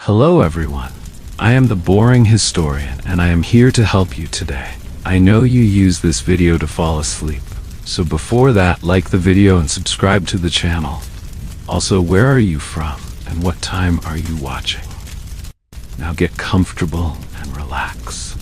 Hello everyone. I am the boring historian and I am here to help you today. I know you use this video to fall asleep, so before that, like the video and subscribe to the channel. Also, where are you from and what time are you watching? Now get comfortable and relax.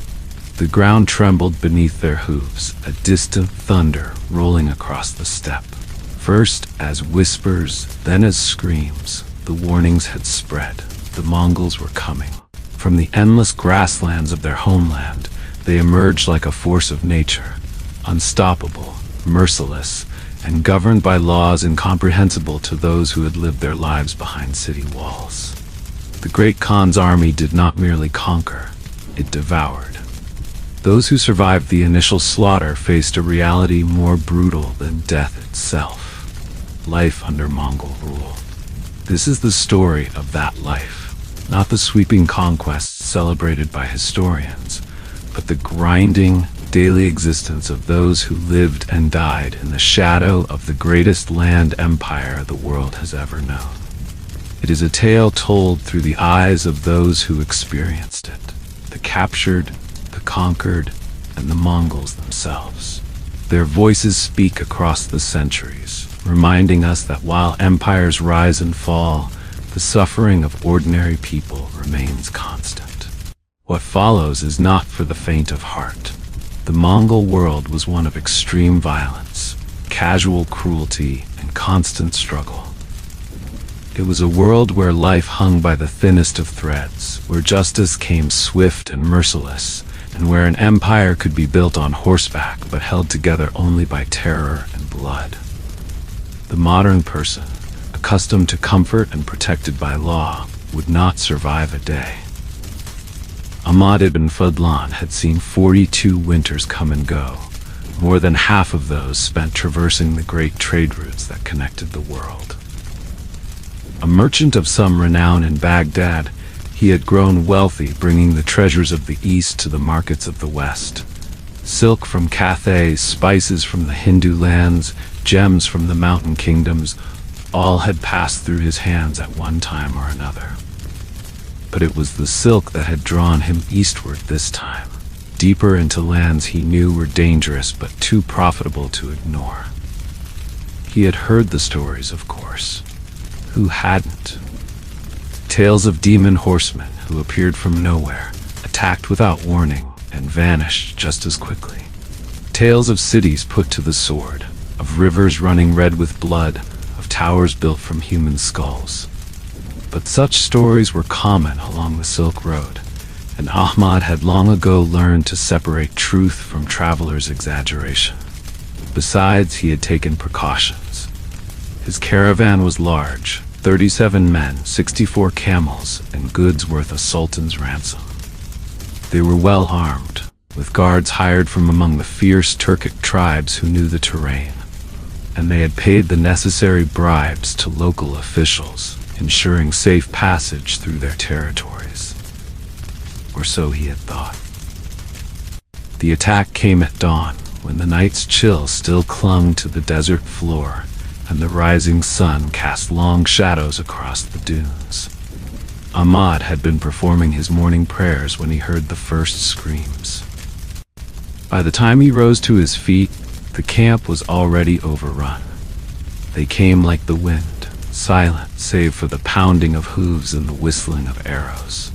The ground trembled beneath their hooves, a distant thunder rolling across the steppe. First as whispers, then as screams, the warnings had spread. The Mongols were coming. From the endless grasslands of their homeland, they emerged like a force of nature, unstoppable, merciless, and governed by laws incomprehensible to those who had lived their lives behind city walls. The Great Khan's army did not merely conquer, it devoured. Those who survived the initial slaughter faced a reality more brutal than death itself: life under Mongol rule. This is the story of that life. Not the sweeping conquests celebrated by historians, but the grinding, daily existence of those who lived and died in the shadow of the greatest land empire the world has ever known. It is a tale told through the eyes of those who experienced it, the captured, the conquered, and the Mongols themselves. Their voices speak across the centuries, reminding us that while empires rise and fall, the suffering of ordinary people remains constant. What follows is not for the faint of heart. The Mongol world was one of extreme violence, casual cruelty, and constant struggle. It was a world where life hung by the thinnest of threads, where justice came swift and merciless, and where an empire could be built on horseback but held together only by terror and blood. The modern person, accustomed to comfort and protected by law, would not survive a day. Ahmad ibn Fadlan had seen 42 winters come and go, more than half of those spent traversing the great trade routes that connected the world. A merchant of some renown in Baghdad, he had grown wealthy, bringing the treasures of the East to the markets of the West. Silk from Cathay, spices from the Hindu lands, gems from the mountain kingdoms, all had passed through his hands at one time or another. But it was the silk that had drawn him eastward this time, deeper into lands he knew were dangerous but too profitable to ignore. He had heard the stories, of course. Who hadn't? Tales of demon horsemen who appeared from nowhere, attacked without warning, and vanished just as quickly. Tales of cities put to the sword, of rivers running red with blood, of towers built from human skulls. But such stories were common along the Silk Road, and Ahmad had long ago learned to separate truth from travelers' exaggeration. Besides, he had taken precautions. His caravan was large, 37 men, 64 camels, and goods worth a sultan's ransom. They were well armed, with guards hired from among the fierce Turkic tribes who knew the terrain, and they had paid the necessary bribes to local officials, ensuring safe passage through their territories. Or so he had thought. The attack came at dawn, when the night's chill still clung to the desert floor, and the rising sun cast long shadows across the dunes. Ahmad had been performing his morning prayers when he heard the first screams. By the time he rose to his feet, the camp was already overrun. They came like the wind, silent save for the pounding of hooves and the whistling of arrows.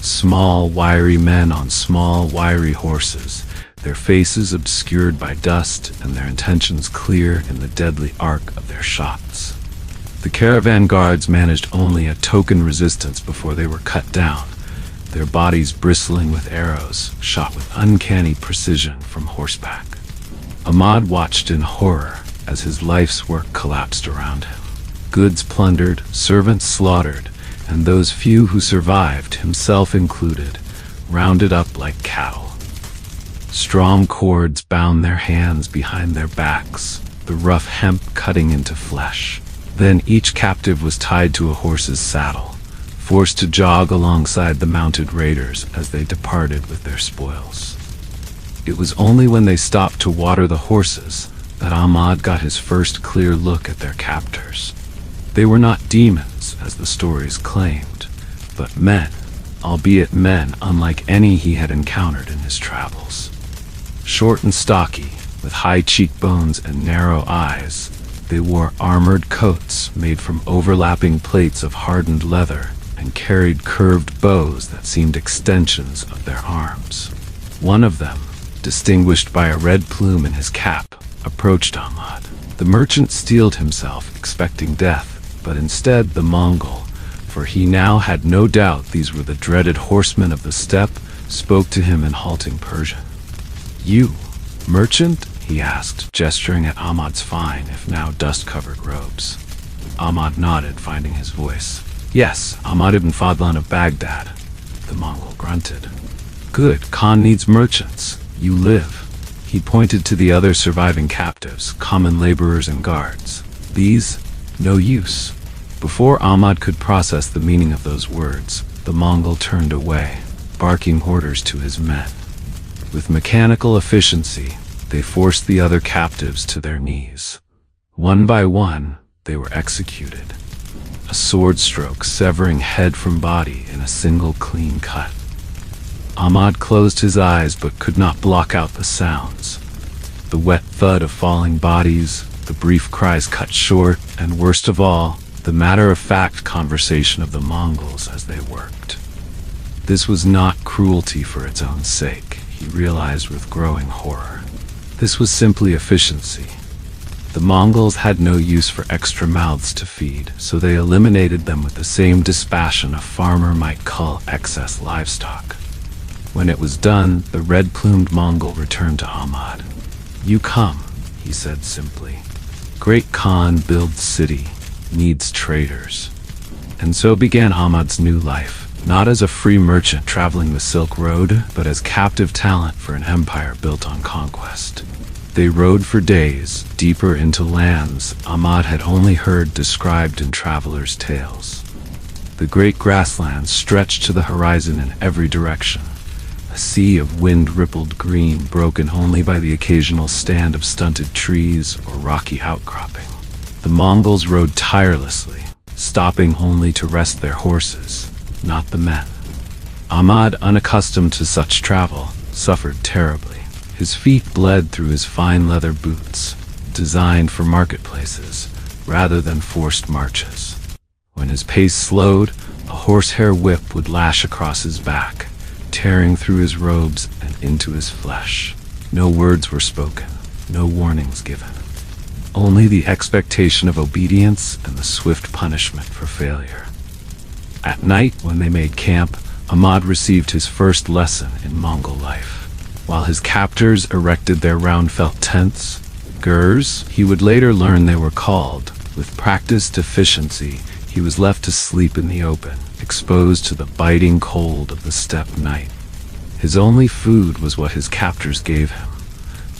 Small, wiry men on small, wiry horses, their faces obscured by dust and their intentions clear in the deadly arc of their shots. The caravan guards managed only a token resistance before they were cut down, their bodies bristling with arrows shot with uncanny precision from horseback. Ahmad watched in horror as his life's work collapsed around him. Goods plundered, servants slaughtered, and those few who survived, himself included, rounded up like cattle. Strong cords bound their hands behind their backs, the rough hemp cutting into flesh. Then each captive was tied to a horse's saddle, forced to jog alongside the mounted raiders as they departed with their spoils. It was only when they stopped to water the horses that Ahmad got his first clear look at their captors. They were not demons, as the stories claimed, but men, albeit men unlike any he had encountered in his travels. Short and stocky, with high cheekbones and narrow eyes, they wore armored coats made from overlapping plates of hardened leather and carried curved bows that seemed extensions of their arms. One of them, distinguished by a red plume in his cap, approached Ahmad. The merchant steeled himself, expecting death, but instead the Mongol, for he now had no doubt these were the dreaded horsemen of the steppe, spoke to him in halting Persian. "You, merchant?" he asked, gesturing at Ahmad's fine, if now dust-covered robes. Ahmad nodded, finding his voice. "Yes, Ahmad ibn Fadlan of Baghdad," the Mongol grunted. "Good, Khan needs merchants. You live." He pointed to the other surviving captives, common laborers and guards. "These? No use." Before Ahmad could process the meaning of those words, the Mongol turned away, barking orders to his men. With mechanical efficiency, they forced the other captives to their knees. One by one, they were executed. A sword stroke severing head from body in a single clean cut. Ahmad closed his eyes but could not block out the sounds. The wet thud of falling bodies, the brief cries cut short, and worst of all, the matter-of-fact conversation of the Mongols as they worked. This was not cruelty for its own sake, he realized with growing horror. This was simply efficiency. The Mongols had no use for extra mouths to feed, so they eliminated them with the same dispassion a farmer might cull excess livestock. When it was done, the red-plumed Mongol returned to Ahmad. "You come," he said simply. "Great Khan builds city, needs traders." And so began Ahmad's new life, not as a free merchant traveling the Silk Road, but as captive talent for an empire built on conquest. They rode for days, deeper into lands Ahmad had only heard described in travelers' tales. The great grasslands stretched to the horizon in every direction, a sea of wind-rippled green broken only by the occasional stand of stunted trees or rocky outcropping. The Mongols rode tirelessly, stopping only to rest their horses, not the men. Ahmad, unaccustomed to such travel, suffered terribly. His feet bled through his fine leather boots, designed for marketplaces rather than forced marches. When his pace slowed, a horsehair whip would lash across his back, tearing through his robes and into his flesh. No words were spoken, no warnings given. Only the expectation of obedience and the swift punishment for failure. At night, when they made camp, Ahmad received his first lesson in Mongol life. While his captors erected their round felt tents, gurs, he would later learn they were called. With practiced efficiency, he was left to sleep in the open, exposed to the biting cold of the steppe night. His only food was what his captors gave him,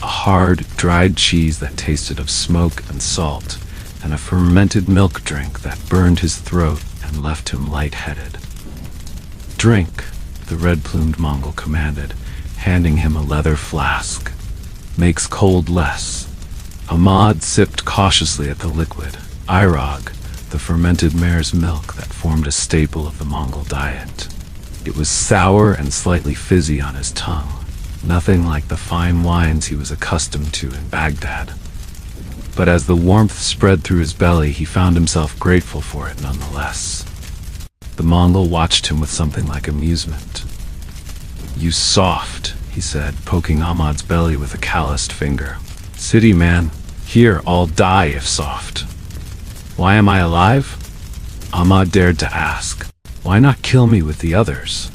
a hard, dried cheese that tasted of smoke and salt, and a fermented milk drink that burned his throat and left him lightheaded. "Drink," the red-plumed Mongol commanded, handing him a leather flask. "Makes cold less." Ahmad sipped cautiously at the liquid, irog, the fermented mare's milk that formed a staple of the Mongol diet. It was sour and slightly fizzy on his tongue, nothing like the fine wines he was accustomed to in Baghdad. But as the warmth spread through his belly, he found himself grateful for it nonetheless. The Mongol watched him with something like amusement. "You soft," he said, poking Ahmad's belly with a calloused finger. "City man, here I'll die if soft." "Why am I alive?" Ahmad dared to ask. "Why not kill me with the others?"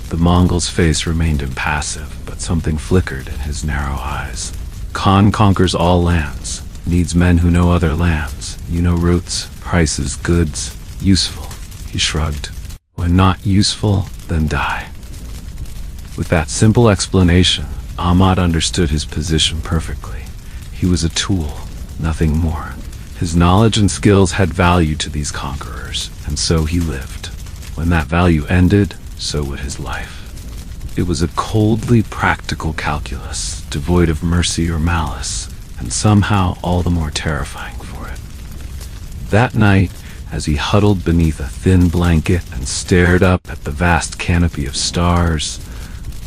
The Mongol's face remained impassive, but something flickered in his narrow eyes. "Khan conquers all lands, needs men who know other lands. You know routes, prices, goods. Useful," he shrugged. "When not useful, then die." With that simple explanation, Ahmad understood his position perfectly. He was a tool, nothing more. His knowledge and skills had value to these conquerors, and so he lived. When that value ended, so would his life. It was a coldly practical calculus, devoid of mercy or malice, and somehow all the more terrifying for it. That night, As he huddled beneath a thin blanket and stared up at the vast canopy of stars,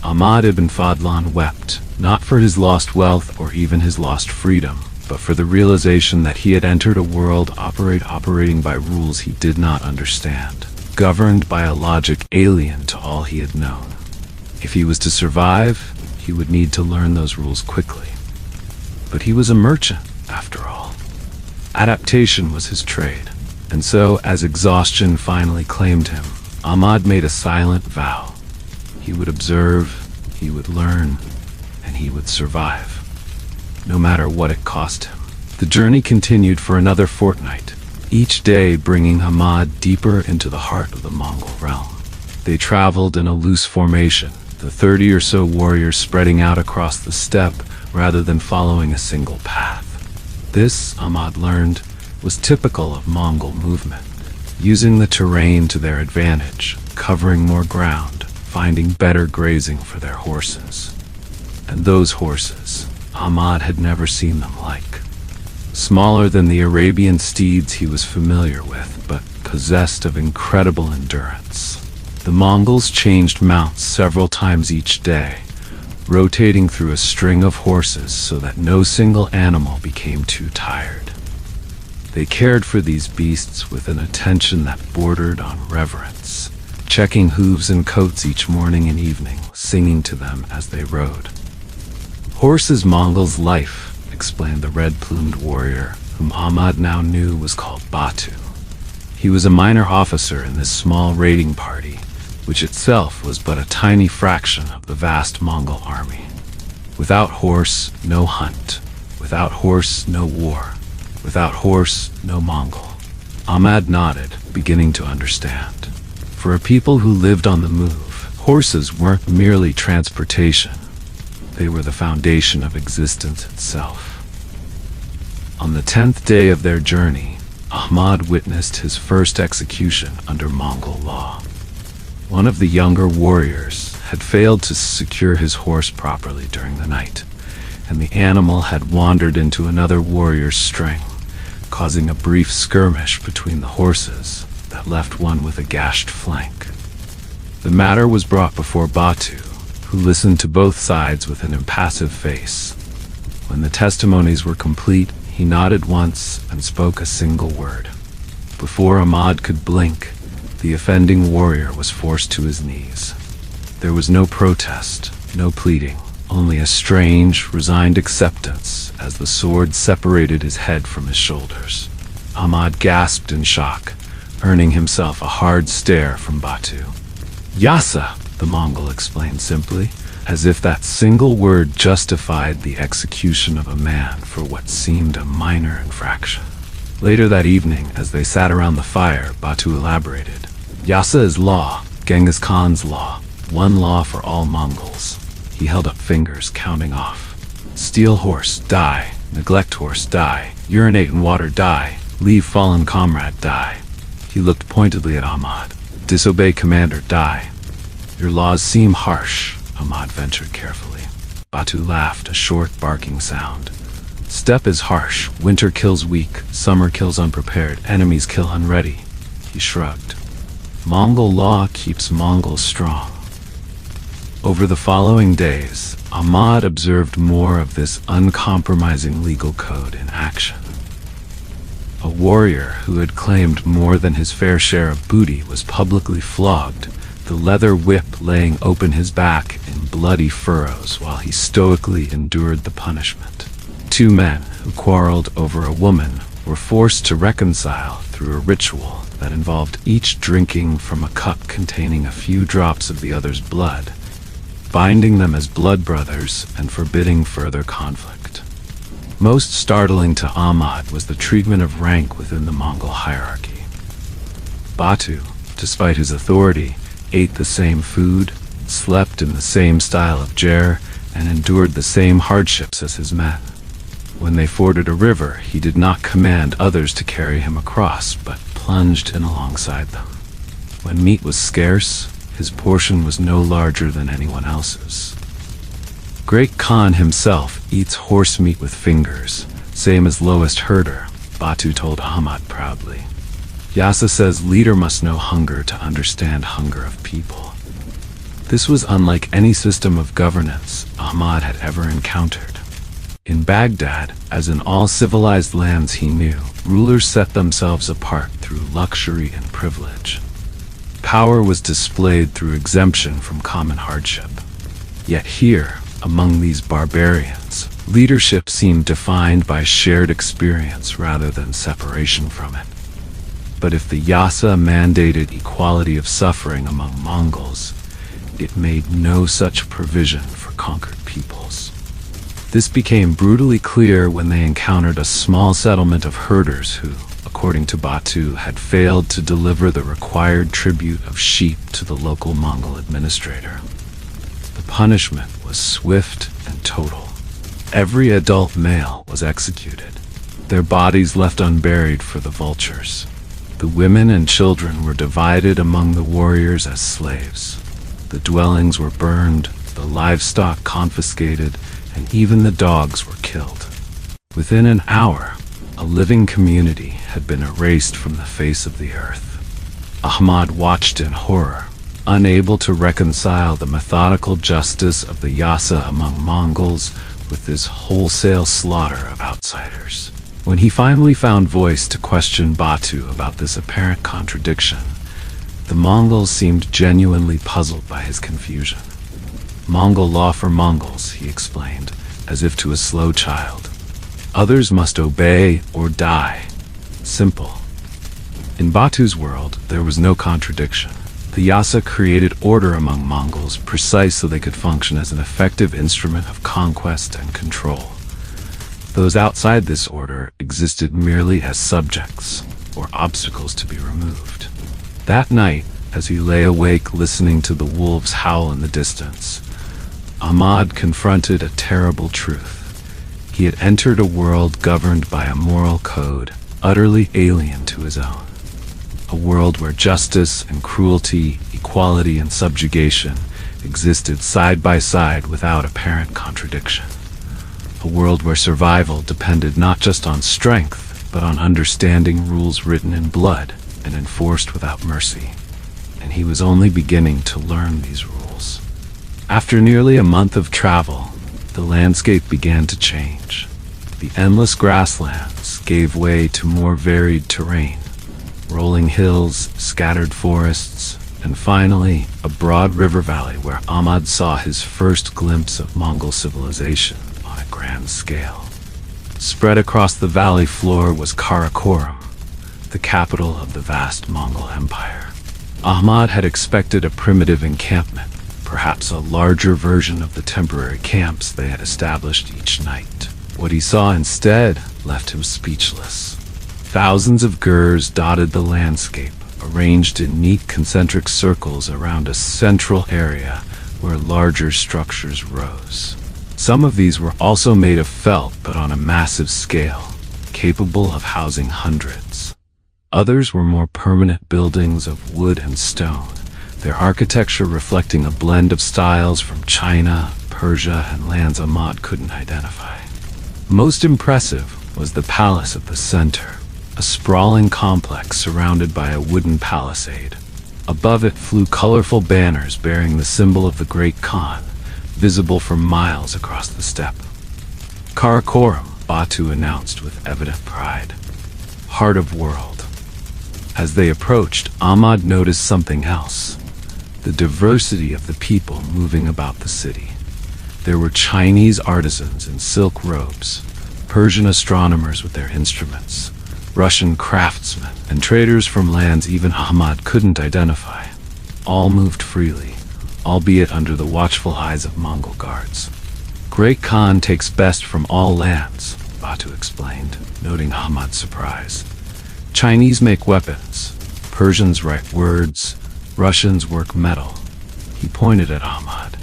Ahmad ibn Fadlan wept, not for his lost wealth or even his lost freedom, but for the realization that he had entered a world operating by rules he did not understand, governed by a logic alien to all he had known. If he was to survive, he would need to learn those rules quickly. But he was a merchant, after all. Adaptation was his trade. And so, as exhaustion finally claimed him, Ahmad made a silent vow. He would observe, he would learn, and he would survive, no matter what it cost him. The journey continued for another fortnight, each day bringing Ahmad deeper into the heart of the Mongol realm. They traveled in a loose formation, the 30 or so warriors spreading out across the steppe rather than following a single path. This, Ahmad learned, was typical of Mongol movement, using the terrain to their advantage, covering more ground, finding better grazing for their horses. And those horses, Ahmad had never seen them like. Smaller than the Arabian steeds he was familiar with, but possessed of incredible endurance. The Mongols changed mounts several times each day, rotating through a string of horses so that no single animal became too tired. They cared for these beasts with an attention that bordered on reverence, checking hooves and coats each morning and evening, singing to them as they rode. "Horse is Mongol's life," explained the red-plumed warrior, whom Ahmad now knew was called Batu. He was a minor officer in this small raiding party, which itself was but a tiny fraction of the vast Mongol army. Without horse, no hunt. Without horse, no war. Without horse, no Mongol. Ahmad nodded, beginning to understand. For a people who lived on the move, horses weren't merely transportation. They were the foundation of existence itself. On the 10th day of their journey, Ahmad witnessed his first execution under Mongol law. One of the younger warriors had failed to secure his horse properly during the night, and the animal had wandered into another warrior's string, causing a brief skirmish between the horses that left one with a gashed flank. The matter was brought before Batu, who listened to both sides with an impassive face. When the testimonies were complete, he nodded once and spoke a single word. Before Ahmad could blink, the offending warrior was forced to his knees. There was no protest, no pleading, only a strange, resigned acceptance as the sword separated his head from his shoulders. Ahmad gasped in shock, earning himself a hard stare from Batu. "Yasa," the Mongol explained simply, as if that single word justified the execution of a man for what seemed a minor infraction. Later that evening, as they sat around the fire, Batu elaborated. "Yasa is law, Genghis Khan's law, one law for all Mongols." He held up fingers, counting off. "Steal horse, die. Neglect horse, die. Urinate in water, die. Leave fallen comrade, die." He looked pointedly at Ahmad. "Disobey commander, die." "Your laws seem harsh," Ahmad ventured carefully. Batu laughed, a short, barking sound. "Steppe is harsh. Winter kills weak. Summer kills unprepared. Enemies kill unready." He shrugged. "Mongol law keeps Mongols strong." Over the following days, Ahmad observed more of this uncompromising legal code in action. A warrior who had claimed more than his fair share of booty was publicly flogged, the leather whip laying open his back in bloody furrows while he stoically endured the punishment. Two men who quarreled over a woman were forced to reconcile through a ritual that involved each drinking from a cup containing a few drops of the other's blood, binding them as blood brothers and forbidding further conflict. Most startling to Ahmad was the treatment of rank within the Mongol hierarchy. Batu, despite his authority, ate the same food, slept in the same style of ger, and endured the same hardships as his men. When they forded a river, he did not command others to carry him across, but plunged in alongside them. When meat was scarce, his portion was no larger than anyone else's. Great Khan himself eats horse meat with fingers, same as lowest herder, Batu told Ahmad proudly. Yasa says leader must know hunger to understand hunger of people. This was unlike any system of governance Ahmad had ever encountered. In Baghdad, as in all civilized lands he knew, rulers set themselves apart through luxury and privilege. Power was displayed through exemption from common hardship. Yet here, among these barbarians, leadership seemed defined by shared experience rather than separation from it. But if the Yasa mandated equality of suffering among Mongols, it made no such provision for conquered peoples. This became brutally clear when they encountered a small settlement of herders who, according to Batu, had failed to deliver the required tribute of sheep to the local Mongol administrator. The punishment was swift and total. Every adult male was executed, their bodies left unburied for the vultures. The women and children were divided among the warriors as slaves. The dwellings were burned, the livestock confiscated, and even the dogs were killed. Within an hour, a living community had been erased from the face of the earth. Ahmad watched in horror, unable to reconcile the methodical justice of the Yasa among Mongols with this wholesale slaughter of outsiders. When he finally found voice to question Batu about this apparent contradiction, the Mongols seemed genuinely puzzled by his confusion. Mongol law for Mongols, he explained, as if to a slow child. Others must obey or die. Simple. In Batu's world, there was no contradiction. The Yasa created order among Mongols precise so they could function as an effective instrument of conquest and control. Those outside this order existed merely as subjects, or obstacles to be removed. That night, as he lay awake listening to the wolves howl in the distance, Ahmad confronted a terrible truth. He had entered a world governed by a moral code utterly alien to his own. A world where justice and cruelty, equality and subjugation existed side by side without apparent contradiction. A world where survival depended not just on strength, but on understanding rules written in blood and enforced without mercy. And he was only beginning to learn these rules. After nearly a month of travel, the landscape began to change. The endless grasslands gave way to more varied terrain. Rolling hills, scattered forests, and finally, a broad river valley where Ahmad saw his first glimpse of Mongol civilization on a grand scale. Spread across the valley floor was Karakorum, the capital of the vast Mongol Empire. Ahmad had expected a primitive encampment, perhaps a larger version of the temporary camps they had established each night. What he saw instead left him speechless. Thousands of gurs dotted the landscape, arranged in neat concentric circles around a central area where larger structures rose. Some of these were also made of felt but on a massive scale, capable of housing hundreds. Others were more permanent buildings of wood and stone, their architecture reflecting a blend of styles from China, Persia, and lands Ahmad couldn't identify. Most impressive was the palace at the center, a sprawling complex surrounded by a wooden palisade. Above it flew colorful banners bearing the symbol of the Great Khan, visible for miles across the steppe. Karakorum, Batu announced with evident pride. Heart of world. As they approached, Ahmad noticed something else. The diversity of the people moving about the city. There were Chinese artisans in silk robes, Persian astronomers with their instruments, Russian craftsmen, and traders from lands even Ahmad couldn't identify. All moved freely, albeit under the watchful eyes of Mongol guards. Great Khan takes best from all lands, Batu explained, noting Ahmad's surprise. Chinese make weapons, Persians write words, Russians work metal. He pointed at Ahmad.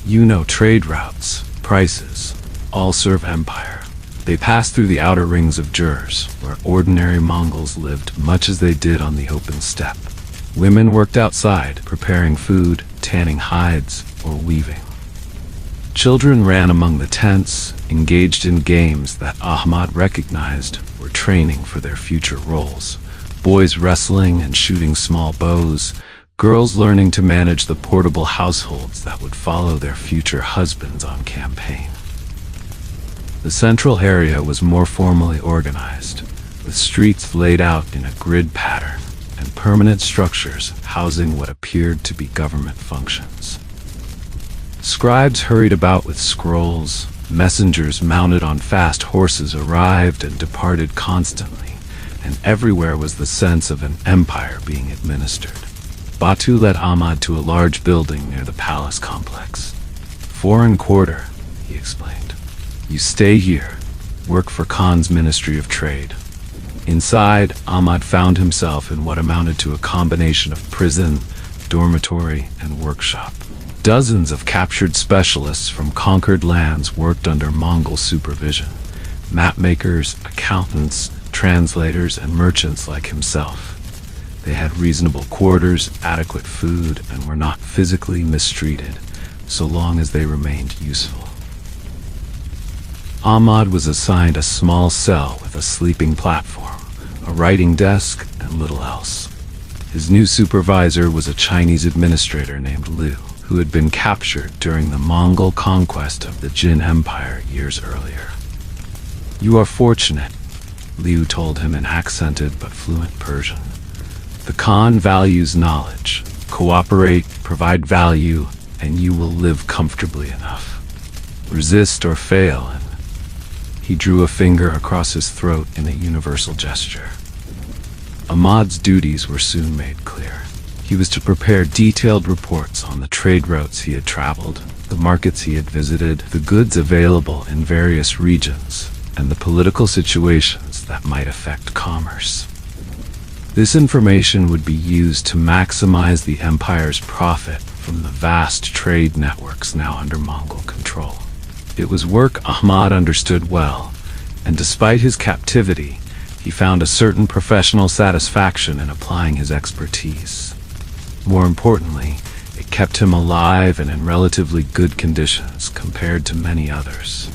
You know trade routes, prices, all serve empire. They passed through the outer rings of Jurs, where ordinary Mongols lived much as they did on the open steppe. Women worked outside, preparing food, tanning hides, or weaving. Children ran among the tents, engaged in games that Ahmad recognized were training for their future roles, Boys wrestling and shooting small bows, girls learning to manage the portable households that would follow their future husbands on campaign. The central area was more formally organized, with streets laid out in a grid pattern and permanent structures housing what appeared to be government functions. Scribes hurried about with scrolls, messengers mounted on fast horses arrived and departed constantly, and everywhere was the sense of an empire being administered. Batu led Ahmad to a large building near the palace complex. "Foreign quarter," he explained. "You stay here, work for Khan's Ministry of Trade." Inside, Ahmad found himself in what amounted to a combination of prison, dormitory, and workshop. Dozens of captured specialists from conquered lands worked under Mongol supervision. Mapmakers, accountants, translators, and merchants like himself. They had reasonable quarters, adequate food, and were not physically mistreated, so long as they remained useful. Ahmad was assigned a small cell with a sleeping platform, a writing desk, and little else. His new supervisor was a Chinese administrator named Liu, who had been captured during the Mongol conquest of the Jin Empire years earlier. "You are fortunate," Liu told him in accented but fluent Persian. "The Khan values knowledge. Cooperate, provide value, and you will live comfortably enough. Resist or fail, and..." He drew a finger across his throat in a universal gesture. Ahmad's duties were soon made clear. He was to prepare detailed reports on the trade routes he had traveled, the markets he had visited, the goods available in various regions, and the political situations that might affect commerce. This information would be used to maximize the empire's profit from the vast trade networks now under Mongol control. It was work Ahmad understood well, and despite his captivity, he found a certain professional satisfaction in applying his expertise. More importantly, it kept him alive and in relatively good conditions compared to many others.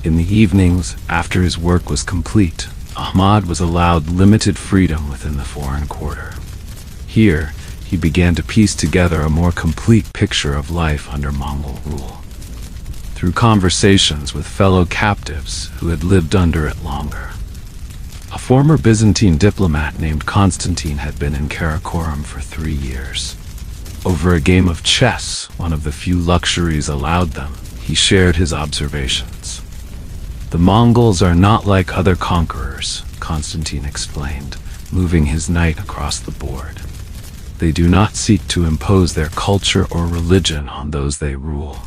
In the evenings, after his work was complete, Ahmad was allowed limited freedom within the foreign quarter. Here, he began to piece together a more complete picture of life under Mongol rule. Through conversations with fellow captives who had lived under it longer. A former Byzantine diplomat named Constantine had been in Karakorum for 3 years. Over a game of chess, one of the few luxuries allowed them, he shared his observations. "The Mongols are not like other conquerors," Constantine explained, moving his knight across the board. "They do not seek to impose their culture or religion on those they rule.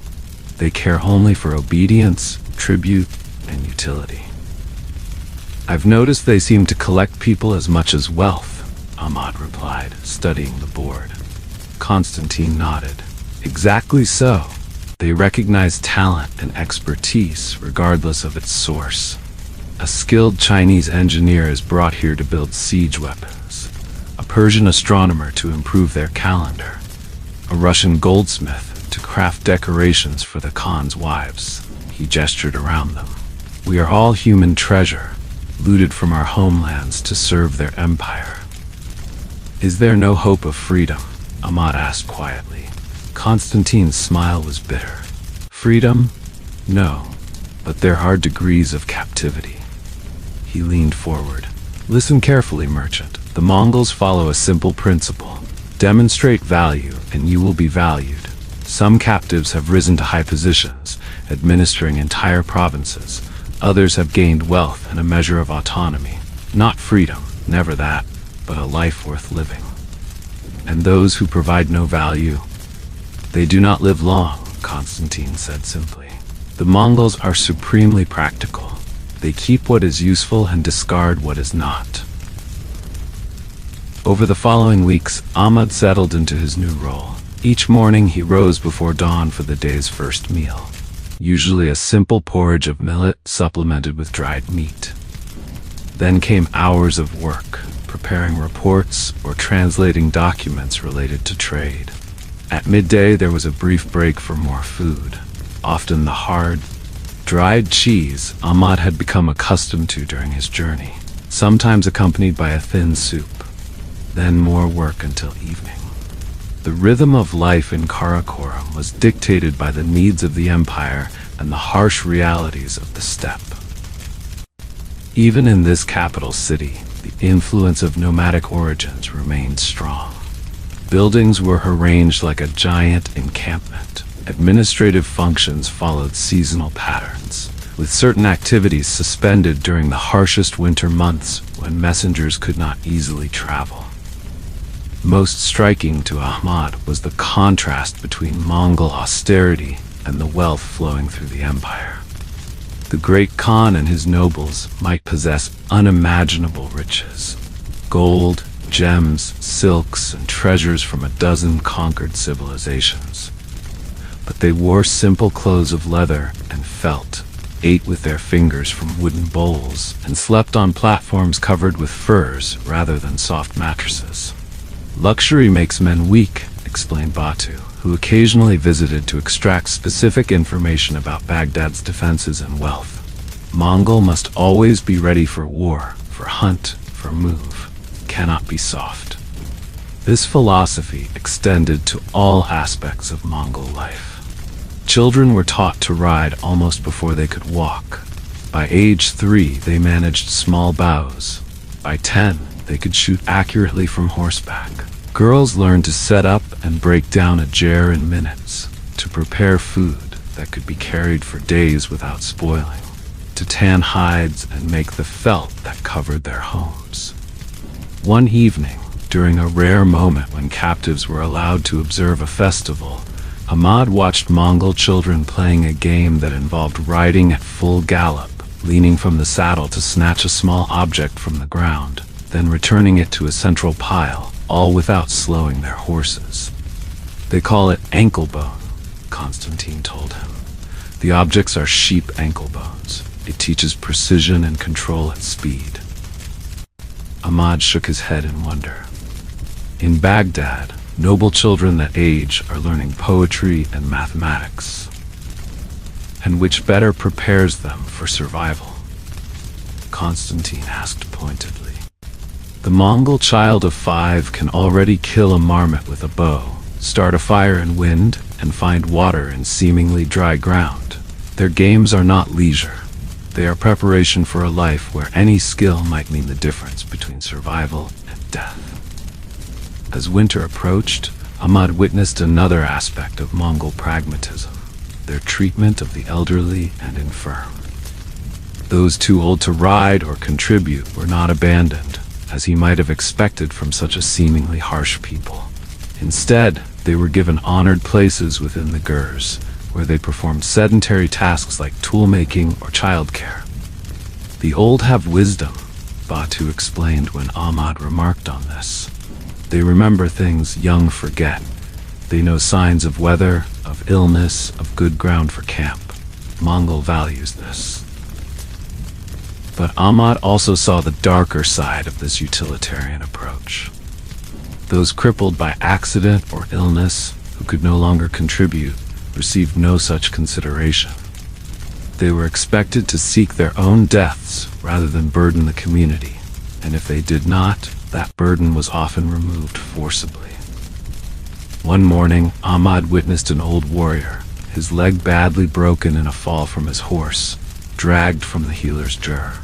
They care only for obedience, tribute, and utility. I've noticed they seem to collect people as much as wealth," Ahmad replied, studying the board. Constantine nodded. "Exactly so. They recognize talent and expertise regardless of its source. A skilled Chinese engineer is brought here to build siege weapons, a Persian astronomer to improve their calendar, a Russian goldsmith to craft decorations for the Khan's wives." He gestured around them. "We are all human treasure, looted from our homelands to serve their empire." "Is there no hope of freedom?" Ahmad asked quietly. Constantine's smile was bitter. "Freedom? No, but there are degrees of captivity." He leaned forward. "Listen carefully, merchant. The Mongols follow a simple principle. Demonstrate value, and you will be valued. Some captives have risen to high positions, administering entire provinces. Others have gained wealth and a measure of autonomy. Not freedom, never that, but a life worth living. And those who provide no value, they do not live long," Constantine said simply. "The Mongols are supremely practical. They keep what is useful and discard what is not." Over the following weeks, Ahmad settled into his new role. Each morning he rose before dawn for the day's first meal. Usually a simple porridge of millet supplemented with dried meat. Then came hours of work, preparing reports or translating documents related to trade. At midday there was a brief break for more food, often the hard, dried cheese Ahmad had become accustomed to during his journey. sometimes accompanied by a thin soup, then more work until evening. The rhythm of life in Karakoram was dictated by the needs of the empire and the harsh realities of the steppe. Even in this capital city, the influence of nomadic origins remained strong. Buildings were arranged like a giant encampment. Administrative functions followed seasonal patterns, with certain activities suspended during the harshest winter months when messengers could not easily travel. Most striking to Ahmad was the contrast between Mongol austerity and the wealth flowing through the empire. The great Khan and his nobles might possess unimaginable riches: gold, gems, silks, and treasures from a dozen conquered civilizations. But they wore simple clothes of leather and felt, ate with their fingers from wooden bowls, and slept on platforms covered with furs rather than soft mattresses. "Luxury makes men weak," explained Batu, who occasionally visited to extract specific information about Baghdad's defenses and wealth. "Mongol must always be ready for war, for hunt, for move. Cannot be soft." This philosophy extended to all aspects of Mongol life. Children were taught to ride almost before they could walk. By age 3, they managed small bows. By 10, they could shoot accurately from horseback. Girls learned to set up and break down a jar in minutes, to prepare food that could be carried for days without spoiling, to tan hides and make the felt that covered their homes. One evening, during a rare moment when captives were allowed to observe a festival, Ahmad watched Mongol children playing a game that involved riding at full gallop, leaning from the saddle to snatch a small object from the ground, then returning it to a central pile, all without slowing their horses. "They call it ankle bone," Constantine told him. "The objects are sheep ankle bones. It teaches precision and control at speed." Ahmad shook his head in wonder. In Baghdad, noble children that age are learning poetry and mathematics. And which better prepares them for survival? Constantine asked pointedly. The Mongol child of 5 can already kill a marmot with a bow, start a fire in wind, and find water in seemingly dry ground. Their games are not leisure. They are preparation for a life where any skill might mean the difference between survival and death. As winter approached, Ahmad witnessed another aspect of Mongol pragmatism: their treatment of the elderly and infirm. Those too old to ride or contribute were not abandoned, as he might have expected from such a seemingly harsh people. Instead, they were given honored places within the gurs, where they performed sedentary tasks like tool-making or childcare. "The old have wisdom," Batu explained when Ahmad remarked on this. "They remember things young forget. They know signs of weather, of illness, of good ground for camp. Mongol values this." But Ahmad also saw the darker side of this utilitarian approach. Those crippled by accident or illness, who could no longer contribute, received no such consideration. They were expected to seek their own deaths rather than burden the community, and if they did not, that burden was often removed forcibly. One morning, Ahmad witnessed an old warrior, his leg badly broken in a fall from his horse, dragged from the healer's jar.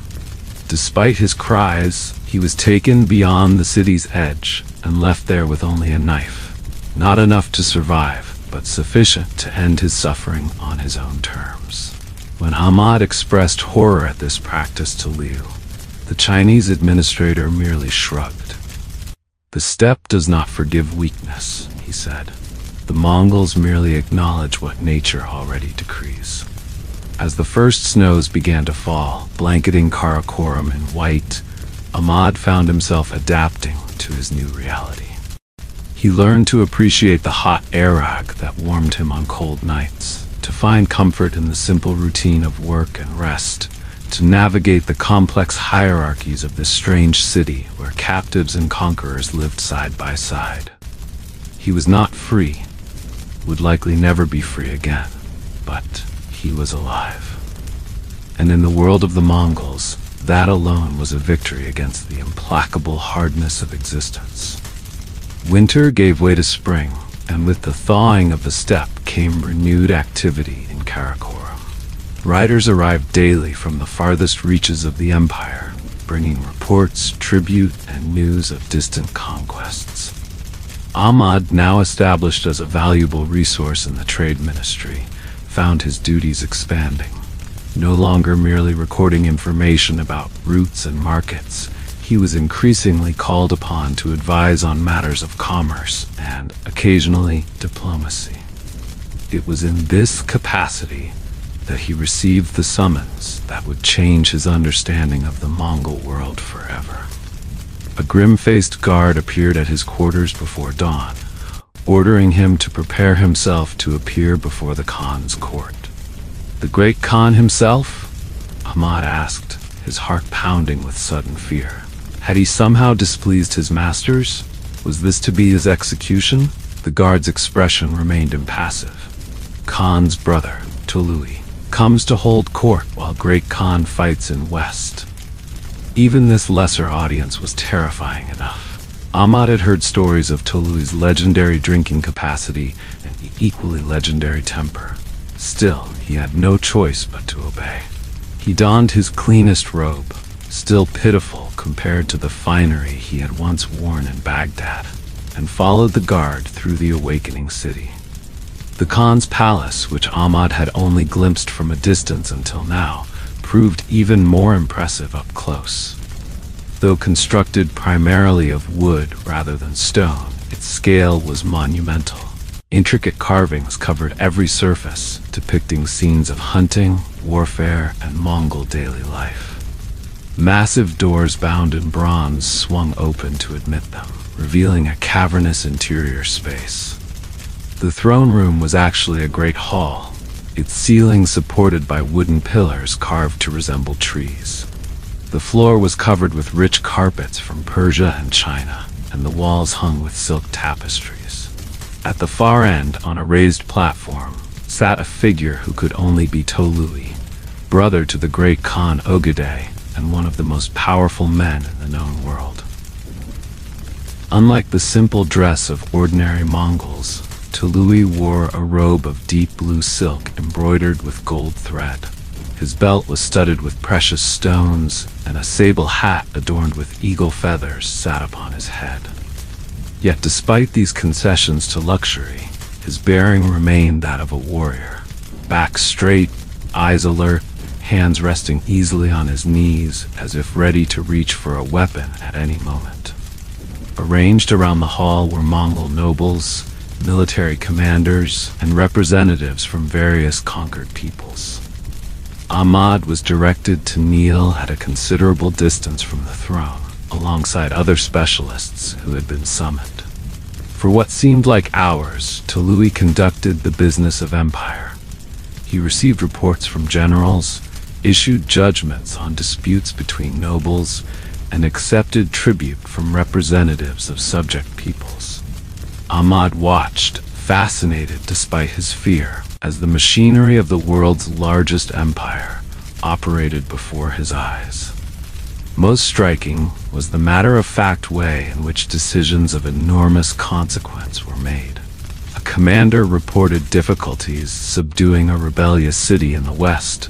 Despite his cries, he was taken beyond the city's edge and left there with only a knife. Not enough to survive, but sufficient to end his suffering on his own terms. When Ahmad expressed horror at this practice to Liu, the Chinese administrator merely shrugged. "The steppe does not forgive weakness," he said. "The Mongols merely acknowledge what nature already decrees." As the first snows began to fall, blanketing Karakoram in white, Ahmad found himself adapting to his new reality. He learned to appreciate the hot airag that warmed him on cold nights, to find comfort in the simple routine of work and rest, to navigate the complex hierarchies of this strange city where captives and conquerors lived side by side. He was not free, would likely never be free again, but he was alive. And in the world of the Mongols, That alone was a victory against the implacable hardness of existence. Winter gave way to spring, and with the thawing of the steppe came renewed activity in Karakorum. Riders arrived daily from the farthest reaches of the empire, bringing reports, tribute, and news of distant conquests. Ahmad, now established as a valuable resource in the trade ministry, found his duties expanding. No longer merely recording information about routes and markets, he was increasingly called upon to advise on matters of commerce and, occasionally, diplomacy. It was in this capacity that he received the summons that would change his understanding of the Mongol world forever. A grim-faced guard appeared at his quarters before dawn, ordering him to prepare himself to appear before the Khan's court. The great Khan himself? Ahmad asked, his heart pounding with sudden fear. Had he somehow displeased his masters? Was this to be his execution? The guard's expression remained impassive. Khan's brother, Tolui, comes to hold court while Great Khan fights in West. Even this lesser audience was terrifying enough. Ahmad had heard stories of Tolui's legendary drinking capacity and equally legendary temper. Still, he had no choice but to obey. He donned his cleanest robe, still pitiful compared to the finery he had once worn in Baghdad, and followed the guard through the awakening city. The Khan's palace, which Ahmad had only glimpsed from a distance until now, proved even more impressive up close. Though constructed primarily of wood rather than stone, its scale was monumental. Intricate carvings covered every surface, depicting scenes of hunting, warfare, and Mongol daily life. Massive doors bound in bronze swung open to admit them, revealing a cavernous interior space. The throne room was actually a great hall, its ceiling supported by wooden pillars carved to resemble trees. The floor was covered with rich carpets from Persia and China, and the walls hung with silk tapestries. At the far end, on a raised platform, sat a figure who could only be Tolui, brother to the great Khan Ogedei, and one of the most powerful men in the known world. Unlike the simple dress of ordinary Mongols, Tolui wore a robe of deep blue silk embroidered with gold thread. His belt was studded with precious stones, and a sable hat adorned with eagle feathers sat upon his head. Yet despite these concessions to luxury, his bearing remained that of a warrior. Back straight, eyes alert, hands resting easily on his knees as if ready to reach for a weapon at any moment. Arranged around the hall were Mongol nobles, military commanders, and representatives from various conquered peoples. Ahmad was directed to kneel at a considerable distance from the throne, alongside other specialists who had been summoned. For what seemed like hours, Tolui conducted the business of empire. He received reports from generals, issued judgments on disputes between nobles, and accepted tribute from representatives of subject peoples. Ahmad watched, fascinated despite his fear, as the machinery of the world's largest empire operated before his eyes. Most striking was the matter-of-fact way in which decisions of enormous consequence were made. A commander reported difficulties subduing a rebellious city in the west.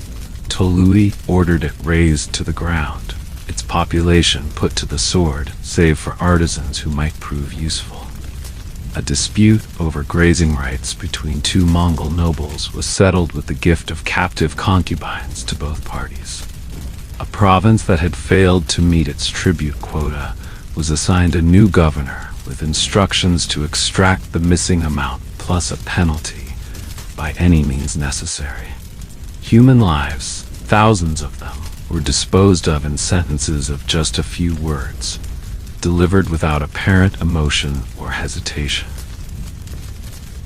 Tolui ordered it razed to the ground, its population put to the sword, save for artisans who might prove useful. A dispute over grazing rights between two Mongol nobles was settled with the gift of captive concubines to both parties. A province that had failed to meet its tribute quota was assigned a new governor with instructions to extract the missing amount plus a penalty by any means necessary. Human lives, thousands of them, were disposed of in sentences of just a few words, delivered without apparent emotion or hesitation.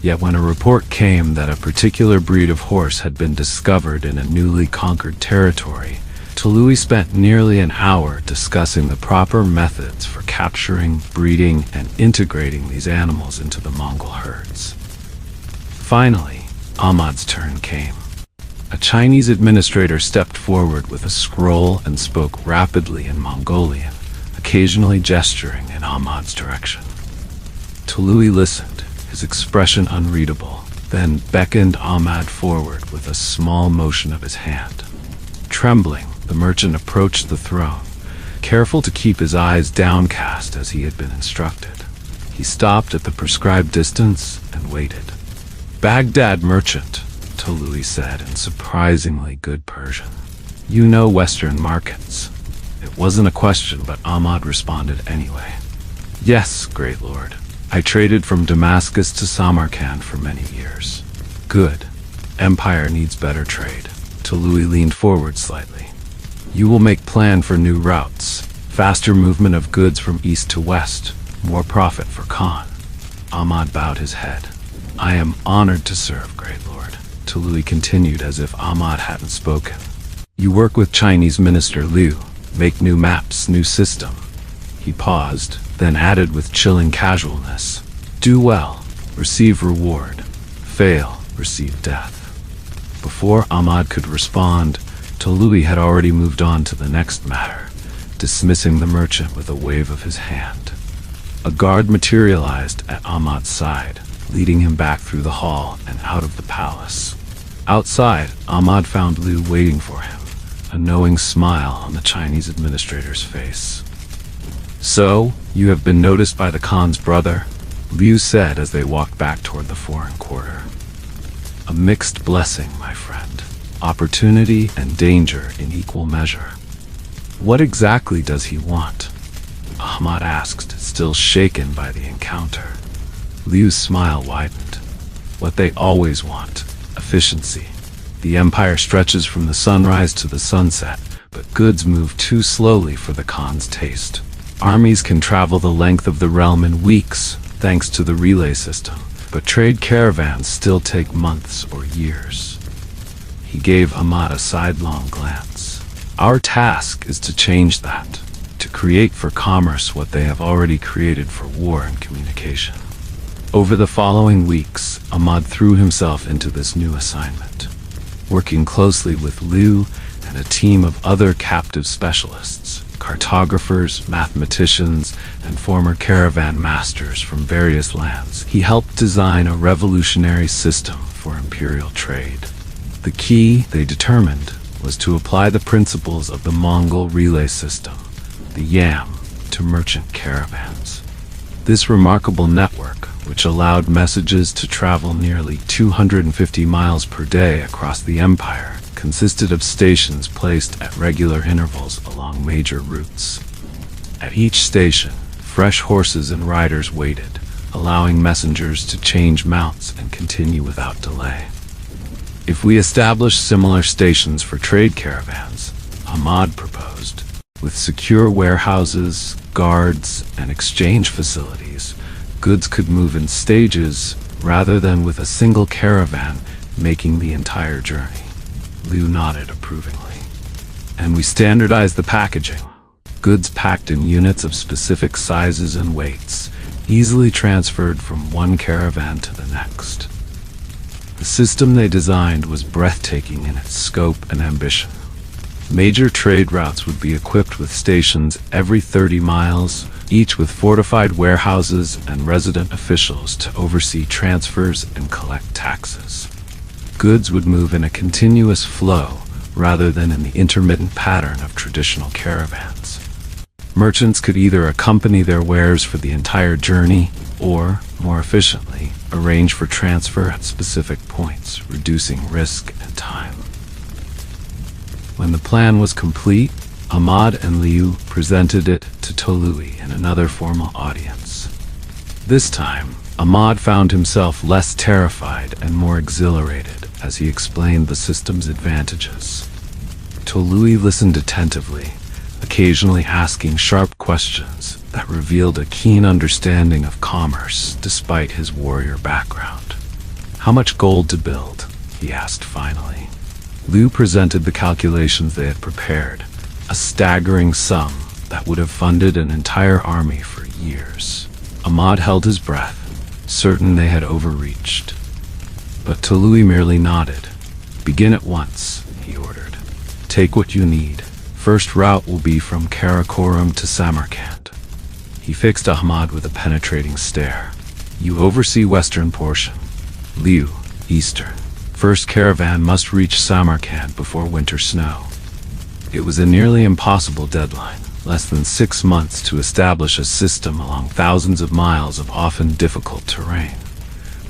Yet when a report came that a particular breed of horse had been discovered in a newly conquered territory, Tolui spent nearly an hour discussing the proper methods for capturing, breeding, and integrating these animals into the Mongol herds. Finally, Ahmad's turn came. A Chinese administrator stepped forward with a scroll and spoke rapidly in Mongolian, occasionally gesturing in Ahmad's direction. Tolui listened, his expression unreadable, then beckoned Ahmad forward with a small motion of his hand. Trembling, the merchant approached the throne, careful to keep his eyes downcast as he had been instructed. He stopped at the prescribed distance and waited. "Baghdad merchant," Tolui said in surprisingly good Persian. "You know Western markets." It wasn't a question, but Ahmad responded anyway. "Yes, great lord. I traded from Damascus to Samarkand for many years." "Good. Empire needs better trade." Tolui leaned forward slightly. "You will make plan for new routes, faster movement of goods from east to west, more profit for Khan." Ahmad bowed his head. "I am honored to serve, great lord." Tolui continued as if Ahmad hadn't spoken. "You work with Chinese Minister Liu, make new maps, new system." He paused, then added with chilling casualness, "Do well, receive reward. Fail, receive death." Before Ahmad could respond, Tolui had already moved on to the next matter, dismissing the merchant with a wave of his hand. A guard materialized at Ahmad's side, leading him back through the hall and out of the palace. Outside, Ahmad found Liu waiting for him, a knowing smile on the Chinese administrator's face. "So, you have been noticed by the Khan's brother?" Liu said as they walked back toward the foreign quarter. "A mixed blessing, my friend. Opportunity and danger in equal measure." "What exactly does he want?" Ahmad asked, still shaken by the encounter. Liu's smile widened. "What they always want. Efficiency. The empire stretches from the sunrise to the sunset, but goods move too slowly for the Khan's taste. Armies can travel the length of the realm in weeks, thanks to the relay system, but trade caravans still take months or years." He gave Ahmad a sidelong glance. "Our task is to change that, to create for commerce what they have already created for war and communication." Over the following weeks, Ahmad threw himself into this new assignment, working closely with Liu and a team of other captive specialists, cartographers, mathematicians, and former caravan masters from various lands. He helped design a revolutionary system for imperial trade. The key, they determined, was to apply the principles of the Mongol relay system, the YAM, to merchant caravans. This remarkable network, which allowed messages to travel nearly 250 miles per day across the empire, consisted of stations placed at regular intervals along major routes. At each station, fresh horses and riders waited, allowing messengers to change mounts and continue without delay. "If we establish similar stations for trade caravans," Ahmad proposed, "with secure warehouses, guards, and exchange facilities, goods could move in stages rather than with a single caravan making the entire journey." Liu nodded approvingly. "And we standardize the packaging. Goods packed in units of specific sizes and weights, easily transferred from one caravan to the next." The system they designed was breathtaking in its scope and ambition. Major trade routes would be equipped with stations every 30 miles, each with fortified warehouses and resident officials to oversee transfers and collect taxes. Goods would move in a continuous flow rather than in the intermittent pattern of traditional caravans. Merchants could either accompany their wares for the entire journey or, more efficiently, arrange for transfer at specific points, reducing risk and time. When the plan was complete, Ahmad and Liu presented it to Tolui in another formal audience. This time, Ahmad found himself less terrified and more exhilarated as he explained the system's advantages. Tolui listened attentively, occasionally asking sharp questions that revealed a keen understanding of commerce despite his warrior background. "How much gold to build?" he asked finally. Liu presented the calculations they had prepared, a staggering sum that would have funded an entire army for years. Ahmad held his breath, certain they had overreached. But Tolui merely nodded. "Begin at once," he ordered. "Take what you need. First route will be from Karakorum to Samarkand." He fixed Ahmad with a penetrating stare. "You oversee western portion. Liu, eastern. First caravan must reach Samarkand before winter snow." It was a nearly impossible deadline, less than 6 months to establish a system along thousands of miles of often difficult terrain.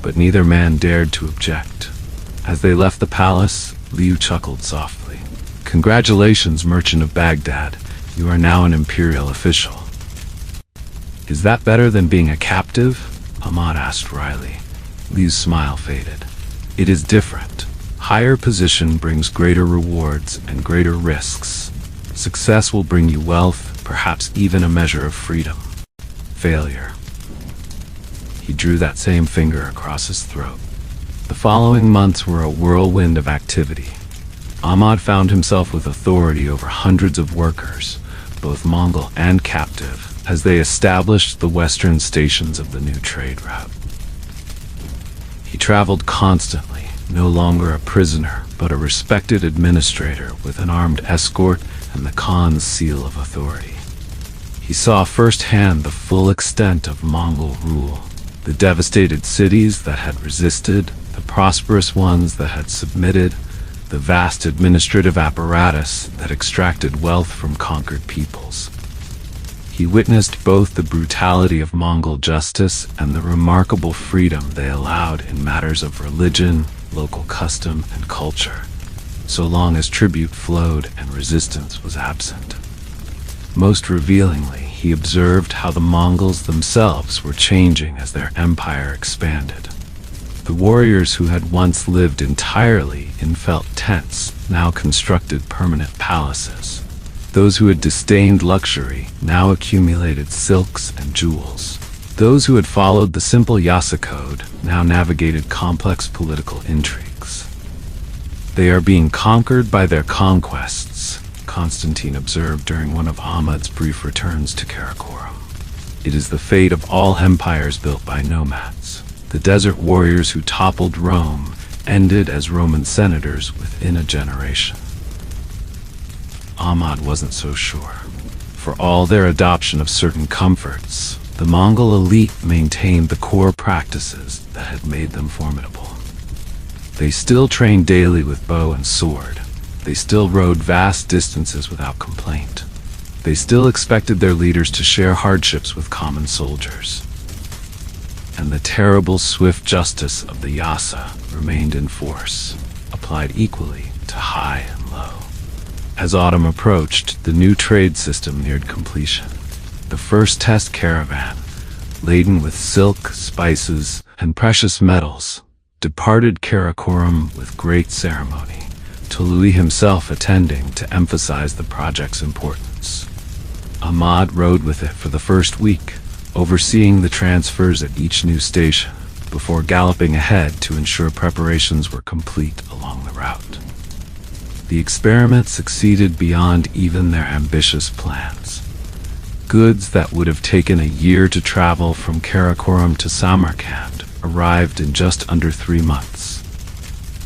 But neither man dared to object. As they left the palace, Liu chuckled softly. "Congratulations, merchant of Baghdad. You are now an imperial official." "Is that better than being a captive?" Ahmad asked wryly. Liu's smile faded. "It is different. Higher position brings greater rewards and greater risks. Success will bring you wealth, perhaps even a measure of freedom. Failure." He drew that same finger across his throat. The following months were a whirlwind of activity. Ahmad found himself with authority over hundreds of workers, both Mongol and captive, as they established the western stations of the new trade route. He traveled constantly, no longer a prisoner, but a respected administrator with an armed escort and the Khan's seal of authority. He saw firsthand the full extent of Mongol rule, the devastated cities that had resisted, the prosperous ones that had submitted, the vast administrative apparatus that extracted wealth from conquered peoples. He witnessed both the brutality of Mongol justice and the remarkable freedom they allowed in matters of religion, local custom, and culture, so long as tribute flowed and resistance was absent. Most revealingly, he observed how the Mongols themselves were changing as their empire expanded. The warriors who had once lived entirely in felt tents now constructed permanent palaces. Those who had disdained luxury now accumulated silks and jewels. Those who had followed the simple Yasa code now navigated complex political intrigues. "They are being conquered by their conquests," Constantine observed during one of Ahmad's brief returns to Karakorum. "It is the fate of all empires built by nomads. The desert warriors who toppled Rome ended as Roman senators within a generation." Ahmad wasn't so sure. For all their adoption of certain comforts, the Mongol elite maintained the core practices that had made them formidable. They still trained daily with bow and sword. They still rode vast distances without complaint. They still expected their leaders to share hardships with common soldiers. And the terrible swift justice of the Yasa remained in force, applied equally to high and low. As autumn approached, the new trade system neared completion. The first test caravan, laden with silk, spices, and precious metals, departed Karakorum with great ceremony, Tolui himself attending to emphasize the project's importance. Ahmad rode with it for the first week, overseeing the transfers at each new station, before galloping ahead to ensure preparations were complete along the route. The experiment succeeded beyond even their ambitious plans. Goods that would have taken a year to travel from Karakorum to Samarkand arrived in just under 3 months.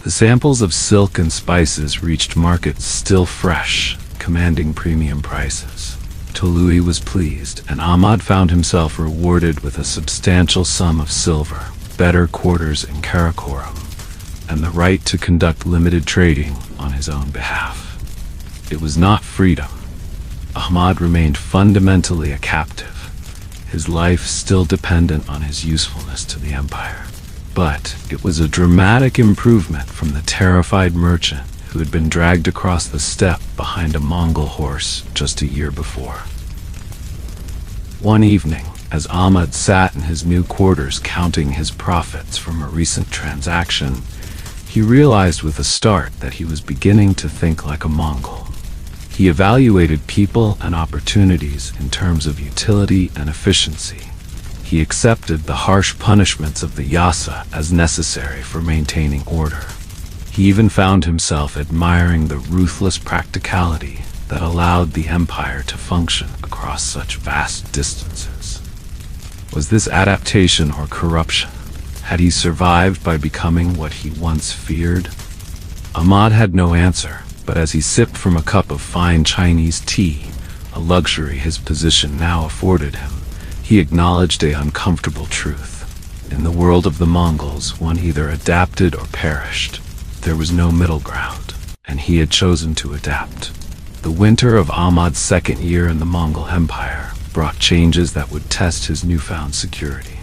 The samples of silk and spices reached markets still fresh, commanding premium prices. Tolui was pleased, and Ahmad found himself rewarded with a substantial sum of silver, better quarters in Karakorum, and the right to conduct limited trading on his own behalf. It was not freedom. Ahmad remained fundamentally a captive, his life still dependent on his usefulness to the empire. But it was a dramatic improvement from the terrified merchant who had been dragged across the steppe behind a Mongol horse just a year before. One evening, as Ahmad sat in his new quarters counting his profits from a recent transaction, he realized with a start that he was beginning to think like a Mongol. He evaluated people and opportunities in terms of utility and efficiency. He accepted the harsh punishments of the Yasa as necessary for maintaining order. He even found himself admiring the ruthless practicality that allowed the empire to function across such vast distances. Was this adaptation or corruption? Had he survived by becoming what he once feared? Ahmad had no answer, but as he sipped from a cup of fine Chinese tea, a luxury his position now afforded him, he acknowledged an uncomfortable truth. In the world of the Mongols, one either adapted or perished. There was no middle ground, and he had chosen to adapt. The winter of Ahmad's second year in the Mongol Empire brought changes that would test his newfound security.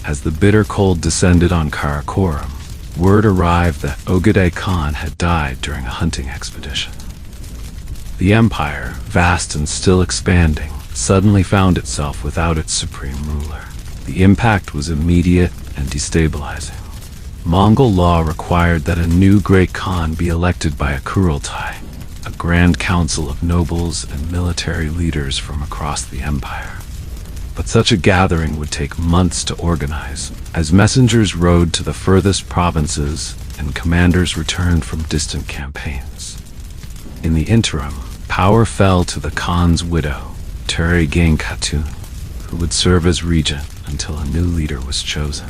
As the bitter cold descended on Karakorum, word arrived that Ogedei Khan had died during a hunting expedition. The empire, vast and still expanding, suddenly found itself without its supreme ruler. The impact was immediate and destabilizing. Mongol law required that a new great Khan be elected by a Kurultai, a grand council of nobles and military leaders from across the empire. But such a gathering would take months to organize, as messengers rode to the furthest provinces and commanders returned from distant campaigns. In the interim, power fell to the Khan's widow, Turigen Khatun, who would serve as regent until a new leader was chosen.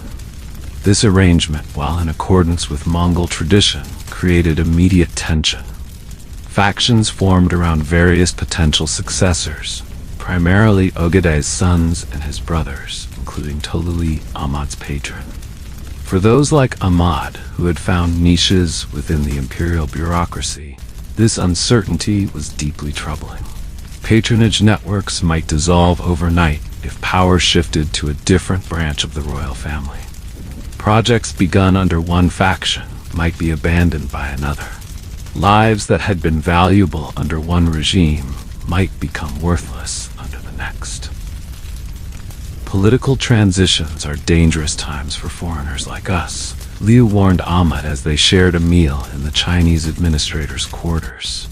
This arrangement, while in accordance with Mongol tradition, created immediate tension. Factions formed around various potential successors, primarily Ogedei's sons and his brothers, including Tolui, Ahmad's patron. For those like Ahmad, who had found niches within the imperial bureaucracy, this uncertainty was deeply troubling. Patronage networks might dissolve overnight if power shifted to a different branch of the royal family. Projects begun under one faction might be abandoned by another. Lives that had been valuable under one regime might become worthless under the next. Political transitions are dangerous times for foreigners like us, Liu warned Ahmad as they shared a meal in the Chinese administrator's quarters.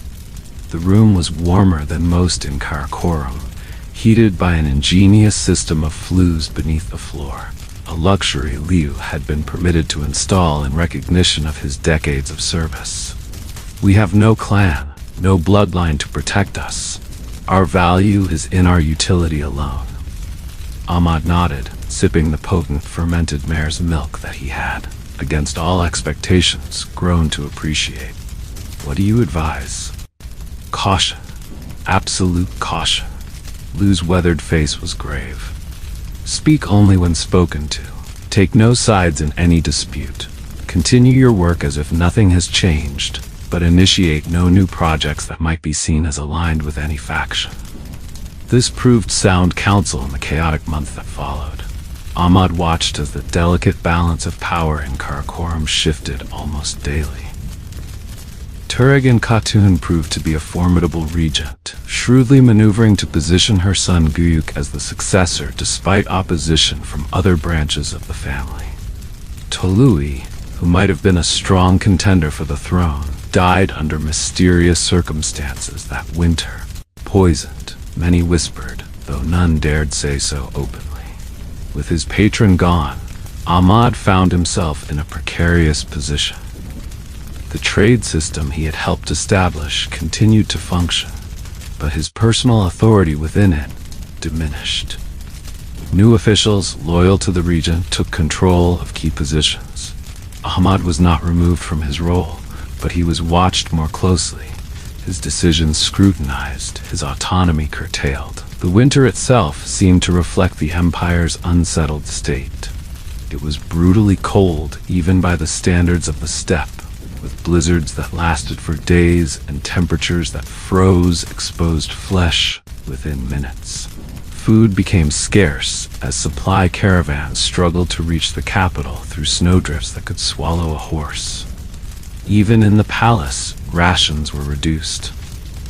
The room was warmer than most in Karakorum, heated by an ingenious system of flues beneath the floor, a luxury Liu had been permitted to install in recognition of his decades of service. We have no clan, no bloodline to protect us. Our value is in our utility alone. Ahmad nodded, sipping the potent fermented mare's milk that he had, against all expectations, grown to appreciate. What do you advise? Caution. Absolute caution. Liu's weathered face was grave. Speak only when spoken to. Take no sides in any dispute. Continue your work as if nothing has changed, but initiate no new projects that might be seen as aligned with any faction. This proved sound counsel in the chaotic month that followed. Ahmad watched as the delicate balance of power in Karakorum shifted almost daily. Turigen Khatun proved to be a formidable regent, shrewdly maneuvering to position her son Guyuk as the successor despite opposition from other branches of the family. Tolui, who might have been a strong contender for the throne, died under mysterious circumstances that winter. Poisoned, many whispered, though none dared say so openly. With his patron gone, Ahmad found himself in a precarious position. The trade system he had helped establish continued to function, but his personal authority within it diminished. New officials loyal to the regent took control of key positions. Ahmad was not removed from his role, but he was watched more closely, his decisions scrutinized, his autonomy curtailed. The winter itself seemed to reflect the empire's unsettled state. It was brutally cold even by the standards of the steppe, with blizzards that lasted for days and temperatures that froze exposed flesh within minutes. Food became scarce as supply caravans struggled to reach the capital through snowdrifts that could swallow a horse. Even in the palace, rations were reduced.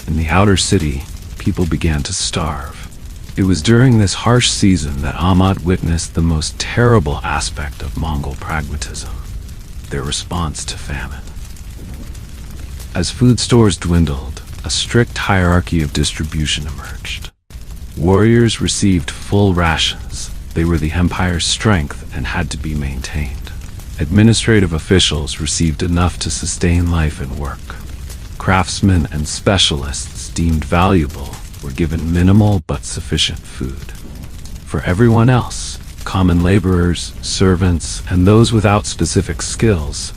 In the outer city, people began to starve. It was during this harsh season that Ahmad witnessed the most terrible aspect of Mongol pragmatism, their response to famine. As food stores dwindled, a strict hierarchy of distribution emerged. Warriors received full rations. They were the empire's strength and had to be maintained. Administrative officials received enough to sustain life and work. Craftsmen and specialists deemed valuable were given minimal but sufficient food. For everyone else, common laborers, servants, and those without specific skills,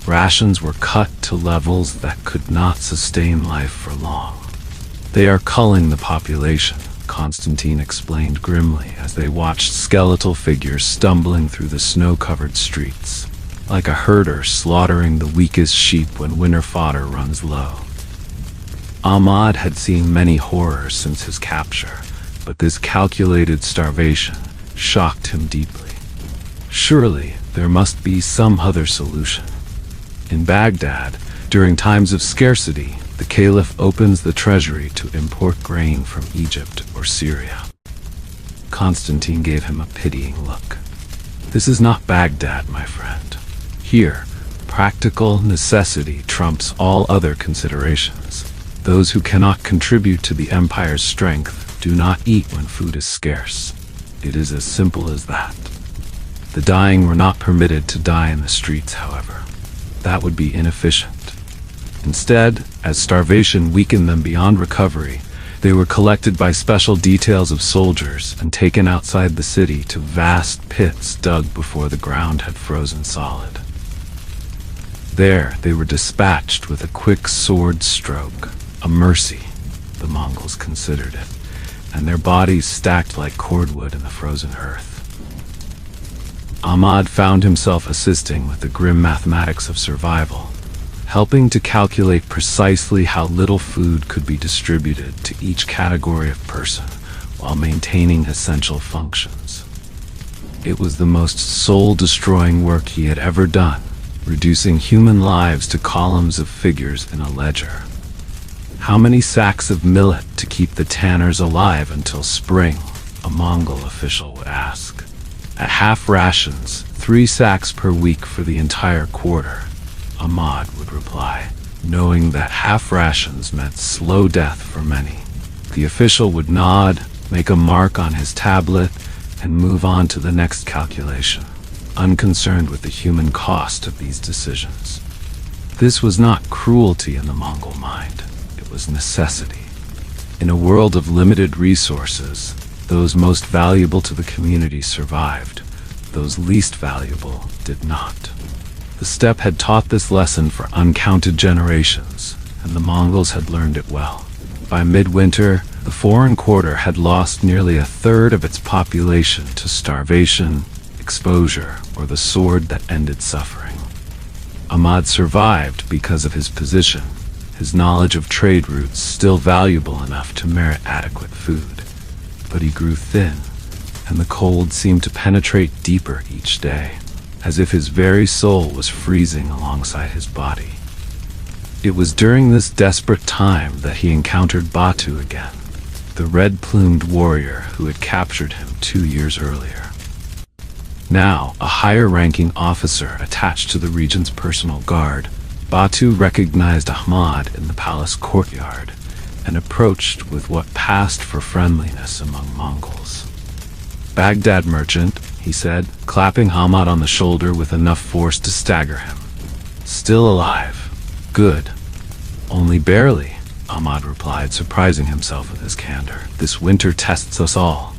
Rations were cut to levels that could not sustain life for long. "They are culling the population," Constantine explained grimly as they watched skeletal figures stumbling through the snow-covered streets, like a herder slaughtering the weakest sheep when winter fodder runs low. Ahmad had seen many horrors since his capture, but this calculated starvation shocked him deeply. Surely there must be some other solution. In Baghdad, during times of scarcity, the caliph opens the treasury to import grain from Egypt or Syria. Constantine gave him a pitying look. "This is not Baghdad, my friend. Here, practical necessity trumps all other considerations. Those who cannot contribute to the empire's strength do not eat when food is scarce. It is as simple as that." The dying were not permitted to die in the streets, however. That would be inefficient. Instead, as starvation weakened them beyond recovery, they were collected by special details of soldiers and taken outside the city to vast pits dug before the ground had frozen solid. There, they were dispatched with a quick sword stroke, a mercy, the Mongols considered it, and their bodies stacked like cordwood in the frozen earth. Ahmad found himself assisting with the grim mathematics of survival, helping to calculate precisely how little food could be distributed to each category of person while maintaining essential functions. It was the most soul-destroying work he had ever done, reducing human lives to columns of figures in a ledger. How many sacks of millet to keep the tanners alive until spring? A Mongol official would ask. At half rations, 3 sacks per week for the entire quarter, Ahmad would reply, knowing that half rations meant slow death for many. The official would nod, make a mark on his tablet, and move on to the next calculation, unconcerned with the human cost of these decisions. This was not cruelty in the Mongol mind, it was necessity. In a world of limited resources, those most valuable to the community survived, those least valuable did not. The steppe had taught this lesson for uncounted generations, and the Mongols had learned it well. By midwinter, the foreign quarter had lost nearly a third of its population to starvation, exposure, or the sword that ended suffering. Ahmad survived because of his position, his knowledge of trade routes still valuable enough to merit adequate food. But he grew thin, and the cold seemed to penetrate deeper each day, as if his very soul was freezing alongside his body. It was during this desperate time that he encountered Batu again, the red-plumed warrior who had captured him 2 years earlier. Now, a higher-ranking officer attached to the regent's personal guard, Batu recognized Ahmad in the palace courtyard and approached with what passed for friendliness among Mongols. "Baghdad merchant," he said, clapping Ahmad on the shoulder with enough force to stagger him. "Still alive. Good. Only barely," Ahmad replied, surprising himself with his candor. "This winter tests us all."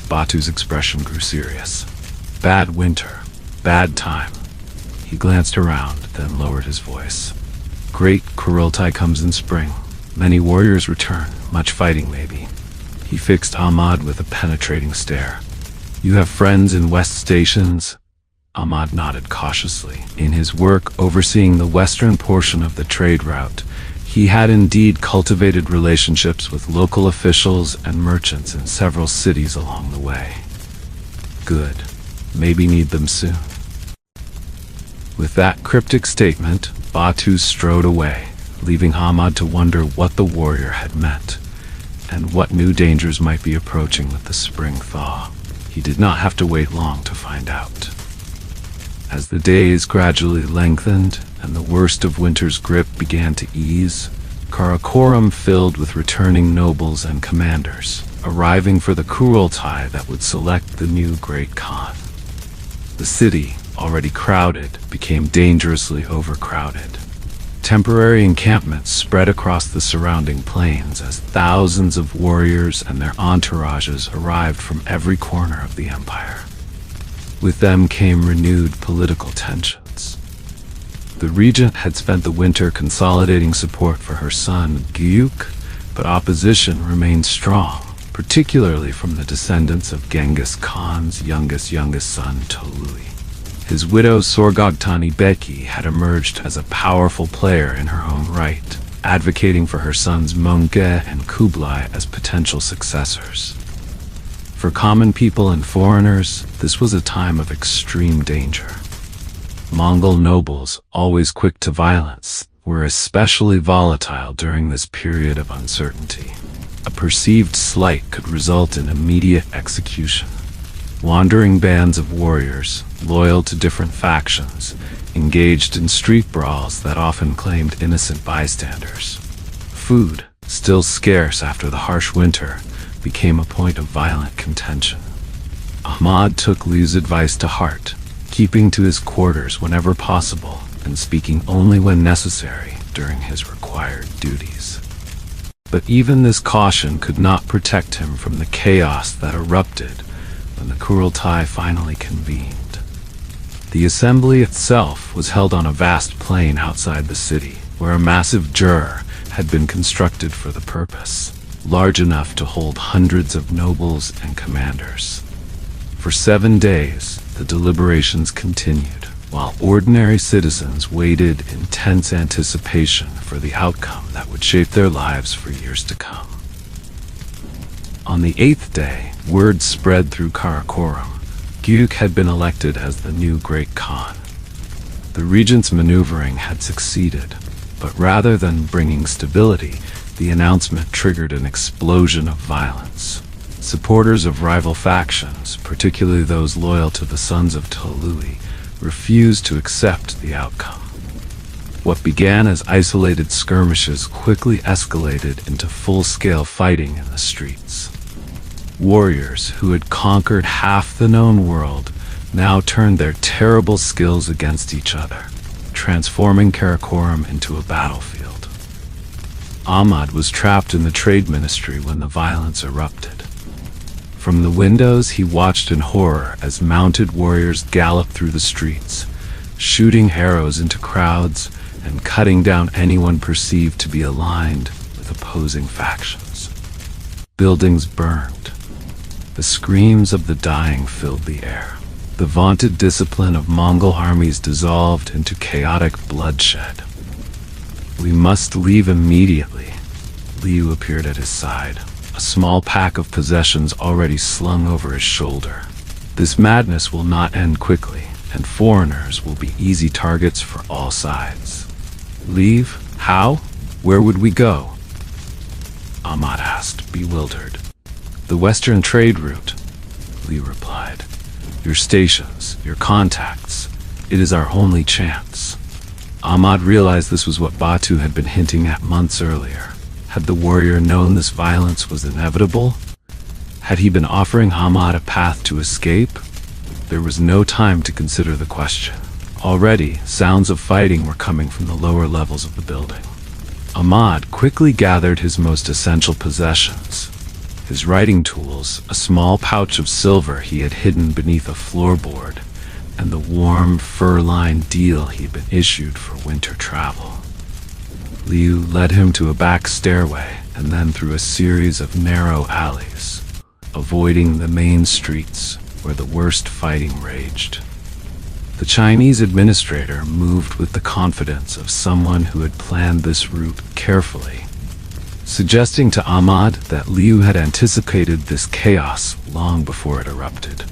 Batu's expression grew serious. "Bad winter. Bad time." He glanced around, then lowered his voice. "Great Kurultai comes in spring. Many warriors return, much fighting maybe." He fixed Ahmad with a penetrating stare. "You have friends in West Stations?" Ahmad nodded cautiously. In his work overseeing the western portion of the trade route, he had indeed cultivated relationships with local officials and merchants in several cities along the way. "Good. Maybe need them soon." With that cryptic statement, Batu strode away, leaving Ahmad to wonder what the warrior had meant, and what new dangers might be approaching with the spring thaw. He did not have to wait long to find out. As the days gradually lengthened, and the worst of winter's grip began to ease, Karakorum filled with returning nobles and commanders, arriving for the Kurultai that would select the new Great Khan. The city, already crowded, became dangerously overcrowded. Temporary encampments spread across the surrounding plains as thousands of warriors and their entourages arrived from every corner of the empire. With them came renewed political tensions. The regent had spent the winter consolidating support for her son, Gyuk, but opposition remained strong, particularly from the descendants of Genghis Khan's youngest son, Tolui. His widow Sorgogtani Beki had emerged as a powerful player in her own right, advocating for her sons Mongol and Kublai as potential successors. For common people and foreigners, this was a time of extreme danger. Mongol nobles, always quick to violence, were especially volatile during this period of uncertainty. A perceived slight could result in immediate execution. Wandering bands of warriors, loyal to different factions, engaged in street brawls that often claimed innocent bystanders. Food, still scarce after the harsh winter, became a point of violent contention. Ahmad took Liu's advice to heart, keeping to his quarters whenever possible and speaking only when necessary during his required duties. But even this caution could not protect him from the chaos that erupted when the Kurultai finally convened. The assembly itself was held on a vast plain outside the city, where a massive jur had been constructed for the purpose, large enough to hold hundreds of nobles and commanders. For 7 days, the deliberations continued, while ordinary citizens waited in tense anticipation for the outcome that would shape their lives for years to come. On the 8th day, word spread through Karakoram. Gyuk had been elected as the new Great Khan. The regent's maneuvering had succeeded, but rather than bringing stability, the announcement triggered an explosion of violence. Supporters of rival factions, particularly those loyal to the sons of Tolui, refused to accept the outcome. What began as isolated skirmishes quickly escalated into full-scale fighting in the streets. Warriors who had conquered half the known world now turned their terrible skills against each other, transforming Karakoram into a battlefield. Ahmad was trapped in the trade ministry when the violence erupted. From the windows, he watched in horror as mounted warriors galloped through the streets, shooting arrows into crowds and cutting down anyone perceived to be aligned with opposing factions. Buildings burned. The screams of the dying filled the air. The vaunted discipline of Mongol armies dissolved into chaotic bloodshed. "We must leave immediately." Liu appeared at his side, a small pack of possessions already slung over his shoulder. "This madness will not end quickly, and foreigners will be easy targets for all sides." "Leave? How? Where would we go?" Ahmad asked, bewildered. "The western trade route," Liu replied. "Your stations, your contacts. It is our only chance." Ahmad realized this was what Batu had been hinting at months earlier. Had the warrior known this violence was inevitable? Had he been offering Ahmad a path to escape? There was no time to consider the question. Already, sounds of fighting were coming from the lower levels of the building. Ahmad quickly gathered his most essential possessions. His writing tools, a small pouch of silver he had hidden beneath a floorboard, and the warm, fur-lined deal he'd been issued for winter travel. Liu led him to a back stairway and then through a series of narrow alleys, avoiding the main streets where the worst fighting raged. The Chinese administrator moved with the confidence of someone who had planned this route carefully, suggesting to Ahmad that Liu had anticipated this chaos long before it erupted.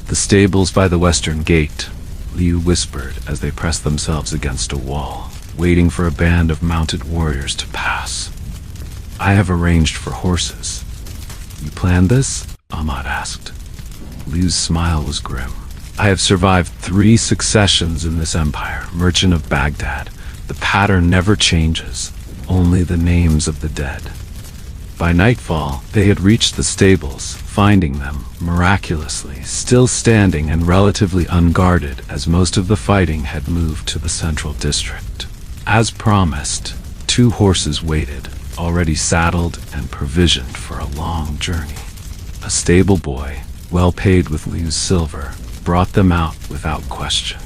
"The stables by the western gate," Liu whispered as they pressed themselves against a wall, waiting for a band of mounted warriors to pass. "I have arranged for horses." "You planned this?" Ahmad asked. Liu's smile was grim. "I have survived 3 successions in this empire, merchant of Baghdad. The pattern never changes, only the names of the dead." By nightfall, they had reached the stables, finding them, miraculously, still standing and relatively unguarded as most of the fighting had moved to the central district. As promised, 2 horses waited, already saddled and provisioned for a long journey. A stable boy, well paid with Liu's silver, brought them out without question.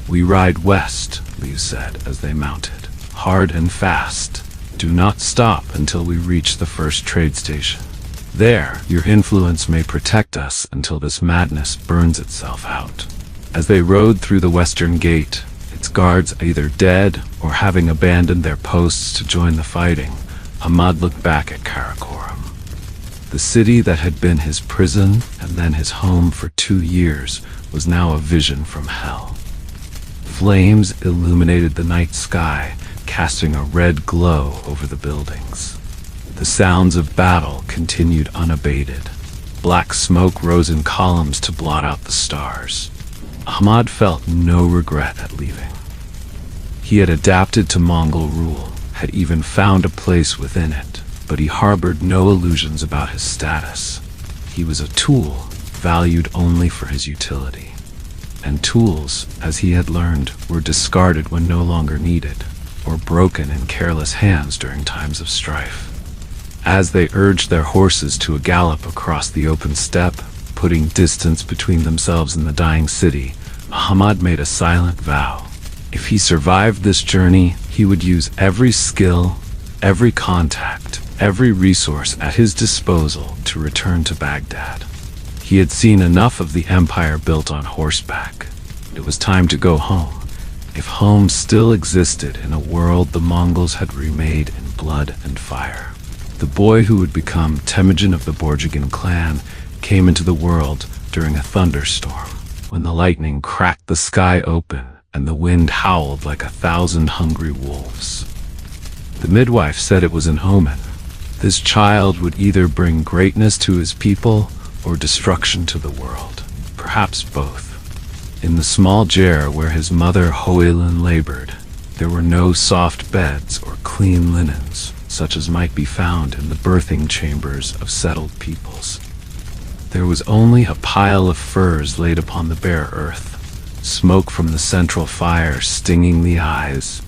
"We ride west," Liu said as they mounted. "Hard and fast. Do not stop until we reach the first trade station. There, your influence may protect us until this madness burns itself out." As they rode through the western gate, its guards either dead or having abandoned their posts to join the fighting, Ahmad looked back at Karakoram. The city that had been his prison and then his home for 2 years was now a vision from hell. Flames illuminated the night sky, casting a red glow over the buildings. The sounds of battle continued unabated. Black smoke rose in columns to blot out the stars. Ahmad felt no regret at leaving. He had adapted to Mongol rule, had even found a place within it, but he harbored no illusions about his status. He was a tool, valued only for his utility. And tools, as he had learned, were discarded when no longer needed, or broken in careless hands during times of strife. As they urged their horses to a gallop across the open steppe, putting distance between themselves and the dying city, Ahmad made a silent vow. If he survived this journey, he would use every skill, every contact, every resource at his disposal to return to Baghdad. He had seen enough of the empire built on horseback. It was time to go home, if home still existed in a world the Mongols had remade in blood and fire. The boy who would become Temujin of the Borjigin clan came into the world during a thunderstorm, when the lightning cracked the sky open and the wind howled like 1,000 hungry wolves. The midwife said it was an omen. This child would either bring greatness to his people or destruction to the world, perhaps both. In the small jair where his mother Hoelin labored, there were no soft beds or clean linens, such as might be found in the birthing chambers of settled peoples. There was only a pile of furs laid upon the bare earth, smoke from the central fire stinging the eyes,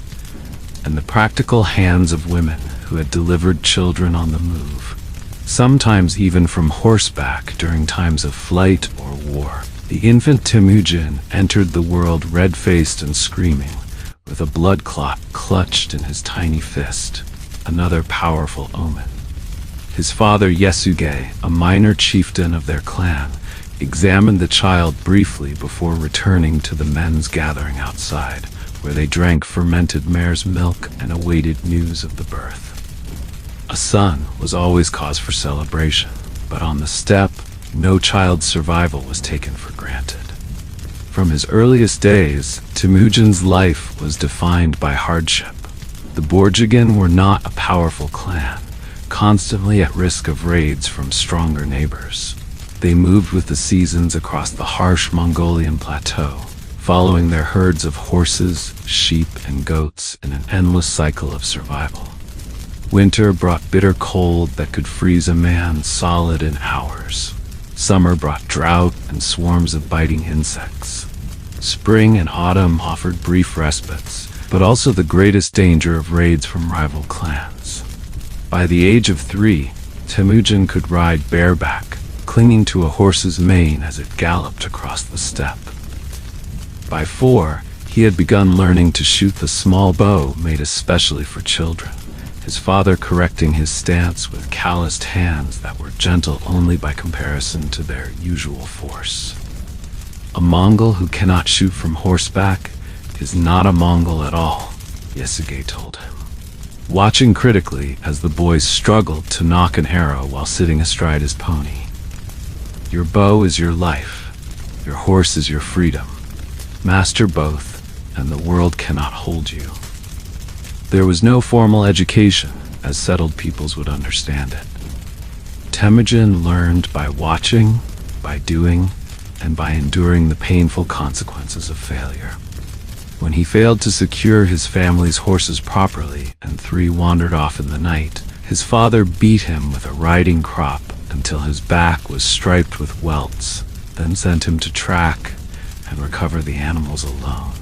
and the practical hands of women who had delivered children on the move, sometimes even from horseback during times of flight or war. The infant Temujin entered the world red-faced and screaming, with a blood clot clutched in his tiny fist, another powerful omen. His father Yesuge, a minor chieftain of their clan, examined the child briefly before returning to the men's gathering outside, where they drank fermented mare's milk and awaited news of the birth. A son was always cause for celebration, but on the steppe, no child's survival was taken for granted. From his earliest days, Temujin's life was defined by hardship. The Borjigin were not a powerful clan, constantly at risk of raids from stronger neighbors. They moved with the seasons across the harsh Mongolian plateau, following their herds of horses, sheep, and goats in an endless cycle of survival. Winter brought bitter cold that could freeze a man solid in hours. Summer brought drought and swarms of biting insects. Spring and autumn offered brief respites, but also the greatest danger of raids from rival clans. By the age of 3, Temujin could ride bareback, clinging to a horse's mane as it galloped across the steppe. By 4, he had begun learning to shoot the small bow made especially for children, his father correcting his stance with calloused hands that were gentle only by comparison to their usual force. A Mongol who cannot shoot from horseback is not a Mongol at all, Yesuge told him, watching critically as the boy struggled to nock an arrow while sitting astride his pony. Your bow is your life, your horse is your freedom. Master both, and the world cannot hold you. There was no formal education, as settled peoples would understand it. Temujin learned by watching, by doing, and by enduring the painful consequences of failure. When he failed to secure his family's horses properly and 3 wandered off in the night, his father beat him with a riding crop until his back was striped with welts, then sent him to track and recover the animals alone.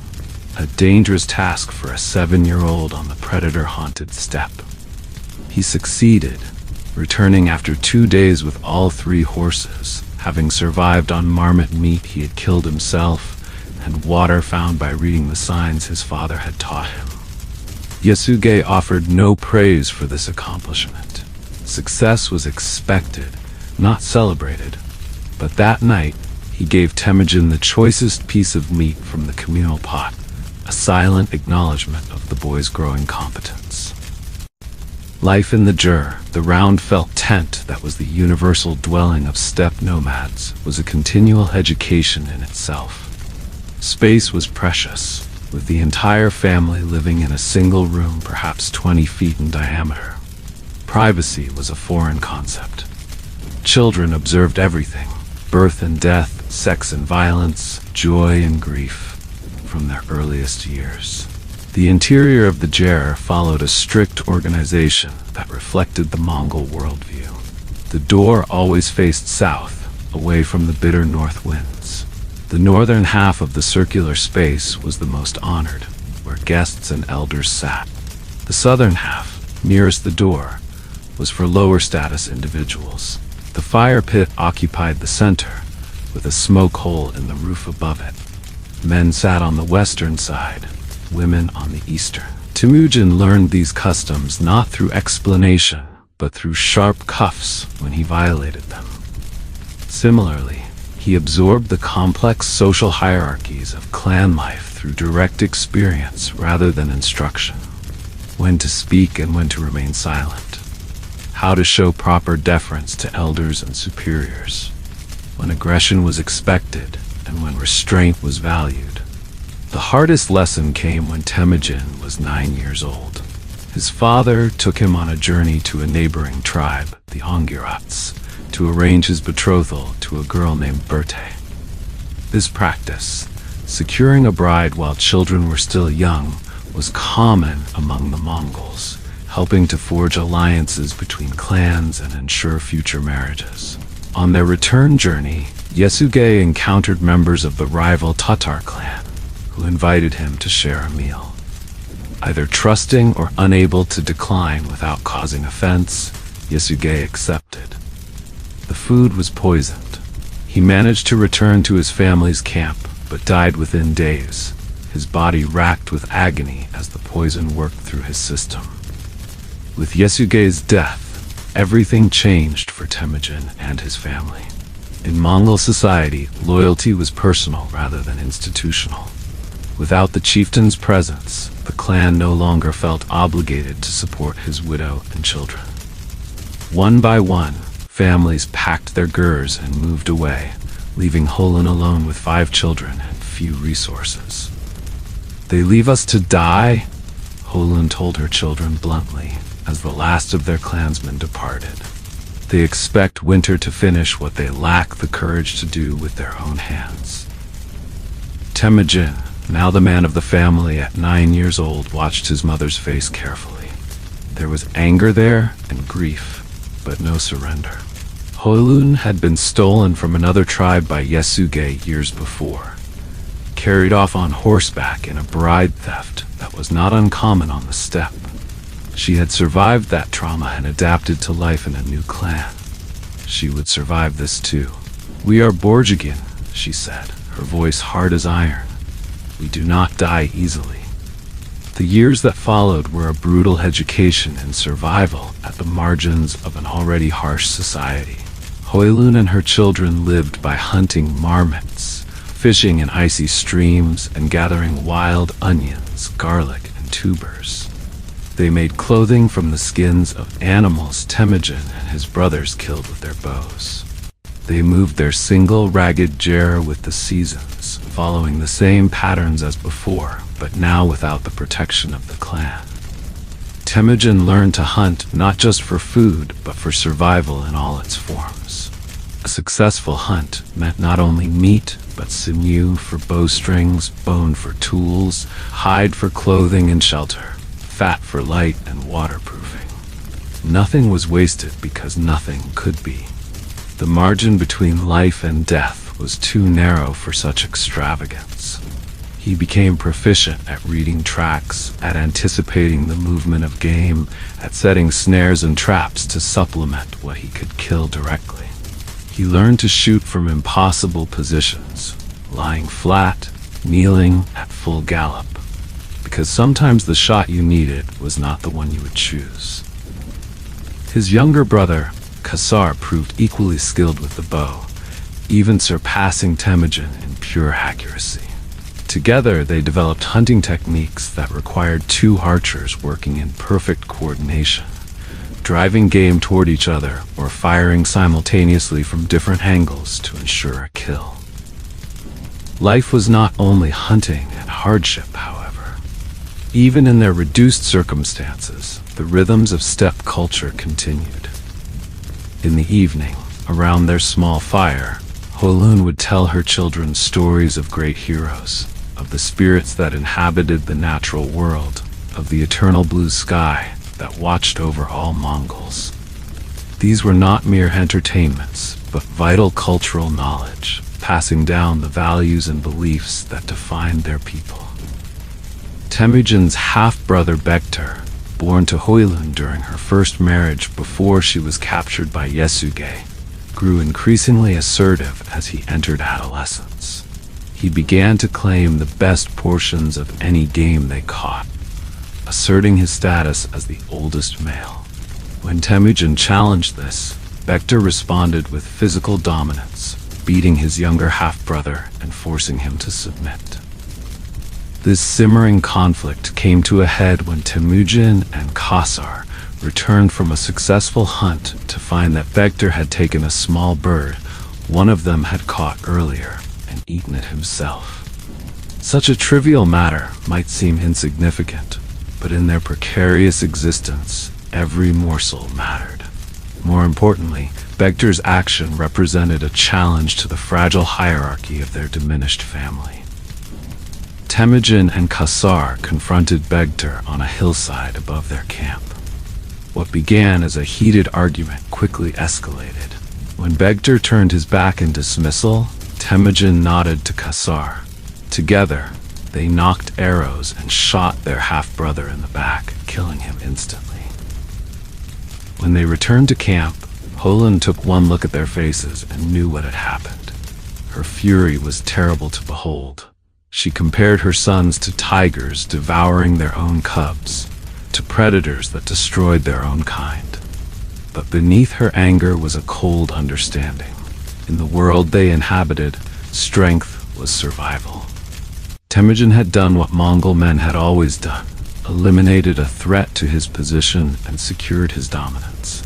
A dangerous task for a 7-year-old on the predator-haunted steppe. He succeeded, returning after 2 days with all 3 horses, having survived on marmot meat he had killed himself and water found by reading the signs his father had taught him. Yasuge offered no praise for this accomplishment. Success was expected, not celebrated. But that night, he gave Temujin the choicest piece of meat from the communal pot, a silent acknowledgement of the boy's growing competence. Life in the Jur, the round felt tent that was the universal dwelling of steppe nomads, was a continual education in itself. Space was precious, with the entire family living in a single room perhaps 20 feet in diameter. Privacy was a foreign concept. Children observed everything: birth and death, sex and violence, joy and grief, from their earliest years. The interior of the Jur followed a strict organization that reflected the Mongol worldview. The door always faced south, away from the bitter north winds. The northern half of the circular space was the most honored, where guests and elders sat. The southern half, nearest the door, was for lower status individuals. The fire pit occupied the center, with a smoke hole in the roof above it. Men sat on the western side, women on the eastern. Temujin learned these customs not through explanation, but through sharp cuffs when he violated them. Similarly, he absorbed the complex social hierarchies of clan life through direct experience rather than instruction. When to speak and when to remain silent. How to show proper deference to elders and superiors. When aggression was expected and when restraint was valued. The hardest lesson came when Temujin was 9 years old. His father took him on a journey to a neighboring tribe, the Ongirats, to arrange his betrothal to a girl named Berthe. This practice, securing a bride while children were still young, was common among the Mongols, helping to forge alliances between clans and ensure future marriages. On their return journey, Yasuge encountered members of the rival Tatar clan, who invited him to share a meal. Either trusting or unable to decline without causing offense, Yasuge accepted. The food was poisoned. He managed to return to his family's camp, but died within days, his body racked with agony as the poison worked through his system. With Yasuge's death, everything changed for Temujin and his family. In Mongol society, loyalty was personal rather than institutional. Without the chieftain's presence, the clan no longer felt obligated to support his widow and children. One by one, families packed their gurs and moved away, leaving Holun alone with 5 children and few resources. "They leave us to die?" Holun told her children bluntly, as the last of their clansmen departed. They expect winter to finish what they lack the courage to do with their own hands. Temujin, now the man of the family at 9 years old, watched his mother's face carefully. There was anger there and grief, but no surrender. Holun had been stolen from another tribe by Yasuge years before, carried off on horseback in a bride theft that was not uncommon on the steppe. She had survived that trauma and adapted to life in a new clan. She would survive this too. "We are Borjigin," she said, her voice hard as iron. "We do not die easily." The years that followed were a brutal education in survival at the margins of an already harsh society. Hoylun and her children lived by hunting marmots, fishing in icy streams, and gathering wild onions, garlic, and tubers. They made clothing from the skins of animals Temujin and his brothers killed with their bows. They moved their single ragged Jur with the seasons, following the same patterns as before, but now without the protection of the clan. Temujin learned to hunt not just for food, but for survival in all its forms. A successful hunt meant not only meat, but sinew for bowstrings, bone for tools, hide for clothing and shelter, fat for light and waterproofing. Nothing was wasted because nothing could be. The margin between life and death was too narrow for such extravagance. He became proficient at reading tracks, at anticipating the movement of game, at setting snares and traps to supplement what he could kill directly. He learned to shoot from impossible positions, lying flat, kneeling at full gallop, because sometimes the shot you needed was not the one you would choose. His younger brother, Kassar, proved equally skilled with the bow, even surpassing Temujin in pure accuracy. Together, they developed hunting techniques that required two archers working in perfect coordination, driving game toward each other or firing simultaneously from different angles to ensure a kill. Life was not only hunting and hardship, however. Even in their reduced circumstances, the rhythms of steppe culture continued. In the evening, around their small fire, Holun would tell her children stories of great heroes, of the spirits that inhabited the natural world, of the eternal blue sky that watched over all Mongols. These were not mere entertainments, but vital cultural knowledge, passing down the values and beliefs that defined their people. Temujin's half-brother Bektar, born to Hoilun during her first marriage before she was captured by Yasuge, grew increasingly assertive as he entered adolescence. He began to claim the best portions of any game they caught, asserting his status as the oldest male. When Temujin challenged this, Bektar responded with physical dominance, beating his younger half-brother and forcing him to submit. This simmering conflict came to a head when Temujin and Kassar returned from a successful hunt to find that Bektar had taken a small bird one of them had caught earlier and eaten it himself. Such a trivial matter might seem insignificant, but in their precarious existence, every morsel mattered. More importantly, Bektar's action represented a challenge to the fragile hierarchy of their diminished family. Temujin and Kassar confronted Bektar on a hillside above their camp. What began as a heated argument quickly escalated. When Bektar turned his back in dismissal, Temujin nodded to Kassar. Together, they knocked arrows and shot their half-brother in the back, killing him instantly. When they returned to camp, Holun took one look at their faces and knew what had happened. Her fury was terrible to behold. She compared her sons to tigers devouring their own cubs, to predators that destroyed their own kind. But beneath her anger was a cold understanding. In the world they inhabited, strength was survival. Temujin had done what Mongol men had always done, eliminated a threat to his position and secured his dominance.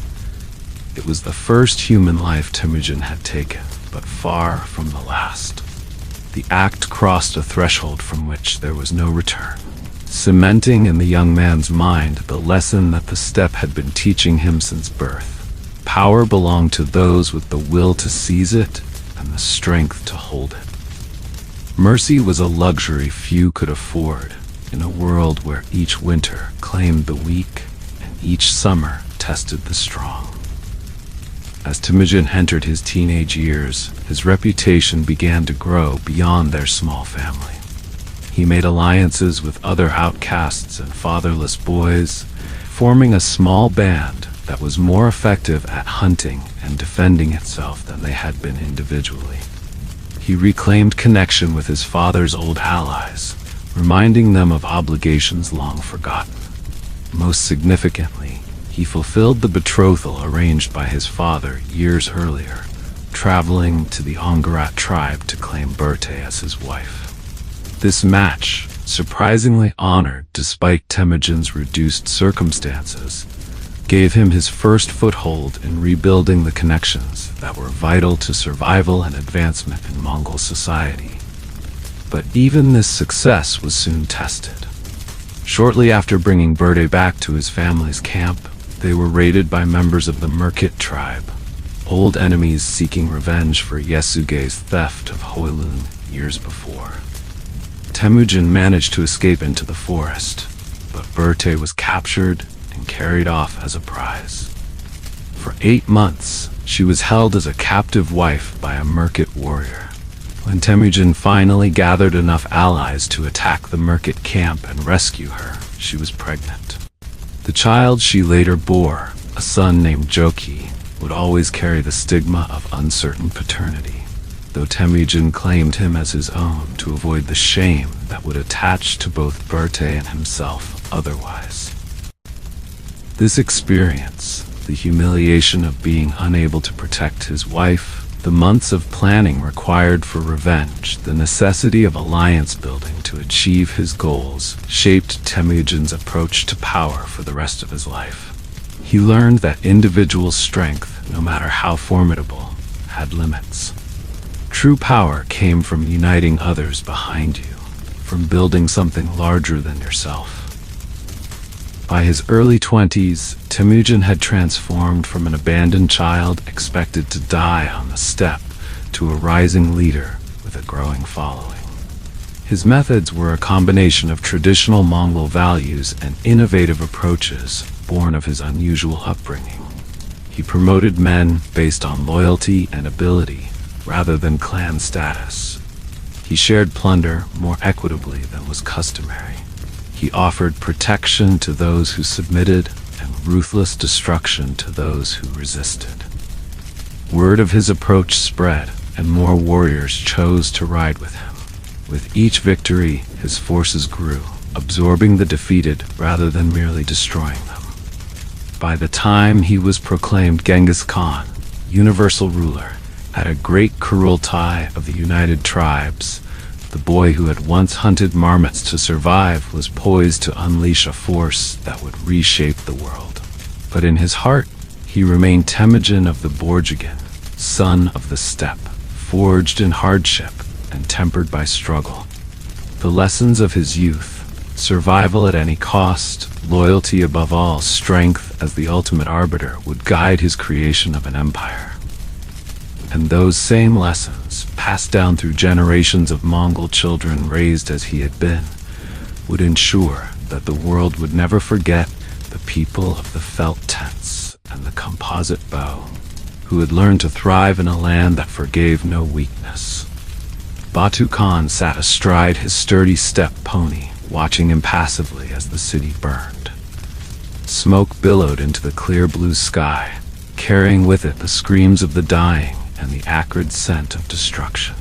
It was the first human life Temujin had taken, but far from the last. The act crossed a threshold from which there was no return, cementing in the young man's mind the lesson that the steppe had been teaching him since birth. Power belonged to those with the will to seize it and the strength to hold it. Mercy was a luxury few could afford, in a world where each winter claimed the weak and each summer tested the strong. As Temujin entered his teenage years, his reputation began to grow beyond their small family. He made alliances with other outcasts and fatherless boys, forming a small band that was more effective at hunting and defending itself than they had been individually. He reclaimed connection with his father's old allies, reminding them of obligations long forgotten. Most significantly, he fulfilled the betrothal arranged by his father years earlier, traveling to the Ongarat tribe to claim Berthe as his wife. This match, surprisingly honored despite Temujin's reduced circumstances, gave him his first foothold in rebuilding the connections that were vital to survival and advancement in Mongol society. But even this success was soon tested. Shortly after bringing Berthe back to his family's camp, they were raided by members of the Merkit tribe, old enemies seeking revenge for Yasuge's theft of Hoilun years before. Temujin managed to escape into the forest, but Berthe was captured and carried off as a prize. For 8 months, she was held as a captive wife by a Merkit warrior. When Temujin finally gathered enough allies to attack the Merkit camp and rescue her, she was pregnant. The child she later bore, a son named Joki, would always carry the stigma of uncertain paternity. though Temujin claimed him as his own to avoid the shame that would attach to both Berthe and himself otherwise. This experience, the humiliation of being unable to protect his wife, the months of planning required for revenge, the necessity of alliance building to achieve his goals, shaped Temujin's approach to power for the rest of his life. He learned that individual strength, no matter how formidable, had limits. True power came from uniting others behind you, from building something larger than yourself. By his early 20s, Temujin had transformed from an abandoned child expected to die on the steppe to a rising leader with a growing following. His methods were a combination of traditional Mongol values and innovative approaches born of his unusual upbringing. He promoted men based on loyalty and ability rather than clan status. He shared plunder more equitably than was customary. He offered protection to those who submitted and ruthless destruction to those who resisted. Word of his approach spread, and more warriors chose to ride with him. With each victory, his forces grew, absorbing the defeated rather than merely destroying them. By the time he was proclaimed Genghis Khan, universal ruler, at a great Kurultai of the United Tribes, the boy who had once hunted marmots to survive was poised to unleash a force that would reshape the world. But in his heart, he remained Temujin of the Borjigin, son of the steppe, forged in hardship and tempered by struggle. The lessons of his youth, survival at any cost, loyalty above all, strength as the ultimate arbiter, would guide his creation of an empire. And those same lessons, passed down through generations of Mongol children raised as he had been, would ensure that the world would never forget the people of the felt tents and the composite bow, who had learned to thrive in a land that forgave no weakness. Batu Khan sat astride his sturdy steppe pony, watching impassively as the city burned. Smoke billowed into the clear blue sky, carrying with it the screams of the dying and the acrid scent of destruction.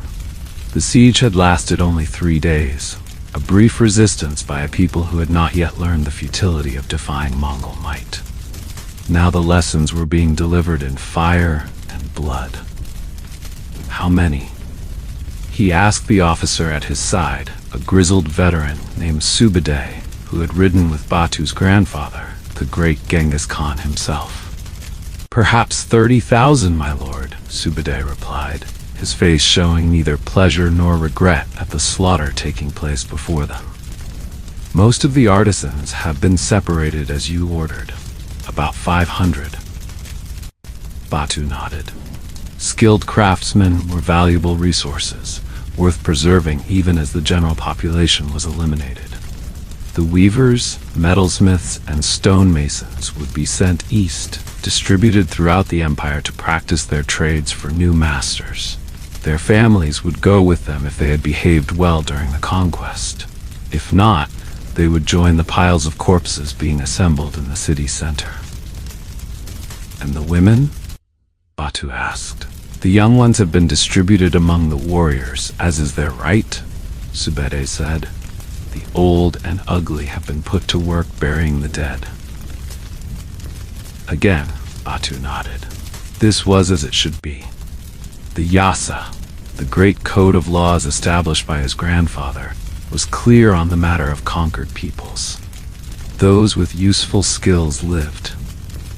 The siege had lasted only 3 days, a brief resistance by a people who had not yet learned the futility of defying Mongol might. Now the lessons were being delivered in fire and blood. How many? He asked the officer at his side, a grizzled veteran named Subedai, who had ridden with Batu's grandfather, the great Genghis Khan himself. "Perhaps 30,000, my lord," Subedai replied, his face showing neither pleasure nor regret at the slaughter taking place before them. "Most of the artisans have been separated as you ordered. About 500. Batu nodded. Skilled craftsmen were valuable resources, worth preserving even as the general population was eliminated. The weavers, metalsmiths, and stonemasons would be sent east, distributed throughout the empire to practice their trades for new masters. Their families would go with them if they had behaved well during the conquest. If not, they would join the piles of corpses being assembled in the city center. "And the women?" Batu asked. "The young ones have been distributed among the warriors, as is their right," Subedai said. "The old and ugly have been put to work burying the dead." Again, Batu nodded. This was as it should be. The Yasa, the great code of laws established by his grandfather, was clear on the matter of conquered peoples. Those with useful skills lived.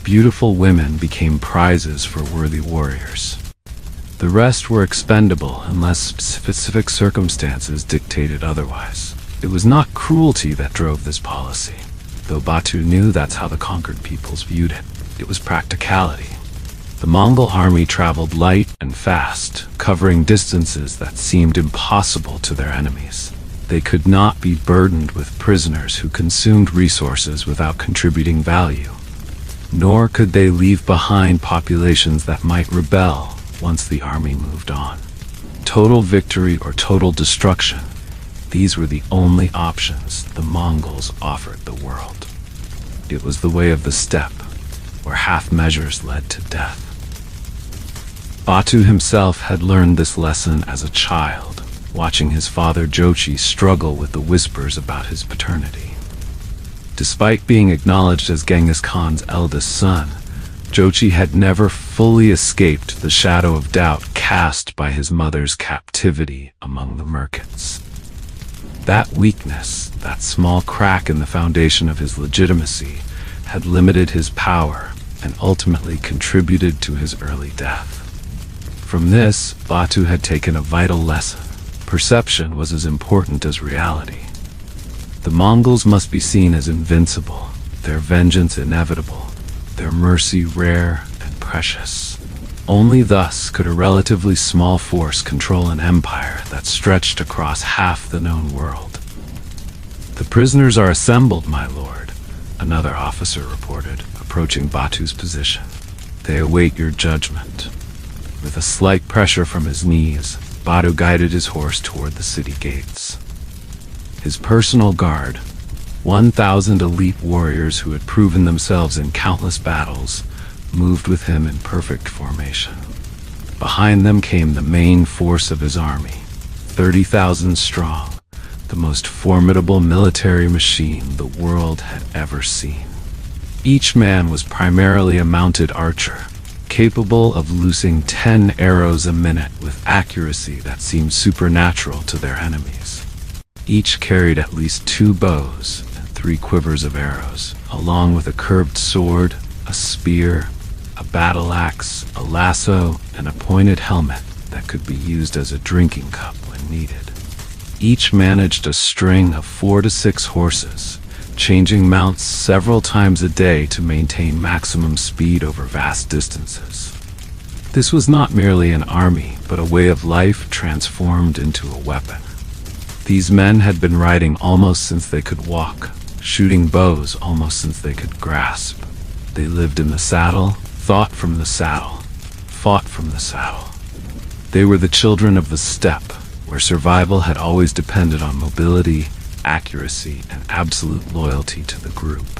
Beautiful women became prizes for worthy warriors. The rest were expendable unless specific circumstances dictated otherwise. It was not cruelty that drove this policy, though Batu knew that's how the conquered peoples viewed it. It was practicality. The Mongol army traveled light and fast, covering distances that seemed impossible to their enemies. They could not be burdened with prisoners who consumed resources without contributing value. Nor could they leave behind populations that might rebel once the army moved on. Total victory or total destruction, these were the only options the Mongols offered the world. It was the way of the steppe, where half measures led to death. Batu himself had learned this lesson as a child, watching his father Jochi struggle with the whispers about his paternity. Despite being acknowledged as Genghis Khan's eldest son, Jochi had never fully escaped the shadow of doubt cast by his mother's captivity among the Merkits. That weakness, that small crack in the foundation of his legitimacy, had limited his power and ultimately contributed to his early death. From this, Batu had taken a vital lesson. Perception was as important as reality. The Mongols must be seen as invincible, their vengeance inevitable, their mercy rare and precious. Only thus could a relatively small force control an empire that stretched across half the known world. "The prisoners are assembled, my lord," another officer reported, approaching Batu's position. "They await your judgment." With a slight pressure from his knees, Batu guided his horse toward the city gates. His personal guard, 1,000 elite warriors who had proven themselves in countless battles, moved with him in perfect formation. Behind them came the main force of his army, 30,000 strong, the most formidable military machine the world had ever seen. Each man was primarily a mounted archer, capable of loosing 10 arrows a minute with accuracy that seemed supernatural to their enemies. Each carried at least 2 bows and 3 quivers of arrows, along with a curved sword, a spear, a battle axe, a lasso, and a pointed helmet that could be used as a drinking cup when needed. Each managed a string of 4 to 6 horses, changing mounts several times a day to maintain maximum speed over vast distances. This was not merely an army, but a way of life transformed into a weapon. These men had been riding almost since they could walk, shooting bows almost since they could grasp. They lived in the saddle, thought from the saddle, fought from the saddle. They were the children of the steppe, where survival had always depended on mobility, accuracy, and absolute loyalty to the group.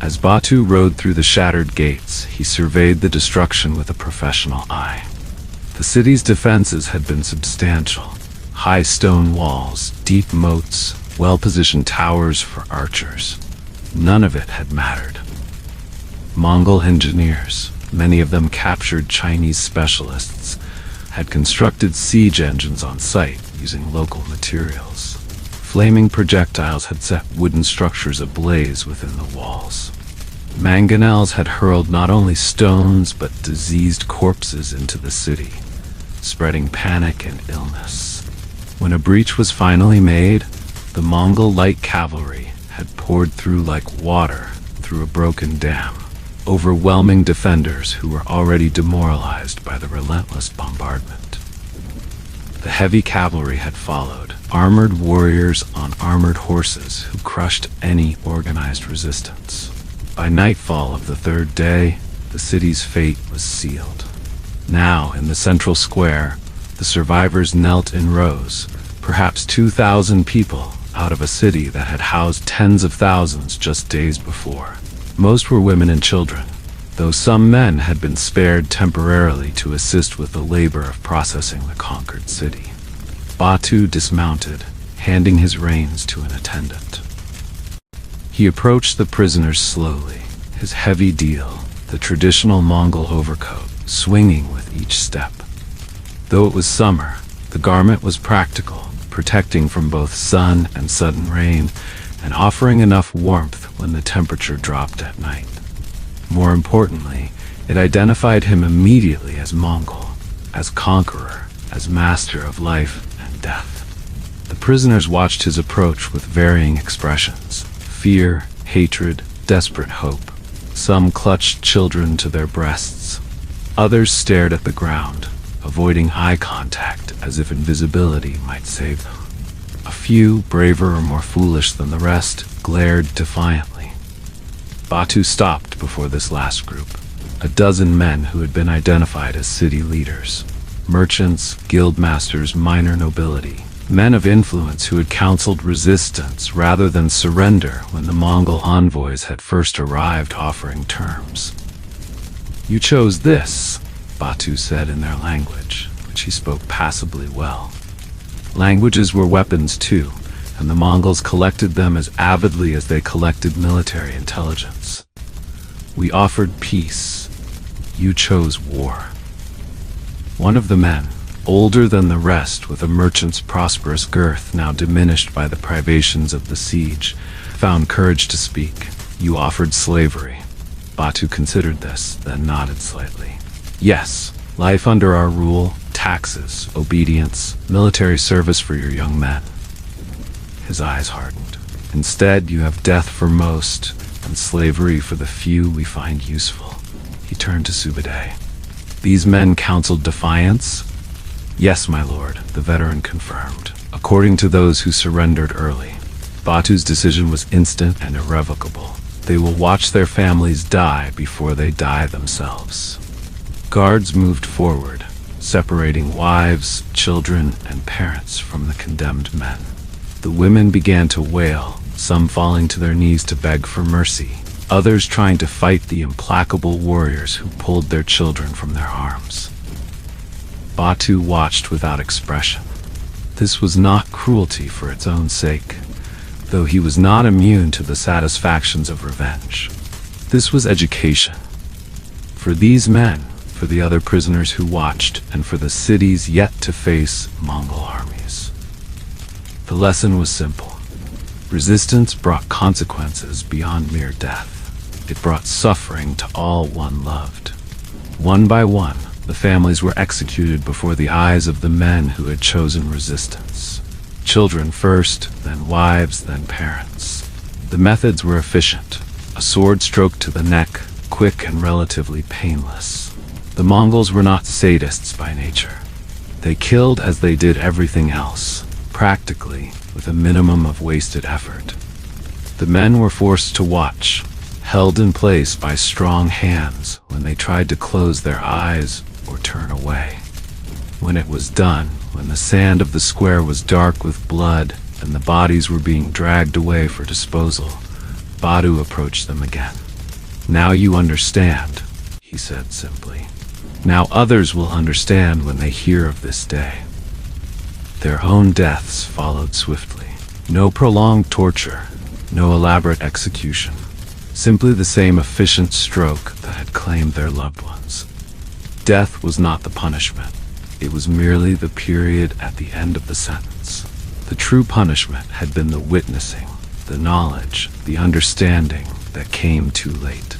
As Batu rode through the shattered gates, he surveyed the destruction with a professional eye. The city's defenses had been substantial. High stone walls, deep moats, well-positioned towers for archers. None of it had mattered. Mongol engineers, many of them captured Chinese specialists, had constructed siege engines on site using local materials. Flaming projectiles had set wooden structures ablaze within the walls. Mangonels had hurled not only stones but diseased corpses into the city, spreading panic and illness. When a breach was finally made, the Mongol light cavalry had poured through like water through a broken dam, overwhelming defenders who were already demoralized by the relentless bombardment. The heavy cavalry had followed, armored warriors on armored horses who crushed any organized resistance. By nightfall of the 3rd day, the city's fate was sealed. Now, in the central square, the survivors knelt in rows, perhaps 2,000 people out of a city that had housed tens of thousands just days before. Most were women and children, though some men had been spared temporarily to assist with the labor of processing the conquered city. Batu dismounted, handing his reins to an attendant. He approached the prisoners slowly, his heavy deal, the traditional Mongol overcoat, swinging with each step. Though it was summer, the garment was practical, protecting from both sun and sudden rain, and offering enough warmth when the temperature dropped at night. More importantly, it identified him immediately as Mongol, as conqueror, as master of life and death. The prisoners watched his approach with varying expressions: fear, hatred, desperate hope. Some clutched children to their breasts. Others stared at the ground, avoiding eye contact as if invisibility might save them. A few, braver or more foolish than the rest, glared defiantly. Batu stopped before this last group, a dozen men who had been identified as city leaders. Merchants, guildmasters, minor nobility, men of influence who had counseled resistance rather than surrender when the Mongol envoys had first arrived offering terms. "You chose this," Batu said in their language, which he spoke passably well. Languages were weapons too, and the Mongols collected them as avidly as they collected military intelligence. We offered peace. You chose war. One of the men, older than the rest, with a merchant's prosperous girth now diminished by the privations of the siege, found courage to speak. You offered slavery. Batu considered this, then nodded slightly. Yes, life under our rule, taxes, obedience, military service for your young men. His eyes hardened. Instead, you have death for most, and slavery for the few we find useful. He turned to Subadai. These men counseled defiance? Yes, my lord, the veteran confirmed. According to those who surrendered early, Batu's decision was instant and irrevocable. They will watch their families die before they die themselves. Guards moved forward, separating wives, children, and parents from the condemned men. The women began to wail, some falling to their knees to beg for mercy, others trying to fight the implacable warriors who pulled their children from their arms. Batu watched without expression. This was not cruelty for its own sake, though he was not immune to the satisfactions of revenge. This was education. For these men, for the other prisoners who watched, and for the cities yet to face Mongol armies. The lesson was simple. Resistance brought consequences beyond mere death. It brought suffering to all one loved. One by one, the families were executed before the eyes of the men who had chosen resistance. Children first, then wives, then parents. The methods were efficient. A sword stroke to the neck, quick and relatively painless. The Mongols were not sadists by nature. They killed as they did everything else, practically, with a minimum of wasted effort. The men were forced to watch, held in place by strong hands when they tried to close their eyes or turn away. When it was done, when the sand of the square was dark with blood and the bodies were being dragged away for disposal, Batu approached them again. Now you understand, he said simply. Now others will understand when they hear of this day. Their own deaths followed swiftly. No prolonged torture, no elaborate execution. Simply the same efficient stroke that had claimed their loved ones. Death was not the punishment. It was merely the period at the end of the sentence. The true punishment had been the witnessing, the knowledge, the understanding that came too late.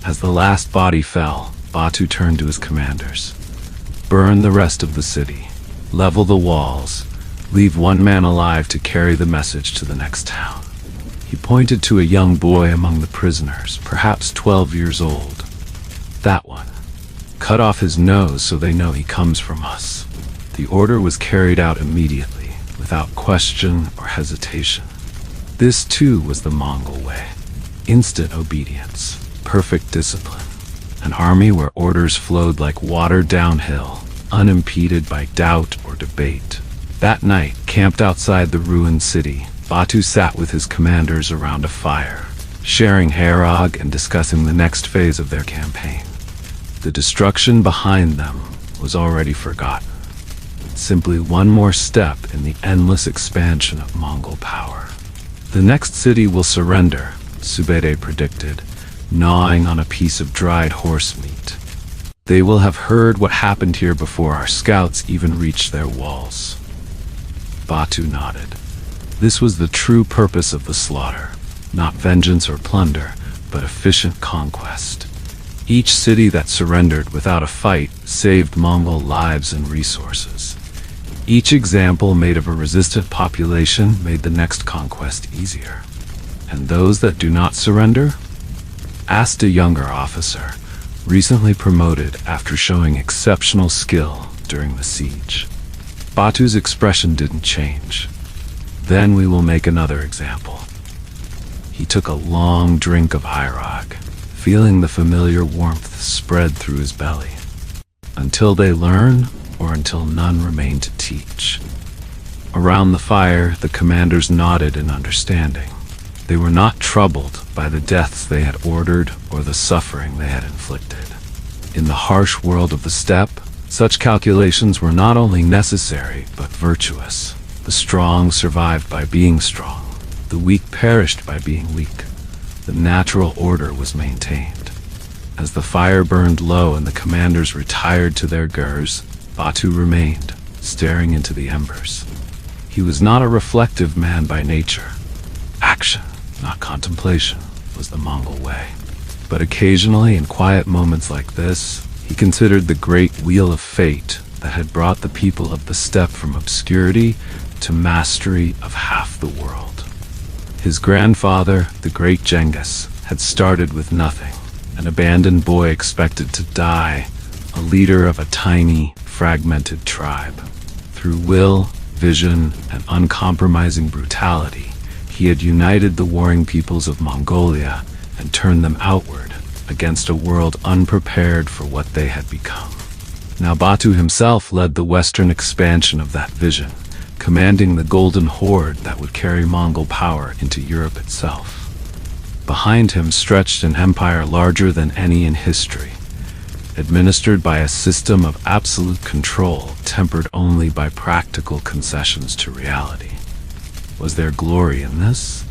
As the last body fell, Batu turned to his commanders. Burn the rest of the city. Level the walls. Leave one man alive to carry the message to the next town. He pointed to a young boy among the prisoners, perhaps 12 years old. That one. Cut off his nose so they know he comes from us. The order was carried out immediately, without question or hesitation. This too was the Mongol way. Instant obedience, perfect discipline. An army where orders flowed like water downhill, unimpeded by doubt or debate. That night, camped outside the ruined city, Batu sat with his commanders around a fire, sharing harag and discussing the next phase of their campaign. The destruction behind them was already forgotten. Simply one more step in the endless expansion of Mongol power. The next city will surrender, Subede predicted, gnawing on a piece of dried horse meat. They will have heard what happened here before our scouts even reached their walls. Batu nodded. This was the true purpose of the slaughter, not vengeance or plunder, but efficient conquest. Each city that surrendered without a fight saved Mongol lives and resources. Each example made of a resistant population made the next conquest easier. And those that do not surrender? Asked a younger officer, recently promoted after showing exceptional skill during the siege. Batu's expression didn't change. Then we will make another example. He took a long drink of harag, feeling the familiar warmth spread through his belly. Until they learn, or until none remain to teach. Around the fire, the commanders nodded in understanding. They were not troubled by the deaths they had ordered or the suffering they had inflicted. In the harsh world of the steppe, such calculations were not only necessary, but virtuous. The strong survived by being strong. The weak perished by being weak. The natural order was maintained. As the fire burned low and the commanders retired to their gurs, Batu remained, staring into the embers. He was not a reflective man by nature. Action, not contemplation, was the Mongol way. But occasionally, in quiet moments like this, he considered the great wheel of fate that had brought the people of the steppe from obscurity to mastery of half the world. His grandfather, the great Genghis, had started with nothing, an abandoned boy expected to die, a leader of a tiny, fragmented tribe. Through will, vision, and uncompromising brutality, he had united the warring peoples of Mongolia and turned them outward against a world unprepared for what they had become. Now Batu himself led the western expansion of that vision, commanding the golden horde that would carry Mongol power into Europe itself. Behind him stretched an empire larger than any in history, administered by a system of absolute control tempered only by practical concessions to reality. Was there glory in this?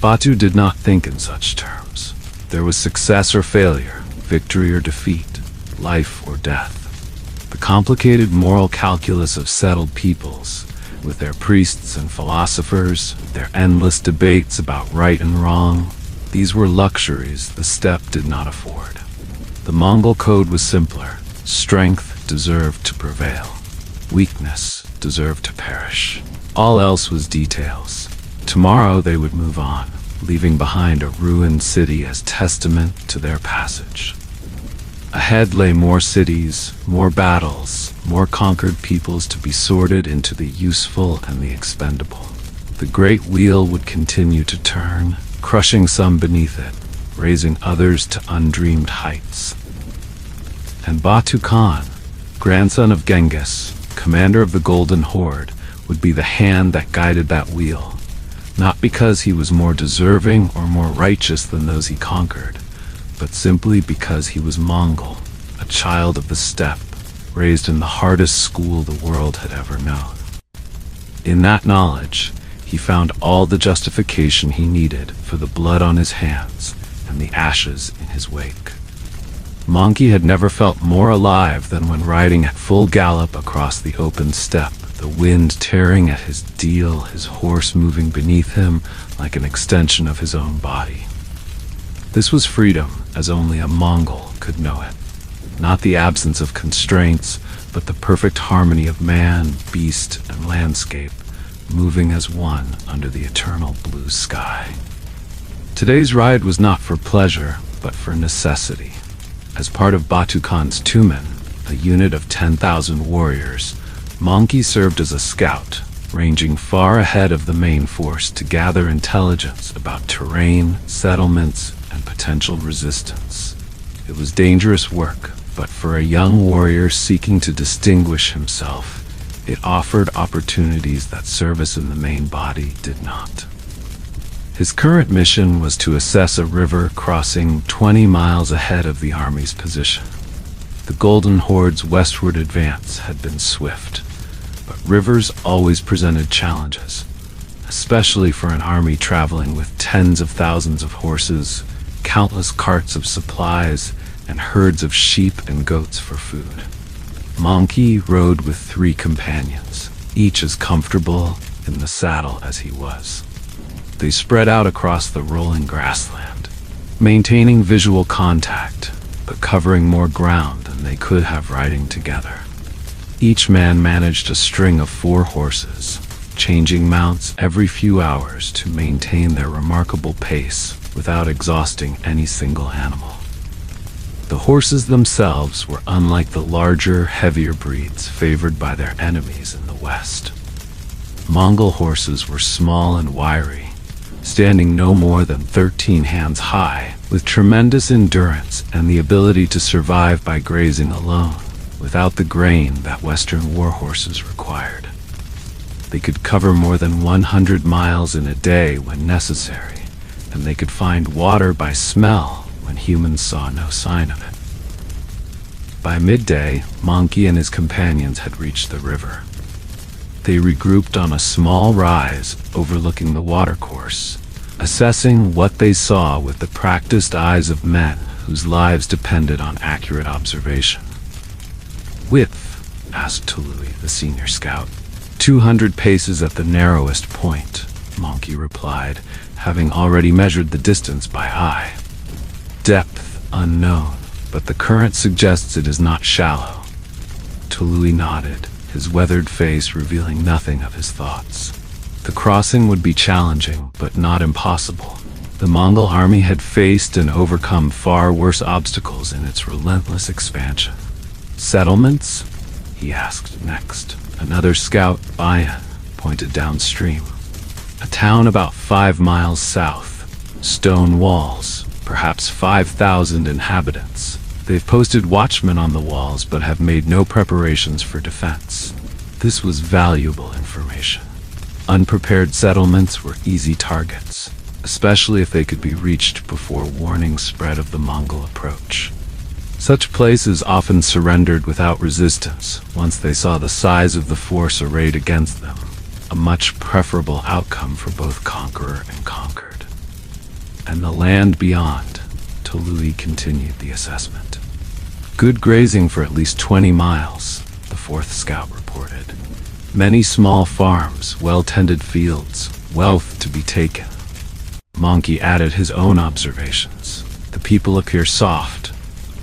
Batu did not think in such terms. There was success or failure, victory or defeat, life or death. The complicated moral calculus of settled peoples, with their priests and philosophers, their endless debates about right and wrong, these were luxuries the steppe did not afford. The Mongol code was simpler. Strength deserved to prevail. Weakness deserved to perish. All else was details. Tomorrow they would move on, leaving behind a ruined city as testament to their passage. Ahead lay more cities, more battles, more conquered peoples to be sorted into the useful and the expendable. The great wheel would continue to turn, crushing some beneath it, raising others to undreamed heights. And Batu Khan, grandson of Genghis, commander of the Golden Horde, would be the hand that guided that wheel, not because he was more deserving or more righteous than those he conquered, but simply because he was Mongol, a child of the steppe, raised in the hardest school the world had ever known. In that knowledge, he found all the justification he needed for the blood on his hands and the ashes in his wake. Monkey had never felt more alive than when riding at full gallop across the open steppe, the wind tearing at his deal, his horse moving beneath him like an extension of his own body. This was freedom as only a Mongol could know it. Not the absence of constraints, but the perfect harmony of man, beast, and landscape, moving as one under the eternal blue sky. Today's ride was not for pleasure, but for necessity. As part of Batu Khan's Tumen, a unit of 10,000 warriors, Monkey served as a scout, ranging far ahead of the main force to gather intelligence about terrain, settlements, and potential resistance. It was dangerous work, but for a young warrior seeking to distinguish himself, it offered opportunities that service in the main body did not. His current mission was to assess a river crossing 20 miles ahead of the army's position. The Golden Horde's westward advance had been swift, but rivers always presented challenges, especially for an army traveling with tens of thousands of horses, countless carts of supplies, and herds of sheep and goats for food. Monkey rode with 3 companions, each as comfortable in the saddle as he was. They spread out across the rolling grassland, maintaining visual contact, but covering more ground than they could have riding together. Each man managed a string of 4 horses, changing mounts every few hours to maintain their remarkable pace without exhausting any single animal. The horses themselves were unlike the larger, heavier breeds favored by their enemies in the West. Mongol horses were small and wiry, standing no more than 13 hands high, with tremendous endurance and the ability to survive by grazing alone, without the grain that Western war horses required. They could cover more than 100 miles in a day when necessary, and they could find water by smell when humans saw no sign of it. By midday, Monkey and his companions had reached the river. They regrouped on a small rise overlooking the watercourse, assessing what they saw with the practiced eyes of men whose lives depended on accurate observation. "Width?" asked Tului, the senior scout. 200 paces at the narrowest point," Monkey replied, having already measured the distance by eye. "Depth unknown, but the current suggests it is not shallow." Tului nodded, his weathered face revealing nothing of his thoughts. The crossing would be challenging, but not impossible. The Mongol army had faced and overcome far worse obstacles in its relentless expansion. "Settlements?" he asked next. Another scout, Bayan, pointed downstream. "A town about 5 miles south. Stone walls, perhaps 5,000 inhabitants. They've posted watchmen on the walls but have made no preparations for defense." This was valuable information. Unprepared settlements were easy targets, especially if they could be reached before warning spread of the Mongol approach. Such places often surrendered without resistance once they saw the size of the force arrayed against them, a much preferable outcome for both conqueror and conquered. "And the land beyond," Tului continued the assessment. "Good grazing for at least 20 miles, the fourth scout reported. "Many small farms, well-tended fields, wealth to be taken." Monkey added his own observations. "The people appear soft.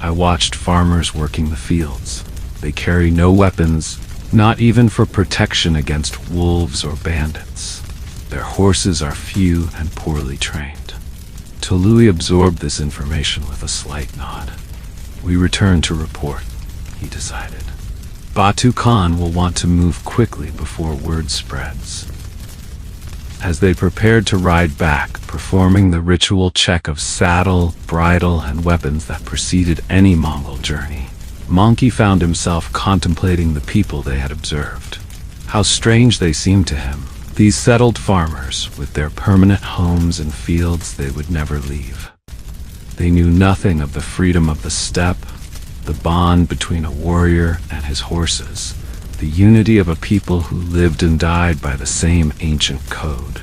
I watched farmers working the fields. They carry no weapons, not even for protection against wolves or bandits. Their horses are few and poorly trained." Tului absorbed this information with a slight nod. "We return to report," he decided. "Batu Khan will want to move quickly before word spreads." As they prepared to ride back, performing the ritual check of saddle, bridle, and weapons that preceded any Mongol journey, Monkey found himself contemplating the people they had observed. How strange they seemed to him, these settled farmers, with their permanent homes and fields they would never leave. They knew nothing of the freedom of the steppe, the bond between a warrior and his horses, the unity of a people who lived and died by the same ancient code.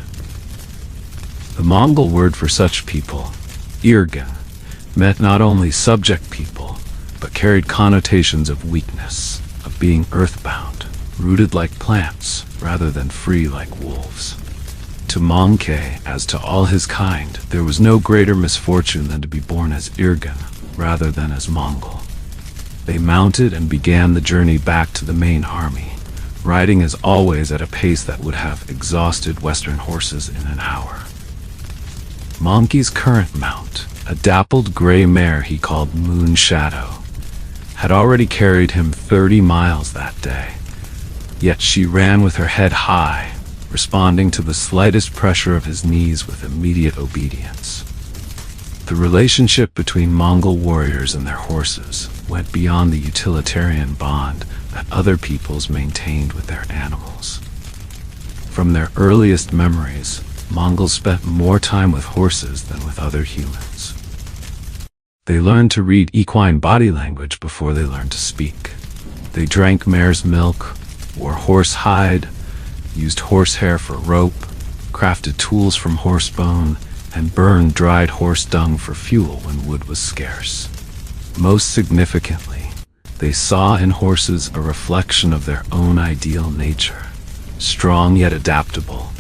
The Mongol word for such people, Irgun, meant not only subject people, but carried connotations of weakness, of being earthbound, rooted like plants rather than free like wolves. To Monkey, as to all his kind, there was no greater misfortune than to be born as Irgun rather than as Mongol. They mounted and began the journey back to the main army, riding as always at a pace that would have exhausted Western horses in an hour. Monkey's current mount, a dappled gray mare he called Moon Shadow, had already carried him 30 miles that day, yet she ran with her head high, responding to the slightest pressure of his knees with immediate obedience. The relationship between Mongol warriors and their horses went beyond the utilitarian bond that other peoples maintained with their animals. From their earliest memories, Mongols spent more time with horses than with other humans. They learned to read equine body language before they learned to speak. They drank mare's milk, wore horse hide, used horsehair for rope, crafted tools from horse bone, and burned dried horse dung for fuel when wood was scarce. Most significantly, they saw in horses a reflection of their own ideal nature, strong yet adaptable,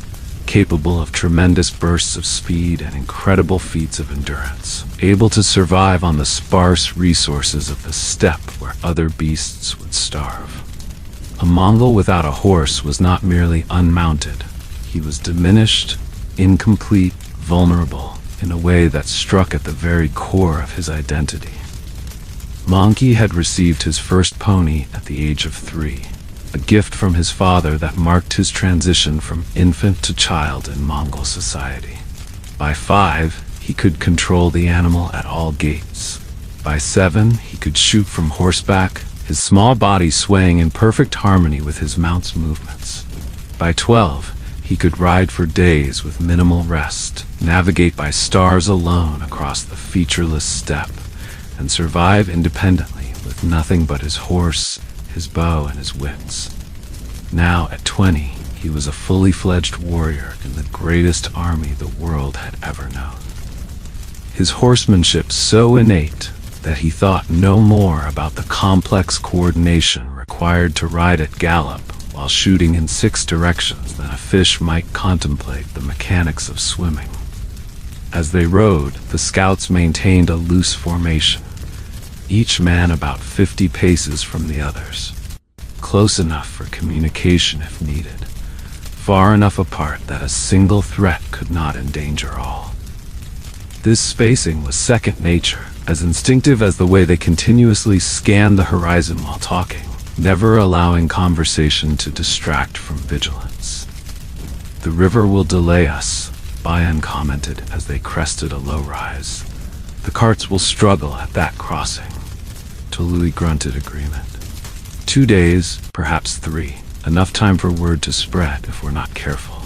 capable of tremendous bursts of speed and incredible feats of endurance, able to survive on the sparse resources of the steppe where other beasts would starve. A Mongol without a horse was not merely unmounted, he was diminished, incomplete, vulnerable, in a way that struck at the very core of his identity. Monkey had received his first pony at the age of 3, a gift from his father that marked his transition from infant to child in Mongol society. By 5, he could control the animal at all gaits. By 7, he could shoot from horseback, his small body swaying in perfect harmony with his mount's movements. By 12, he could ride for days with minimal rest, navigate by stars alone across the featureless steppe, and survive independently with nothing but his horse, his bow, and his wits. Now, at 20, he was a fully fledged warrior in the greatest army the world had ever known. His horsemanship so innate that he thought no more about the complex coordination required to ride at gallop while shooting in 6 directions than a fish might contemplate the mechanics of swimming. As they rode, the scouts maintained a loose formation, each man about 50 paces from the others, close enough for communication if needed, far enough apart that a single threat could not endanger all. This spacing was second nature, as instinctive as the way they continuously scanned the horizon while talking, never allowing conversation to distract from vigilance. "The river will delay us," Bayan commented as they crested a low rise. "The carts will struggle at that crossing." Tolui grunted agreement. 2 days, perhaps 3, enough time for word to spread if we're not careful.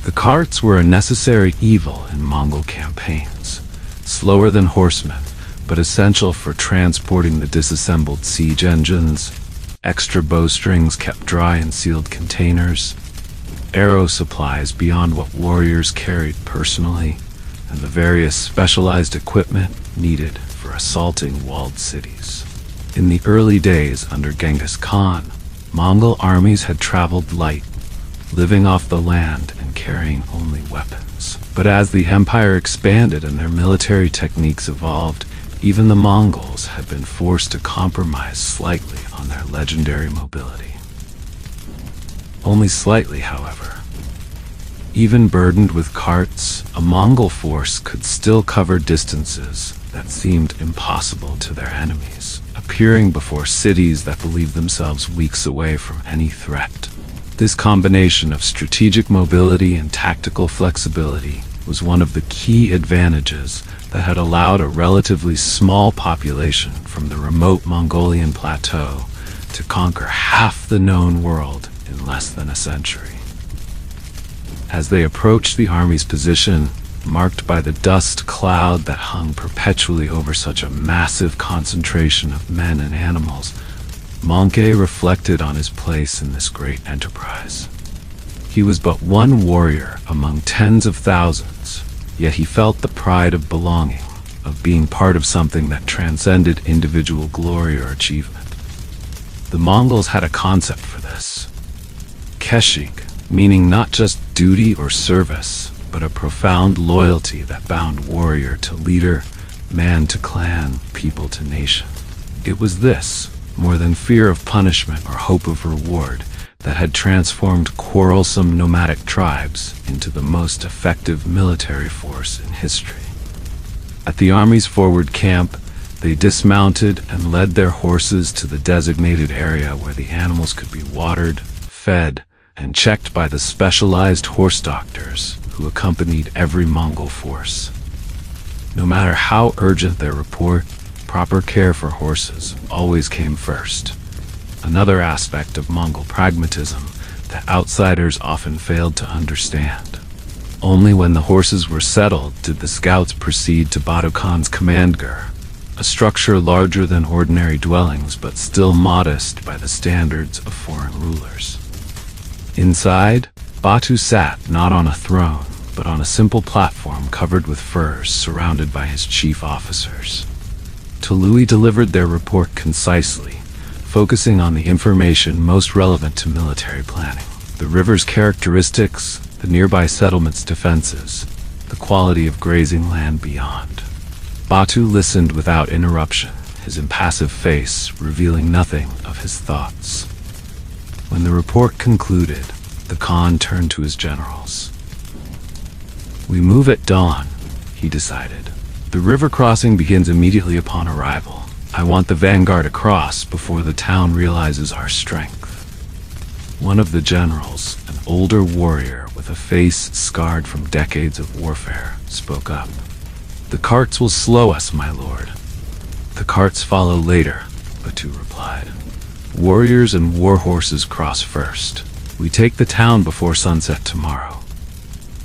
The carts were a necessary evil in Mongol campaigns, slower than horsemen, but essential for transporting the disassembled siege engines, extra bowstrings kept dry in sealed containers, arrow supplies beyond what warriors carried personally, and the various specialized equipment needed for assaulting walled cities. In the early days under Genghis Khan, Mongol armies had traveled light, living off the land and carrying only weapons. But as the empire expanded and their military techniques evolved, even the Mongols had been forced to compromise slightly on their legendary mobility. Only slightly, however. Even burdened with carts, a Mongol force could still cover distances that seemed impossible to their enemies, appearing before cities that believed themselves weeks away from any threat. This combination of strategic mobility and tactical flexibility was one of the key advantages that had allowed a relatively small population from the remote Mongolian plateau to conquer half the known world in less than a century. As they approached the army's position, marked by the dust cloud that hung perpetually over such a massive concentration of men and animals, Monkey reflected on his place in this great enterprise. He was but one warrior among tens of thousands, yet he felt the pride of belonging, of being part of something that transcended individual glory or achievement. The Mongols had a concept for this. Keshik, meaning not just duty or service, but a profound loyalty that bound warrior to leader, man to clan, people to nation. It was this, more than fear of punishment or hope of reward, that had transformed quarrelsome nomadic tribes into the most effective military force in history. At the army's forward camp, they dismounted and led their horses to the designated area where the animals could be watered, fed, and checked by the specialized horse doctors who accompanied every Mongol force. No matter how urgent their report, proper care for horses always came first. Another aspect of Mongol pragmatism that outsiders often failed to understand. Only when the horses were settled did the scouts proceed to Batu Khan's commandgar, a structure larger than ordinary dwellings but still modest by the standards of foreign rulers. Inside, Batu sat not on a throne, but on a simple platform covered with furs surrounded by his chief officers. Tolui delivered their report concisely, focusing on the information most relevant to military planning. The river's characteristics, the nearby settlement's defenses, the quality of grazing land beyond. Batu listened without interruption, his impassive face revealing nothing of his thoughts. When the report concluded, the Khan turned to his generals. "We move at dawn," he decided. "The river crossing begins immediately upon arrival. I want the vanguard across before the town realizes our strength." One of the generals, an older warrior with a face scarred from decades of warfare, spoke up. "The carts will slow us, my lord." "The carts follow later," Batu replied. "Warriors and war horses cross first. We take the town before sunset tomorrow."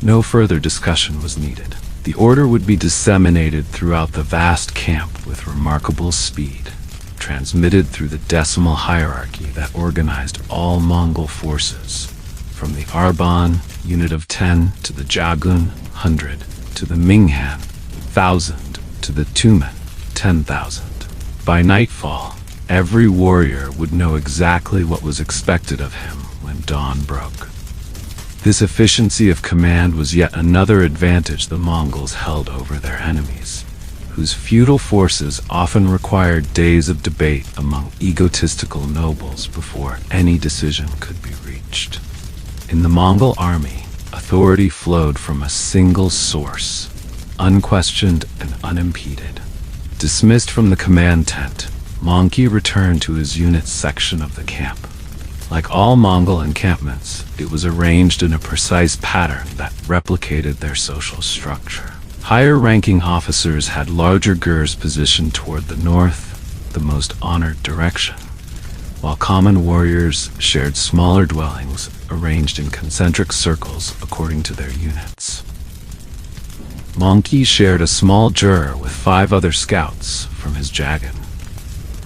No further discussion was needed. The order would be disseminated throughout the vast camp with remarkable speed, transmitted through the decimal hierarchy that organized all Mongol forces, from the Arban, unit of 10, to the Jagun, 100, to the Minghan, 1,000, to the Tumen, 10,000. By nightfall, every warrior would know exactly what was expected of him when dawn broke. This efficiency of command was yet another advantage the Mongols held over their enemies, whose feudal forces often required days of debate among egotistical nobles before any decision could be reached. In the Mongol army, authority flowed from a single source, unquestioned and unimpeded. Dismissed from the command tent, Mongol returned to his unit's section of the camp. Like all Mongol encampments, it was arranged in a precise pattern that replicated their social structure. Higher-ranking officers had larger gurs positioned toward the north, the most honored direction, while common warriors shared smaller dwellings arranged in concentric circles according to their units. Mongol shared a small gur with 5 other scouts from his jagan.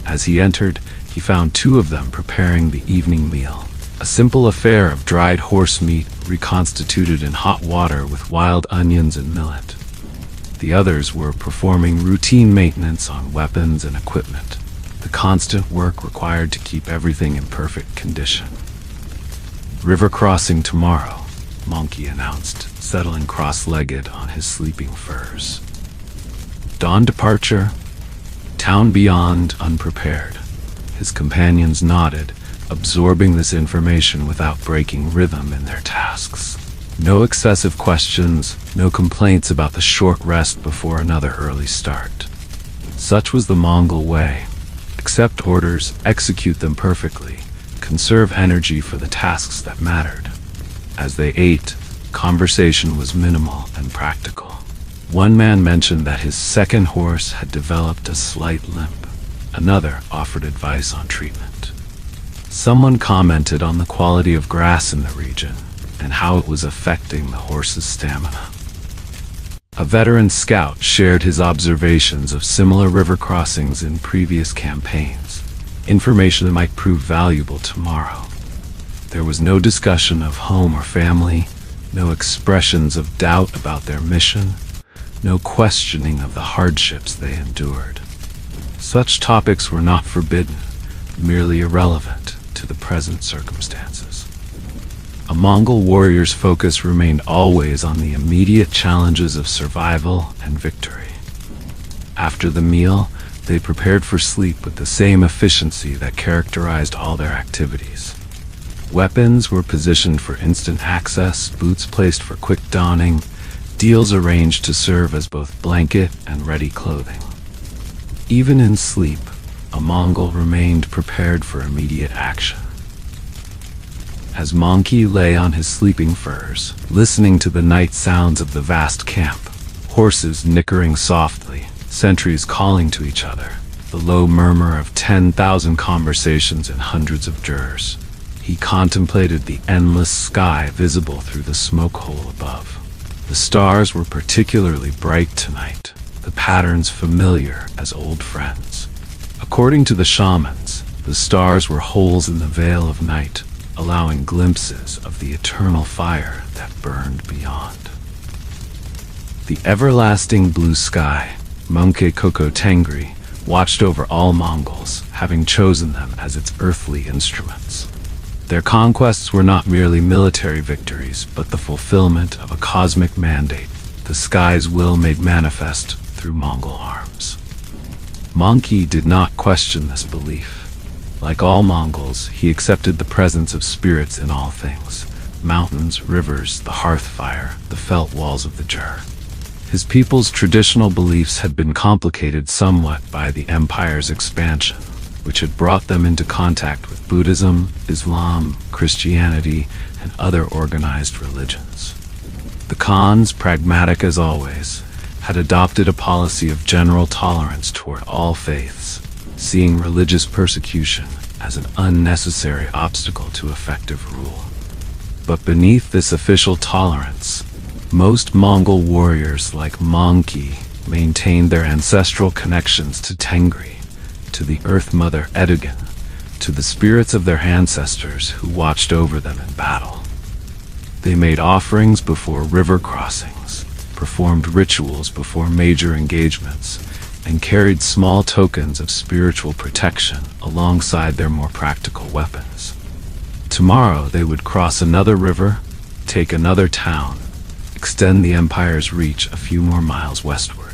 As he entered, he found 2 of them preparing the evening meal, a simple affair of dried horse meat reconstituted in hot water with wild onions and millet. The others were performing routine maintenance on weapons and equipment, the constant work required to keep everything in perfect condition. "River crossing tomorrow," Mongol announced, settling cross-legged on his sleeping furs. "Dawn departure, town beyond unprepared." His companions nodded, absorbing this information without breaking rhythm in their tasks. No excessive questions, no complaints about the short rest before another early start. Such was the Mongol way. Accept orders, execute them perfectly, conserve energy for the tasks that mattered. As they ate, conversation was minimal and practical. One man mentioned that his second horse had developed a slight limp. Another offered advice on treatment. Someone commented on the quality of grass in the region and how it was affecting the horse's stamina. A veteran scout shared his observations of similar river crossings in previous campaigns, information that might prove valuable tomorrow. There was no discussion of home or family, no expressions of doubt about their mission, no questioning of the hardships they endured. Such topics were not forbidden, merely irrelevant to the present circumstances. A Mongol warrior's focus remained always on the immediate challenges of survival and victory. After the meal, they prepared for sleep with the same efficiency that characterized all their activities. Weapons were positioned for instant access, boots placed for quick donning, deals arranged to serve as both blanket and ready clothing. Even in sleep, a Mongol remained prepared for immediate action. As Mongol lay on his sleeping furs, listening to the night sounds of the vast camp, horses nickering softly, sentries calling to each other, the low murmur of 10,000 conversations in hundreds of jurs, he contemplated the endless sky visible through the smoke hole above. The stars were particularly bright tonight, the patterns familiar as old friends. According to the shamans, the stars were holes in the veil of night, allowing glimpses of the eternal fire that burned beyond. The everlasting blue sky, Mongke Koko Tengri, watched over all Mongols, having chosen them as its earthly instruments. Their conquests were not merely military victories, but the fulfillment of a cosmic mandate, the sky's will made manifest through Mongol arms. Mongol did not question this belief. Like all Mongols, he accepted the presence of spirits in all things: mountains, rivers, the hearth fire, the felt walls of the jur. His people's traditional beliefs had been complicated somewhat by the empire's expansion, which had brought them into contact with Buddhism, Islam, Christianity, and other organized religions. The Khans, pragmatic as always, had adopted a policy of general tolerance toward all faiths, seeing religious persecution as an unnecessary obstacle to effective rule. But beneath this official tolerance, Most Mongol warriors like Mongol maintained their ancestral connections to Tengri, to the Earth Mother Edagan, to the spirits of their ancestors who watched over them in battle. They made offerings before river crossings, performed rituals before major engagements, and carried small tokens of spiritual protection alongside their more practical weapons. Tomorrow they would cross another river, take another town, extend the empire's reach a few more miles westward.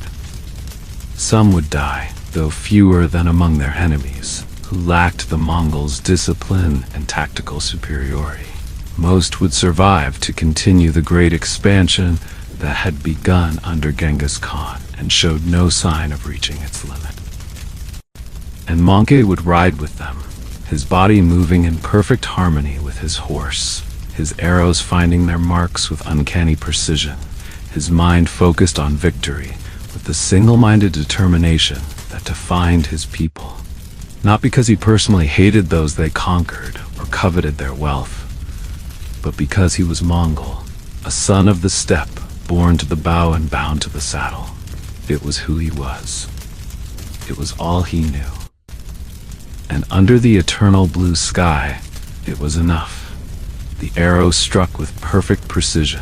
Some would die, though fewer than among their enemies, who lacked the Mongols' discipline and tactical superiority. Most would survive to continue the great expansion that had begun under Genghis Khan and showed no sign of reaching its limit. And Mongol would ride with them, his body moving in perfect harmony with his horse, his arrows finding their marks with uncanny precision, his mind focused on victory with the single-minded determination that defined his people. Not because he personally hated those they conquered or coveted their wealth, but because he was Mongol, a son of the steppe, born to the bow and bound to the saddle. It was who he was. It was all he knew. And under the eternal blue sky, it was enough. The arrow struck with perfect precision,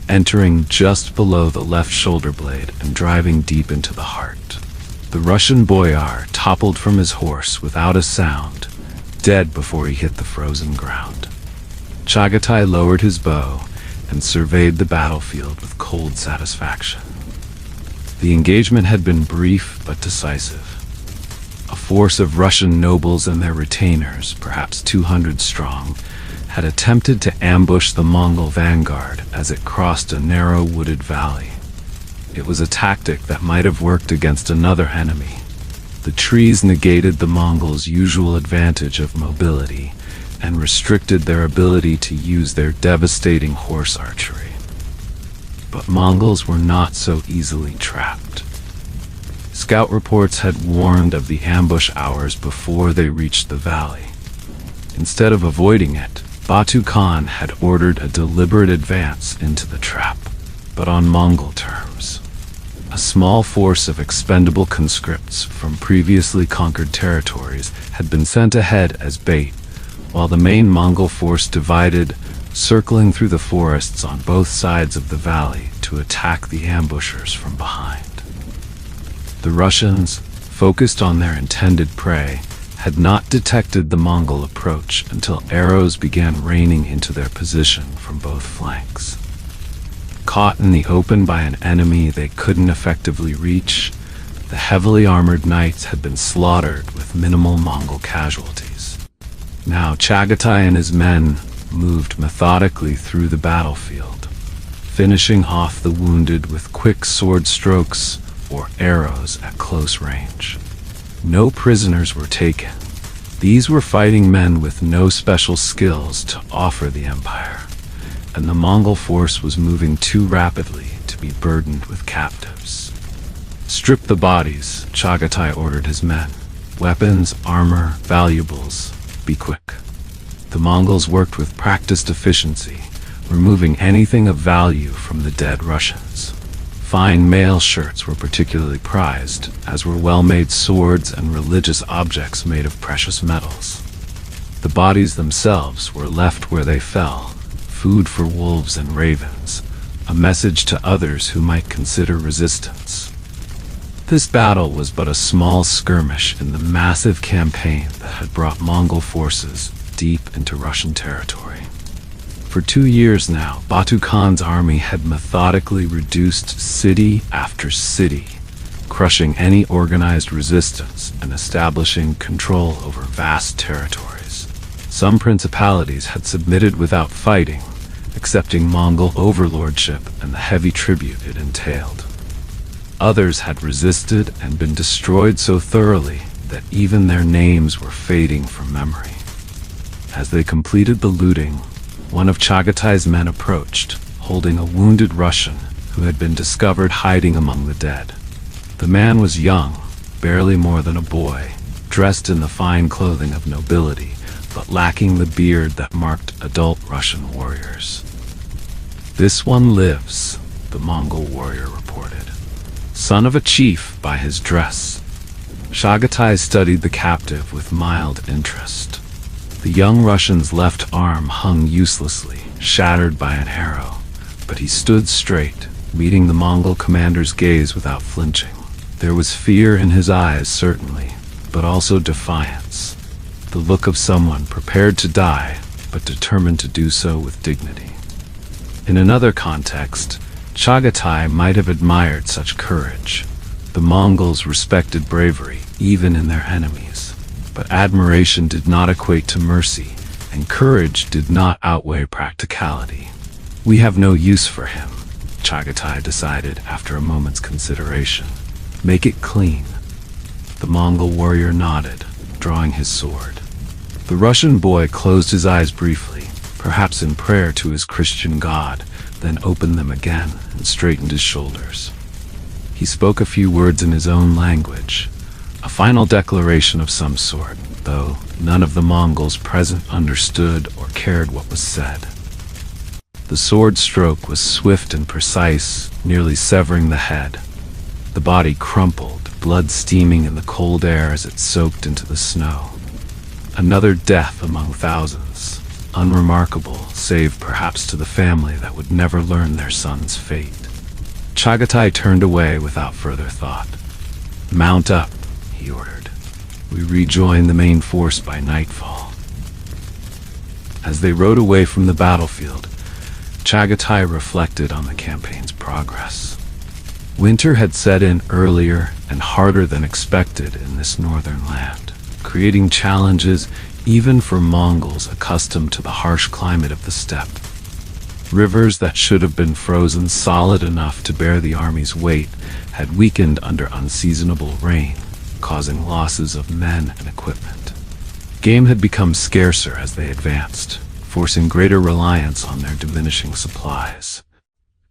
entering just below the left shoulder blade and driving deep into the heart. The Russian boyar toppled from his horse without a sound, dead before he hit the frozen ground. Chagatai lowered his bow and surveyed the battlefield with cold satisfaction. The engagement had been brief but decisive. A force of Russian nobles and their retainers, perhaps 200 strong, had attempted to ambush the Mongol vanguard as it crossed a narrow wooded valley. It was a tactic that might have worked against another enemy. The trees negated the Mongols' usual advantage of mobility and restricted their ability to use their devastating horse archery. But Mongols were not so easily trapped. Scout reports had warned of the ambush hours before they reached the valley. Instead of avoiding it, Batu Khan had ordered a deliberate advance into the trap, but on Mongol terms. A small force of expendable conscripts from previously conquered territories had been sent ahead as bait, while the main Mongol force divided, circling through the forests on both sides of the valley to attack the ambushers from behind. The Russians, focused on their intended prey, had not detected the Mongol approach until arrows began raining into their position from both flanks. Caught in the open by an enemy they couldn't effectively reach, the heavily armored knights had been slaughtered with minimal Mongol casualties. Now Chagatai and his men moved methodically through the battlefield, finishing off the wounded with quick sword strokes or arrows at close range. No prisoners were taken. These were fighting men with no special skills to offer the Empire, and the Mongol force was moving too rapidly to be burdened with captives. Strip the bodies, Chagatai ordered his men. Weapons, armor, valuables, be quick. The Mongols worked with practiced efficiency, removing anything of value from the dead Russians. Fine mail shirts were particularly prized, as were well-made swords and religious objects made of precious metals. The bodies themselves were left where they fell, food for wolves and ravens, a message to others who might consider resistance. This battle was but a small skirmish in the massive campaign that had brought Mongol forces deep into Russian territory. For 2 years now, Batu Khan's army had methodically reduced city after city, crushing any organized resistance and establishing control over vast territories. Some principalities had submitted without fighting, accepting Mongol overlordship and the heavy tribute it entailed. Others had resisted and been destroyed so thoroughly that even their names were fading from memory. As they completed the looting, one of Chagatai's men approached, holding a wounded Russian who had been discovered hiding among the dead. The man was young, barely more than a boy, dressed in the fine clothing of nobility, but lacking the beard that marked adult Russian warriors. "This one lives," the Mongol warrior reported. Son of a chief by his dress. Chagatai studied the captive with mild interest. The young Russian's left arm hung uselessly, shattered by an arrow, but he stood straight, meeting the Mongol commander's gaze without flinching. There was fear in his eyes, certainly, but also defiance. The look of someone prepared to die, but determined to do so with dignity. In another context, Chagatai might have admired such courage. The Mongols respected bravery, even in their enemies. But admiration did not equate to mercy, and courage did not outweigh practicality. We have no use for him, Chagatai decided after a moment's consideration. Make it clean. The Mongol warrior nodded, drawing his sword. The Russian boy closed his eyes briefly, perhaps in prayer to his Christian God, then opened them again and straightened his shoulders. He spoke a few words in his own language, a final declaration of some sort, though none of the Mongols present understood or cared what was said. The sword stroke was swift and precise, nearly severing the head. The body crumpled, blood steaming in the cold air as it soaked into the snow. Another death among thousands, unremarkable, save perhaps to the family that would never learn their son's fate. Chagatai turned away without further thought. Mount up, he ordered. We rejoin the main force by nightfall. As they rode away from the battlefield, Chagatai reflected on the campaign's progress. Winter had set in earlier and harder than expected in this northern land, creating challenges even for Mongols accustomed to the harsh climate of the steppe. Rivers that should have been frozen solid enough to bear the army's weight had weakened under unseasonable rain, causing losses of men and equipment. Game had become scarcer as they advanced, forcing greater reliance on their diminishing supplies.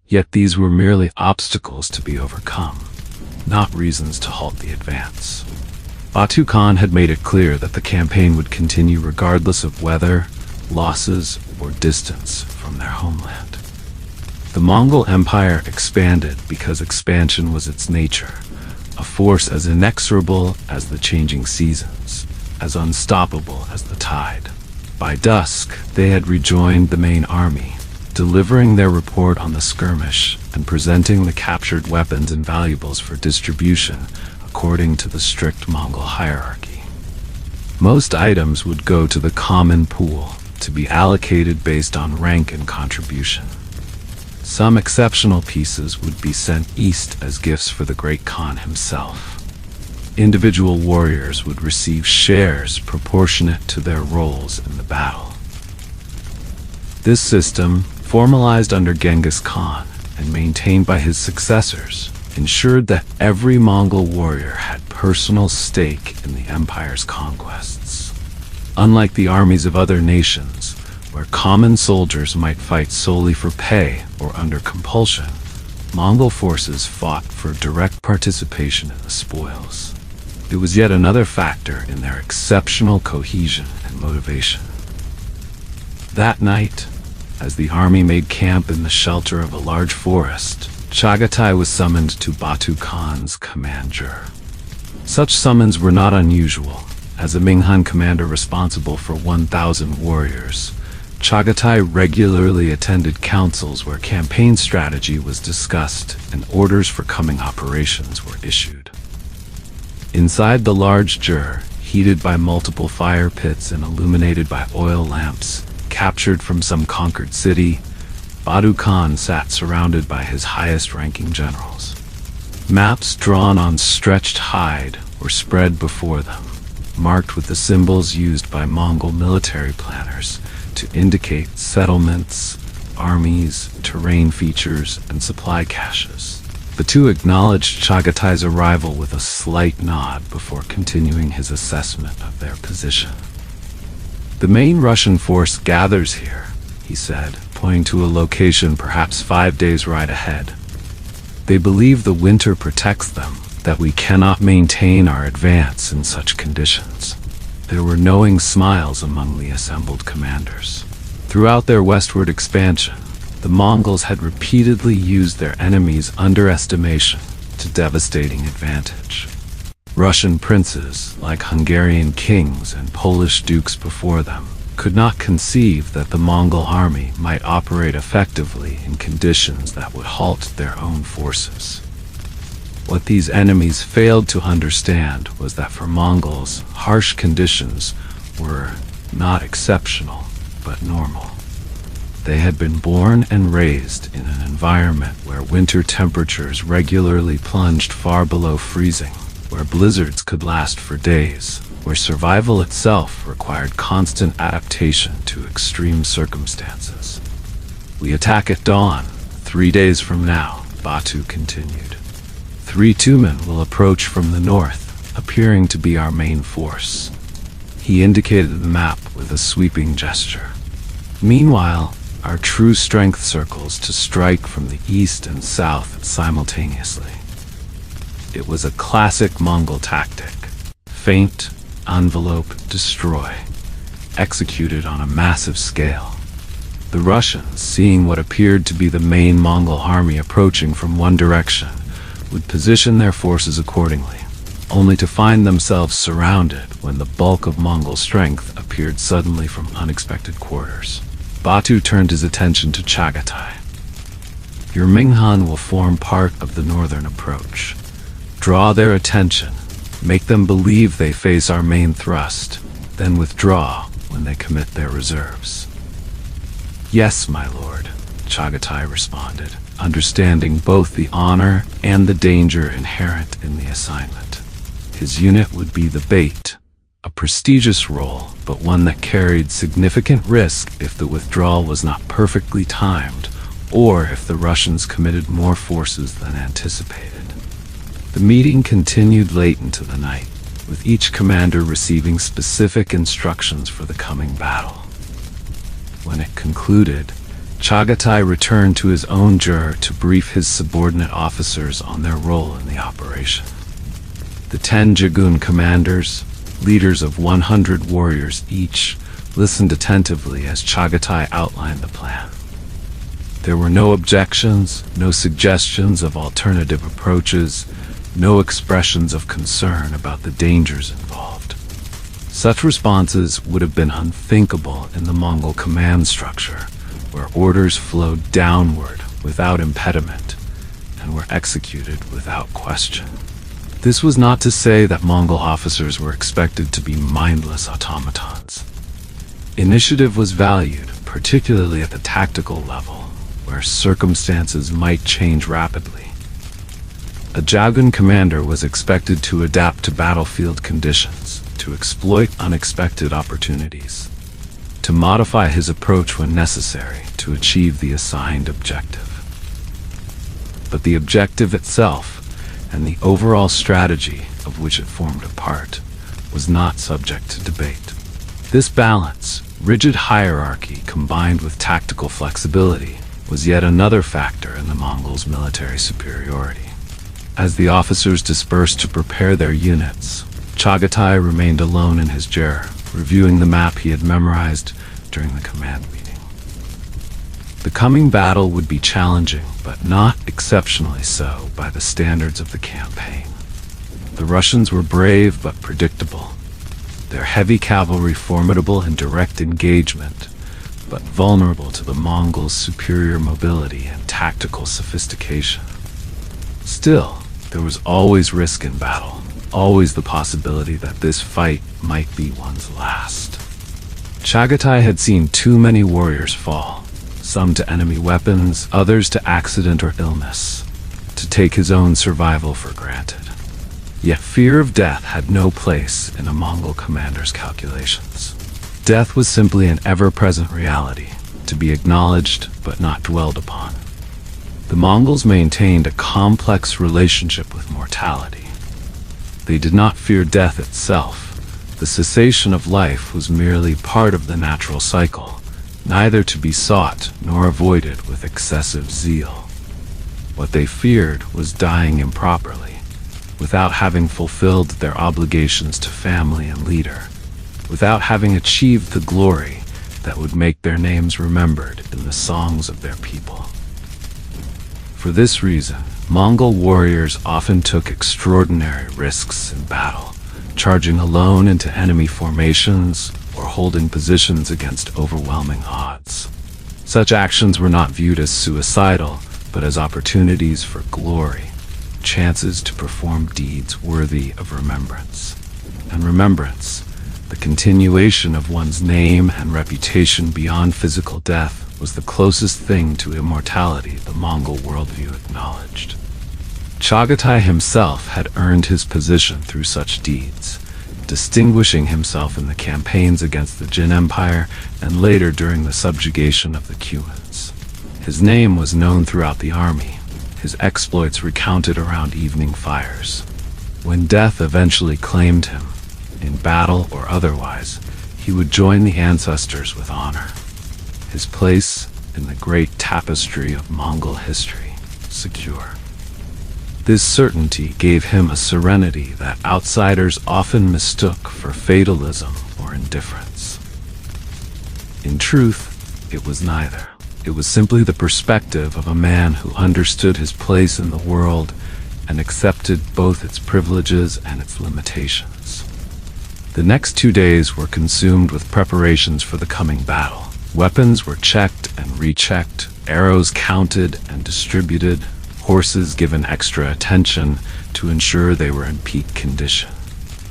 Yet these were merely obstacles to be overcome, not reasons to halt the advance. Batu Khan had made it clear that the campaign would continue regardless of weather, losses, or distance from their homeland. The Mongol Empire expanded because expansion was its nature, a force as inexorable as the changing seasons, as unstoppable as the tide. By dusk, they had rejoined the main army, delivering their report on the skirmish and presenting the captured weapons and valuables for distribution according to the strict Mongol hierarchy. Most items would go to the common pool, to be allocated based on rank and contribution. Some exceptional pieces would be sent east as gifts for the great Khan himself. Individual warriors would receive shares proportionate to their roles in the battle. This system, formalized under Genghis Khan and maintained by his successors, ensured that every Mongol warrior had personal stake in the empire's conquests. Unlike the armies of other nations, where common soldiers might fight solely for pay or under compulsion, Mongol forces fought for direct participation in the spoils. It was yet another factor in their exceptional cohesion and motivation. That night, as the army made camp in the shelter of a large forest, Chagatai was summoned to Batu Khan's commander. Such summons were not unusual. As a Minghan commander responsible for 1,000 warriors, Chagatai regularly attended councils where campaign strategy was discussed and orders for coming operations were issued. Inside the large jur, heated by multiple fire pits and illuminated by oil lamps, captured from some conquered city, Batu Khan sat surrounded by his highest-ranking generals. Maps drawn on stretched hide were spread before them, marked with the symbols used by Mongol military planners to indicate settlements, armies, terrain features, and supply caches. The two acknowledged Chagatai's arrival with a slight nod before continuing his assessment of their position. "The main Russian force gathers here," he said, pointing to a location perhaps 5 days' ride ahead. "They believe the winter protects them, that we cannot maintain our advance in such conditions." There were knowing smiles among the assembled commanders. Throughout their westward expansion, The Mongols had repeatedly used their enemies' underestimation to devastating advantage. Russian princes, like Hungarian kings and Polish dukes before them, could not conceive that the Mongol army might operate effectively in conditions that would halt their own forces. What these enemies failed to understand was that for Mongols, harsh conditions were not exceptional, but normal. They had been born and raised in an environment where winter temperatures regularly plunged far below freezing, where blizzards could last for days, where survival itself required constant adaptation to extreme circumstances. "We attack at dawn, 3 days from now," Batu continued. 3 Tumen will approach from the north, appearing to be our main force." He indicated the map with a sweeping gesture. "Meanwhile, our true strength circles to strike from the east and south simultaneously." It was a classic Mongol tactic: feint, envelope, destroy, executed on a massive scale. The Russians, seeing what appeared to be the main Mongol army approaching from one direction, would position their forces accordingly, only to find themselves surrounded when the bulk of Mongol strength appeared suddenly from unexpected quarters. Batu turned his attention to Chagatai. "Your Minghan will form part of the northern approach. Draw their attention, make them believe they face our main thrust, then withdraw when they commit their reserves." "Yes, my lord," Chagatai responded, understanding both the honor and the danger inherent in the assignment. His unit would be the bait, a prestigious role, but one that carried significant risk if the withdrawal was not perfectly timed, or if the Russians committed more forces than anticipated. The meeting continued late into the night, with each commander receiving specific instructions for the coming battle. When it concluded, Chagatai returned to his own jur to brief his subordinate officers on their role in the operation. The 10 Jagun commanders, leaders of 100 warriors each, listened attentively as Chagatai outlined the plan. There were no objections, no suggestions of alternative approaches, no expressions of concern about the dangers involved. Such responses would have been unthinkable in the Mongol command structure, where orders flowed downward without impediment and were executed without question. This was not to say that Mongol officers were expected to be mindless automatons. Initiative was valued, particularly at the tactical level, where circumstances might change rapidly. A Jagun commander was expected to adapt to battlefield conditions, to exploit unexpected opportunities, to modify his approach when necessary to achieve the assigned objective. But the objective itself, and the overall strategy of which it formed a part, was not subject to debate. This balance, rigid hierarchy combined with tactical flexibility, was yet another factor in the Mongols' military superiority. As the officers dispersed to prepare their units, Chagatai remained alone in his jur, reviewing the map he had memorized during the command meeting. The coming battle would be challenging, but not exceptionally so by the standards of the campaign. The Russians were brave but predictable, their heavy cavalry formidable in direct engagement, but vulnerable to the Mongols' superior mobility and tactical sophistication. Still, there was always risk in battle, always the possibility that this fight might be one's last. Chagatai had seen too many warriors fall, some to enemy weapons, others to accident or illness, to take his own survival for granted. Yet fear of death had no place in a Mongol commander's calculations. Death was simply an ever-present reality, to be acknowledged but not dwelled upon. The Mongols maintained a complex relationship with mortality. They did not fear death itself. The cessation of life was merely part of the natural cycle, neither to be sought nor avoided with excessive zeal. What they feared was dying improperly, without having fulfilled their obligations to family and leader, without having achieved the glory that would make their names remembered in the songs of their people. For this reason, Mongol warriors often took extraordinary risks in battle, charging alone into enemy formations or holding positions against overwhelming odds. Such actions were not viewed as suicidal, but as opportunities for glory, chances to perform deeds worthy of remembrance. And remembrance, the continuation of one's name and reputation beyond physical death, was the closest thing to immortality the Mongol worldview acknowledged. Chagatai himself had earned his position through such deeds, distinguishing himself in the campaigns against the Jin Empire and later during the subjugation of the Cumans. His name was known throughout the army, his exploits recounted around evening fires. When death eventually claimed him, in battle or otherwise, he would join the ancestors with honor. His place in the great tapestry of Mongol history secure. This certainty gave him a serenity that outsiders often mistook for fatalism or indifference. In truth, it was neither. It was simply the perspective of a man who understood his place in the world and accepted both its privileges and its limitations. The next 2 days were consumed with preparations for the coming battle. Weapons were checked and rechecked, arrows counted and distributed, horses given extra attention to ensure they were in peak condition.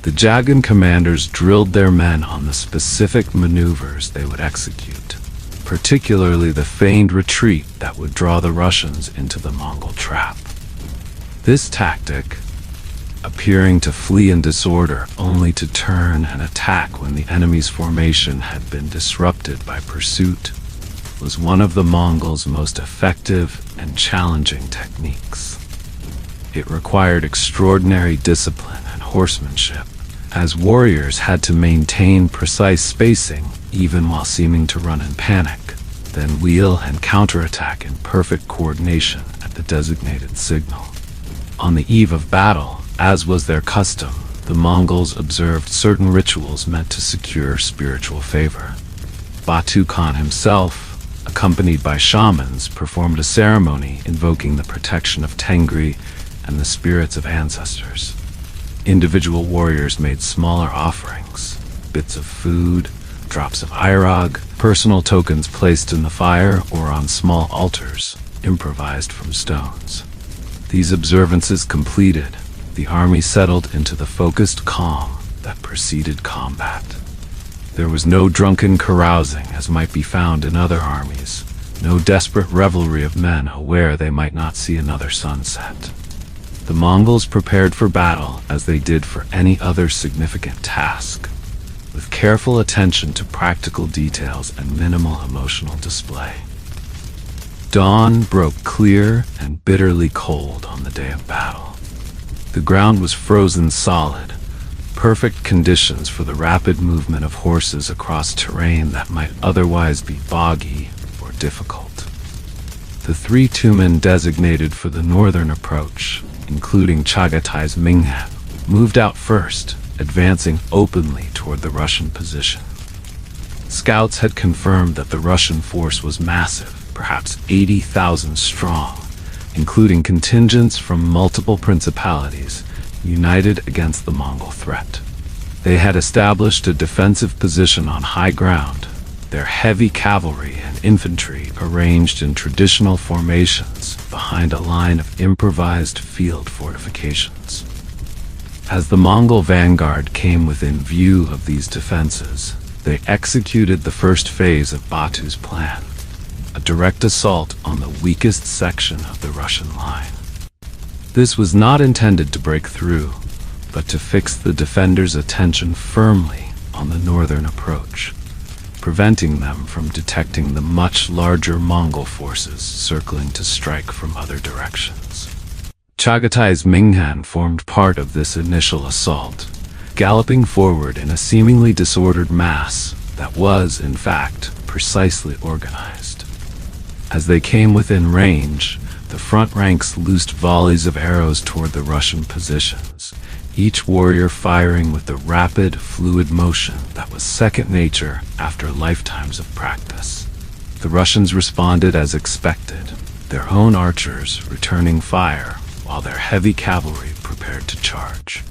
The Jagan commanders drilled their men on the specific maneuvers they would execute, particularly the feigned retreat that would draw the Russians into the Mongol trap. This tactic, appearing to flee in disorder only to turn and attack when the enemy's formation had been disrupted by pursuit, was one of the Mongols' most effective and challenging techniques. It required extraordinary discipline and horsemanship, as warriors had to maintain precise spacing even while seeming to run in panic, then wheel and counterattack in perfect coordination at the designated signal. On the eve of battle, as was their custom, the Mongols observed certain rituals meant to secure spiritual favor. Batu Khan himself, accompanied by shamans, performed a ceremony invoking the protection of Tengri and the spirits of ancestors. Individual warriors made smaller offerings, bits of food, drops of airog, personal tokens placed in the fire or on small altars, improvised from stones. These observances completed, the army settled into the focused calm that preceded combat. There was no drunken carousing as might be found in other armies, no desperate revelry of men aware they might not see another sunset. The Mongols prepared for battle as they did for any other significant task, with careful attention to practical details and minimal emotional display. Dawn broke clear and bitterly cold on the day of battle. The ground was frozen solid, perfect conditions for the rapid movement of horses across terrain that might otherwise be boggy or difficult. The 3 Tumen designated for the northern approach, including Chagatai's Minghan, moved out first, advancing openly toward the Russian position. Scouts had confirmed that the Russian force was massive, perhaps 80,000 strong, including contingents from multiple principalities, united against the Mongol threat. They had established a defensive position on high ground, their heavy cavalry and infantry arranged in traditional formations behind a line of improvised field fortifications. As the Mongol vanguard came within view of these defenses, they executed the first phase of Batu's plan, a direct assault on the weakest section of the Russian line. This was not intended to break through, but to fix the defenders' attention firmly on the northern approach, preventing them from detecting the much larger Mongol forces circling to strike from other directions. Chagatai's Minghan formed part of this initial assault, galloping forward in a seemingly disordered mass that was, in fact, precisely organized. As they came within range, the front ranks loosed volleys of arrows toward the Russian positions, each warrior firing with the rapid, fluid motion that was second nature after lifetimes of practice. The Russians responded as expected, their own archers returning fire while their heavy cavalry prepared to charge.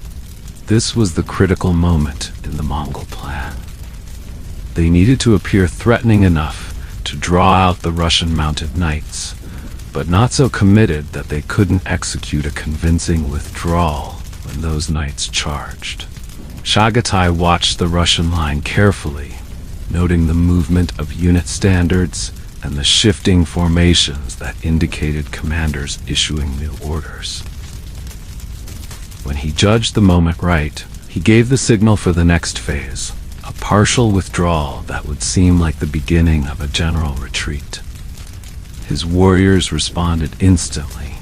This was the critical moment in the Mongol plan. They needed to appear threatening enough to draw out the Russian mounted knights, but not so committed that they couldn't execute a convincing withdrawal when those knights charged. Chagatai watched the Russian line carefully, noting the movement of unit standards and the shifting formations that indicated commanders issuing new orders. When he judged the moment right, he gave the signal for the next phase, a partial withdrawal that would seem like the beginning of a general retreat. His warriors responded instantly,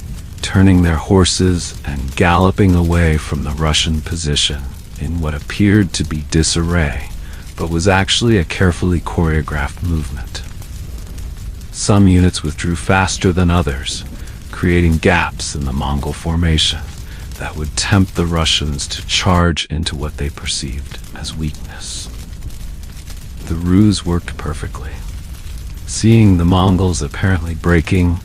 turning their horses and galloping away from the Russian position in what appeared to be disarray, but was actually a carefully choreographed movement. Some units withdrew faster than others, creating gaps in the Mongol formation that would tempt the Russians to charge into what they perceived as weakness. The ruse worked perfectly. Seeing the Mongols apparently breaking,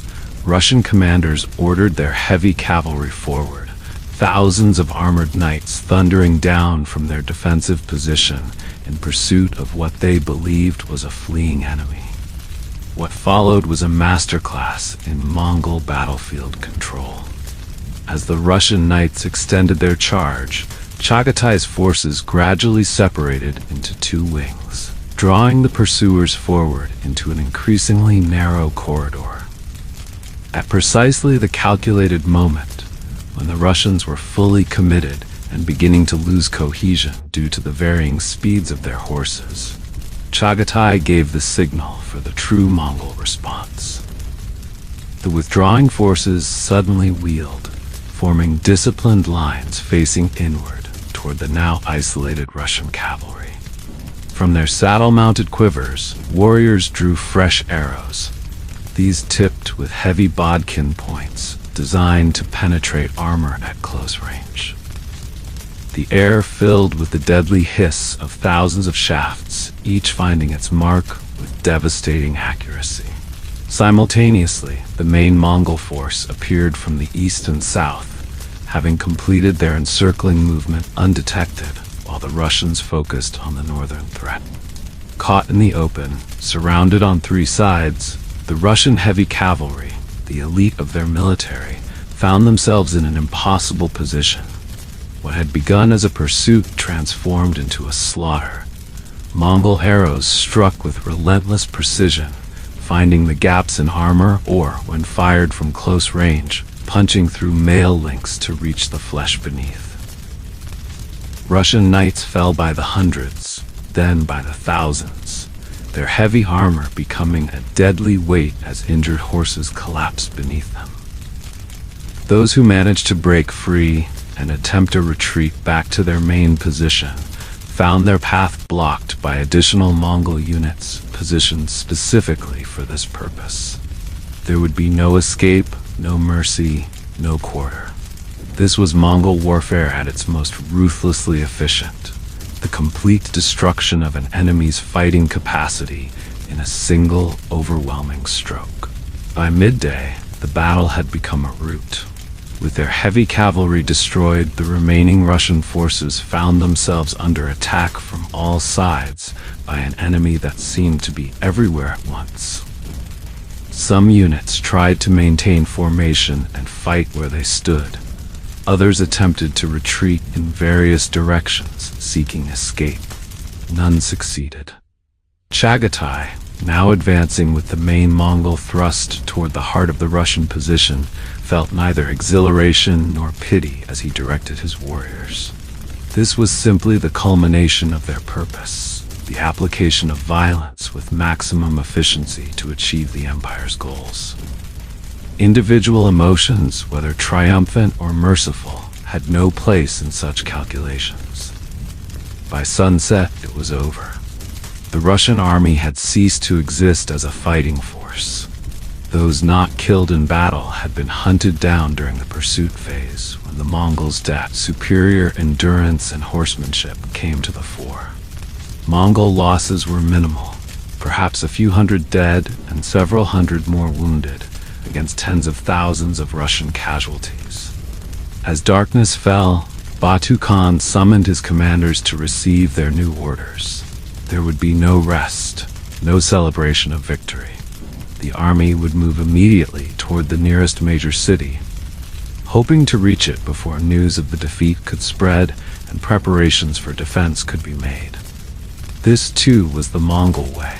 Russian commanders ordered their heavy cavalry forward, thousands of armored knights thundering down from their defensive position in pursuit of what they believed was a fleeing enemy. What followed was a masterclass in Mongol battlefield control. As the Russian knights extended their charge, Chagatai's forces gradually separated into two wings, drawing the pursuers forward into an increasingly narrow corridor. At precisely the calculated moment, when the Russians were fully committed and beginning to lose cohesion due to the varying speeds of their horses, Chagatai gave the signal for the true Mongol response. The withdrawing forces suddenly wheeled, forming disciplined lines facing inward toward the now isolated Russian cavalry. From their saddle-mounted quivers, warriors drew fresh arrows, these tipped with heavy bodkin points designed to penetrate armor at close range. The air filled with the deadly hiss of thousands of shafts, each finding its mark with devastating accuracy. Simultaneously, the main Mongol force appeared from the east and south, having completed their encircling movement undetected, while the Russians focused on the northern threat. Caught in the open, surrounded on three sides, the Russian heavy cavalry, the elite of their military, found themselves in an impossible position. What had begun as a pursuit transformed into a slaughter. Mongol arrows struck with relentless precision, finding the gaps in armor or, when fired from close range, punching through mail links to reach the flesh beneath. Russian knights fell by the hundreds, then by the thousands, their heavy armor becoming a deadly weight as injured horses collapsed beneath them. Those who managed to break free and attempt a retreat back to their main position found their path blocked by additional Mongol units positioned specifically for this purpose. There would be no escape, no mercy, no quarter. This was Mongol warfare at its most ruthlessly efficient, the complete destruction of an enemy's fighting capacity in a single, overwhelming stroke. By midday, the battle had become a rout. With their heavy cavalry destroyed, the remaining Russian forces found themselves under attack from all sides by an enemy that seemed to be everywhere at once. Some units tried to maintain formation and fight where they stood. Others attempted to retreat in various directions, seeking escape. None succeeded. Chagatai, now advancing with the main Mongol thrust toward the heart of the Russian position, felt neither exhilaration nor pity as he directed his warriors. This was simply the culmination of their purpose, the application of violence with maximum efficiency to achieve the Empire's goals. Individual emotions, whether triumphant or merciful, had no place in such calculations. By sunset, it was over. The Russian army had ceased to exist as a fighting force. Those not killed in battle had been hunted down during the pursuit phase, when the Mongols' superior endurance and horsemanship came to the fore. Mongol losses were minimal, perhaps a few hundred dead and several hundred more wounded, against tens of thousands of Russian casualties. As darkness fell, Batu Khan summoned his commanders to receive their new orders. There would be no rest, no celebration of victory. The army would move immediately toward the nearest major city, hoping to reach it before news of the defeat could spread and preparations for defense could be made. This too was the Mongol way: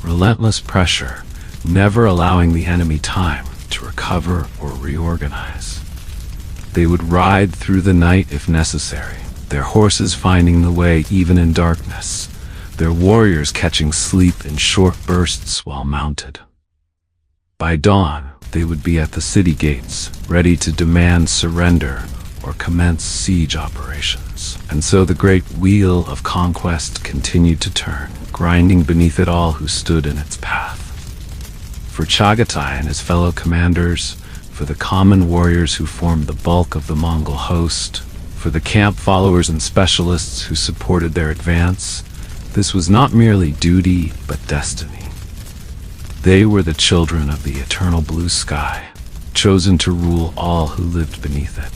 relentless pressure, never allowing the enemy time to recover or reorganize. They would ride through the night if necessary, their horses finding the way even in darkness, their warriors catching sleep in short bursts while mounted. By dawn, they would be at the city gates, ready to demand surrender or commence siege operations. And so the great wheel of conquest continued to turn, grinding beneath it all who stood in its path. For Chagatai and his fellow commanders, for the common warriors who formed the bulk of the Mongol host, for the camp followers and specialists who supported their advance, this was not merely duty, but destiny. They were the children of the eternal blue sky, chosen to rule all who lived beneath it.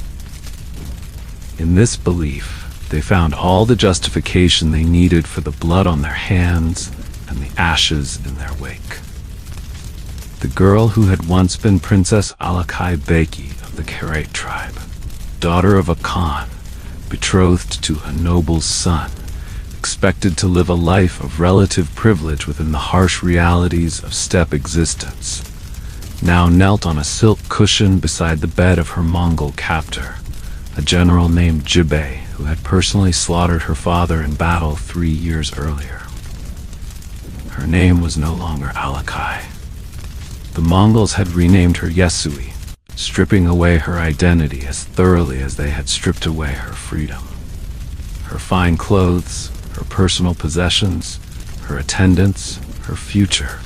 In this belief, they found all the justification they needed for the blood on their hands and the ashes in their wake. The girl who had once been Princess Alakai Beki of the Karait tribe, daughter of a Khan, betrothed to a noble's son, expected to live a life of relative privilege within the harsh realities of steppe existence, now knelt on a silk cushion beside the bed of her Mongol captor, a general named Jibei, who had personally slaughtered her father in battle 3 years earlier. Her name was no longer Alakai. The Mongols had renamed her Yesui, stripping away her identity as thoroughly as they had stripped away her freedom. Her fine clothes, her personal possessions, her attendants, her future,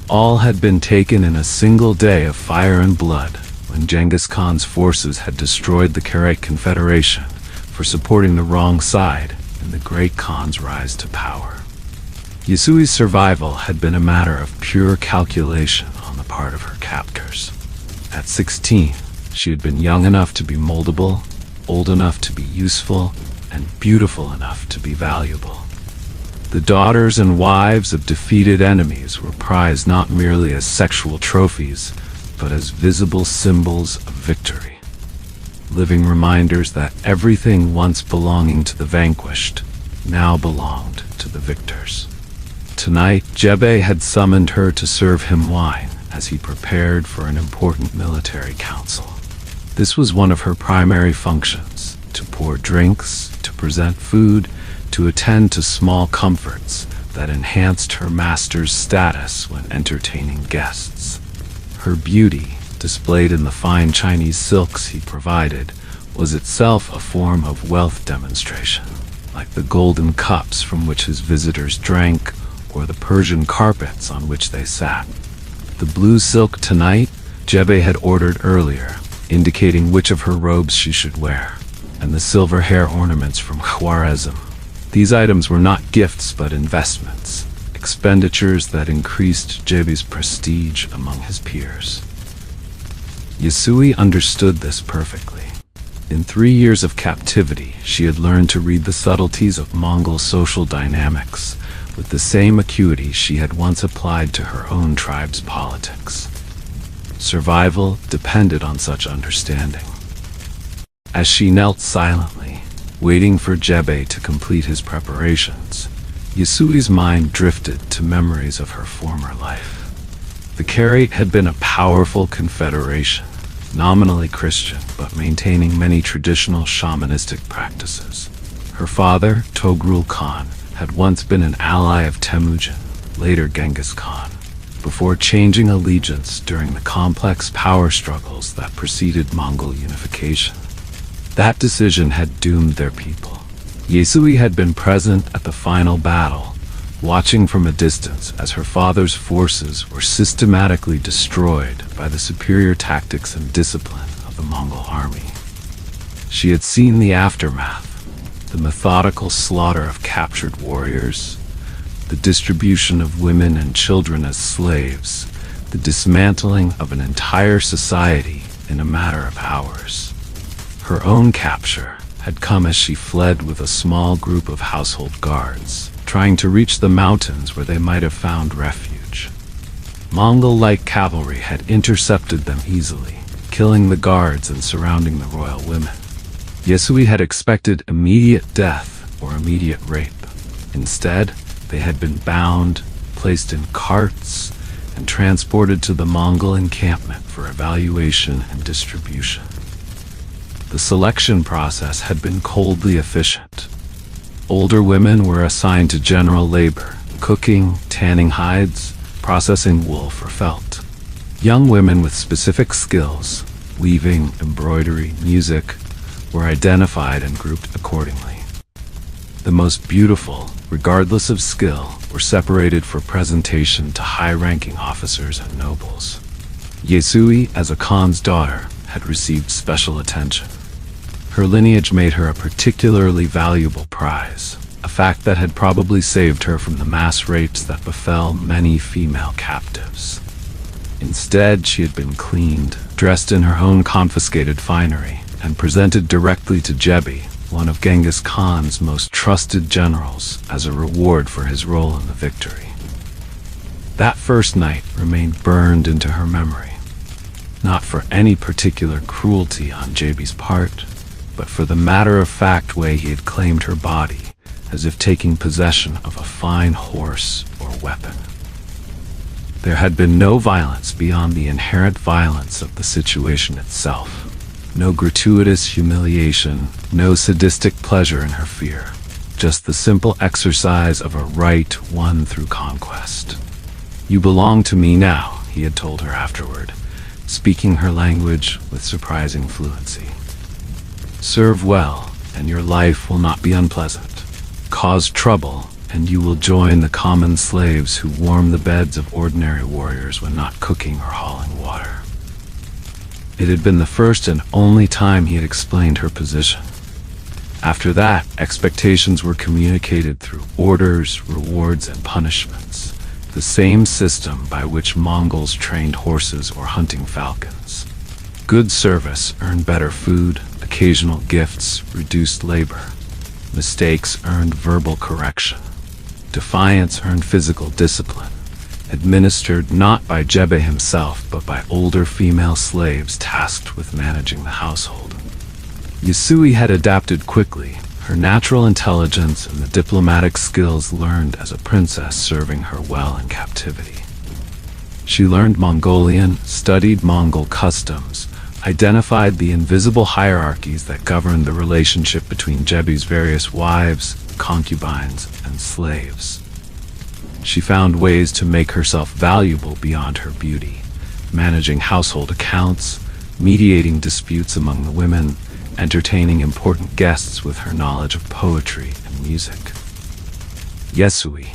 all had been taken in a single day of fire and blood when Genghis Khan's forces had destroyed the Karait Confederation for supporting the wrong side in the Great Khan's rise to power. Yasui's survival had been a matter of pure calculation on the part of her captors. At 16, she had been young enough to be moldable, old enough to be useful, and beautiful enough to be valuable. The daughters and wives of defeated enemies were prized not merely as sexual trophies, but as visible symbols of victory, living reminders that everything once belonging to the vanquished now belonged to the victors. Tonight, Jebei had summoned her to serve him wine as he prepared for an important military council. This was one of her primary functions: to pour drinks, to present food, to attend to small comforts that enhanced her master's status when entertaining guests. Her beauty, displayed in the fine Chinese silks he provided, was itself a form of wealth demonstration, like the golden cups from which his visitors drank, or the Persian carpets on which they sat. The blue silk tonight, Jebei had ordered earlier, indicating which of her robes she should wear, and the silver hair ornaments from Khwarezm. These items were not gifts but investments, expenditures that increased Jebei's prestige among his peers. Yasui understood this perfectly. In 3 years of captivity, she had learned to read the subtleties of Mongol social dynamics with the same acuity she had once applied to her own tribe's politics. Survival depended on such understanding. As she knelt silently, waiting for Jebei to complete his preparations, Yasui's mind drifted to memories of her former life. The Karait had been a powerful confederation, nominally Christian but maintaining many traditional shamanistic practices. Her father, Togrul Khan, had once been an ally of Temujin, later Genghis Khan, before changing allegiance during the complex power struggles that preceded Mongol unification. That decision had doomed their people. Yesui had been present at the final battle, watching from a distance as her father's forces were systematically destroyed by the superior tactics and discipline of the Mongol army. She had seen the aftermath, the methodical slaughter of captured warriors, the distribution of women and children as slaves, the dismantling of an entire society in a matter of hours. Her own capture had come as she fled with a small group of household guards, trying to reach the mountains where they might have found refuge. Mongol-like cavalry had intercepted them easily, killing the guards and surrounding the royal women. Yesui had expected immediate death or immediate rape. Instead, they had been bound, placed in carts, and transported to the Mongol encampment for evaluation and distribution. The selection process had been coldly efficient. Older women were assigned to general labor, cooking, tanning hides, processing wool for felt. Young women with specific skills, weaving, embroidery, music, were identified and grouped accordingly. The most beautiful, regardless of skill, were separated for presentation to high-ranking officers and nobles. Yesui, as a Khan's daughter, had received special attention. Her lineage made her a particularly valuable prize, a fact that had probably saved her from the mass rapes that befell many female captives. Instead, she had been cleaned, dressed in her own confiscated finery, and presented directly to Jebi, one of Genghis Khan's most trusted generals, as a reward for his role in the victory. That first night remained burned into her memory, not for any particular cruelty on Jebi's part, but for the matter-of-fact way he had claimed her body, as if taking possession of a fine horse or weapon. There had been no violence beyond the inherent violence of the situation itself. No gratuitous humiliation, no sadistic pleasure in her fear. Just the simple exercise of a right won through conquest. "You belong to me now," he had told her afterward, speaking her language with surprising fluency. "Serve well, and your life will not be unpleasant. Cause trouble, and you will join the common slaves who warm the beds of ordinary warriors when not cooking or hauling water." It had been the first and only time he had explained her position. After that, expectations were communicated through orders, rewards, and punishments, the same system by which Mongols trained horses or hunting falcons. Good service earned better food, occasional gifts reduced labor. Mistakes earned verbal correction. Defiance earned physical discipline, administered not by Jebe himself but by older female slaves tasked with managing the household. Yesui had adapted quickly, her natural intelligence and the diplomatic skills learned as a princess serving her well in captivity. She learned Mongolian, studied Mongol customs, identified the invisible hierarchies that governed the relationship between Jebe's various wives, concubines, and slaves. She found ways to make herself valuable beyond her beauty, managing household accounts, mediating disputes among the women, entertaining important guests with her knowledge of poetry and music. Yesui.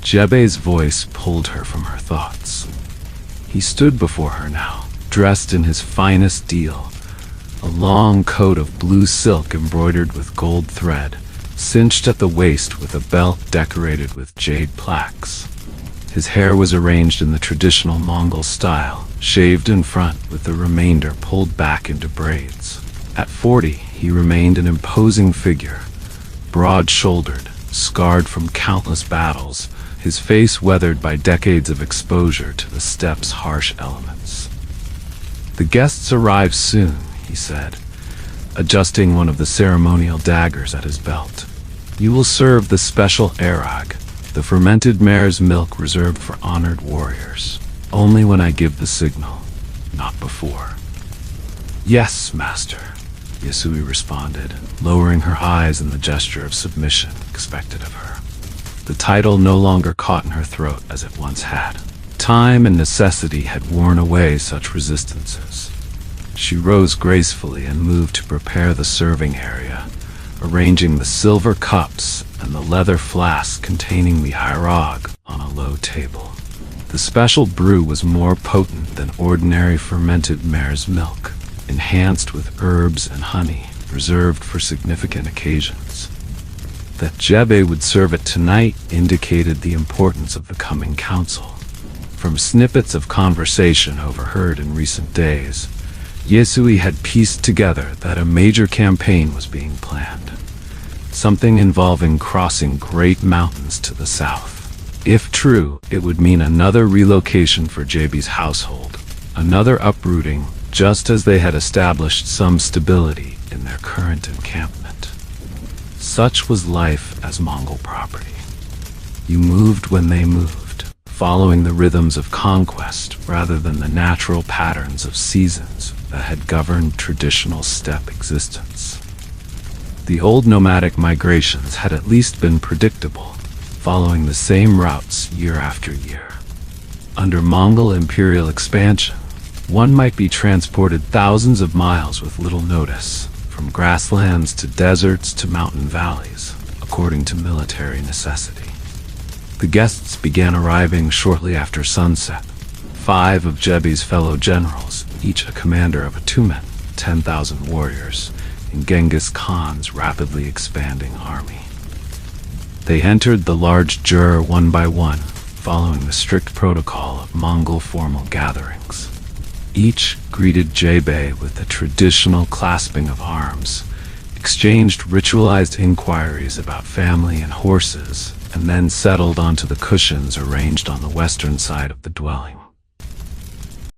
Jebe's voice pulled her from her thoughts. He stood before her now, dressed in his finest deal, a long coat of blue silk embroidered with gold thread, cinched at the waist with a belt decorated with jade plaques. His hair was arranged in the traditional Mongol style, shaved in front with the remainder pulled back into braids. At 40, he remained an imposing figure, broad-shouldered, scarred from countless battles, his face weathered by decades of exposure to the steppe's harsh elements. "The guests arrive soon," he said, adjusting one of the ceremonial daggers at his belt. "You will serve the special arag, the fermented mare's milk reserved for honored warriors, only when I give the signal, not before." "Yes, master," Yesui responded, lowering her eyes in the gesture of submission expected of her. The title no longer caught in her throat as it once had. Time and necessity had worn away such resistances. She rose gracefully and moved to prepare the serving area, arranging the silver cups and the leather flask containing the hairog on a low table. The special brew was more potent than ordinary fermented mare's milk, enhanced with herbs and honey, reserved for significant occasions. That Jebe would serve it tonight indicated the importance of the coming council. From snippets of conversation overheard in recent days, Yesui had pieced together that a major campaign was being planned, something involving crossing great mountains to the south. If true, it would mean another relocation for Jebe's household, another uprooting, just as they had established some stability in their current encampment. Such was life as Mongol property. You moved when they moved, following the rhythms of conquest rather than the natural patterns of seasons that had governed traditional steppe existence. The old nomadic migrations had at least been predictable, following the same routes year after year. Under Mongol imperial expansion, one might be transported thousands of miles with little notice, from grasslands to deserts to mountain valleys, according to military necessity. The guests began arriving shortly after sunset. 5 of Jebe's fellow generals, each a commander of a Tumen, 10,000 warriors, in Genghis Khan's rapidly expanding army. They entered the large jur one by one, following the strict protocol of Mongol formal gatherings. Each greeted Jebe with the traditional clasping of arms, exchanged ritualized inquiries about family and horses, and then settled onto the cushions arranged on the western side of the dwelling.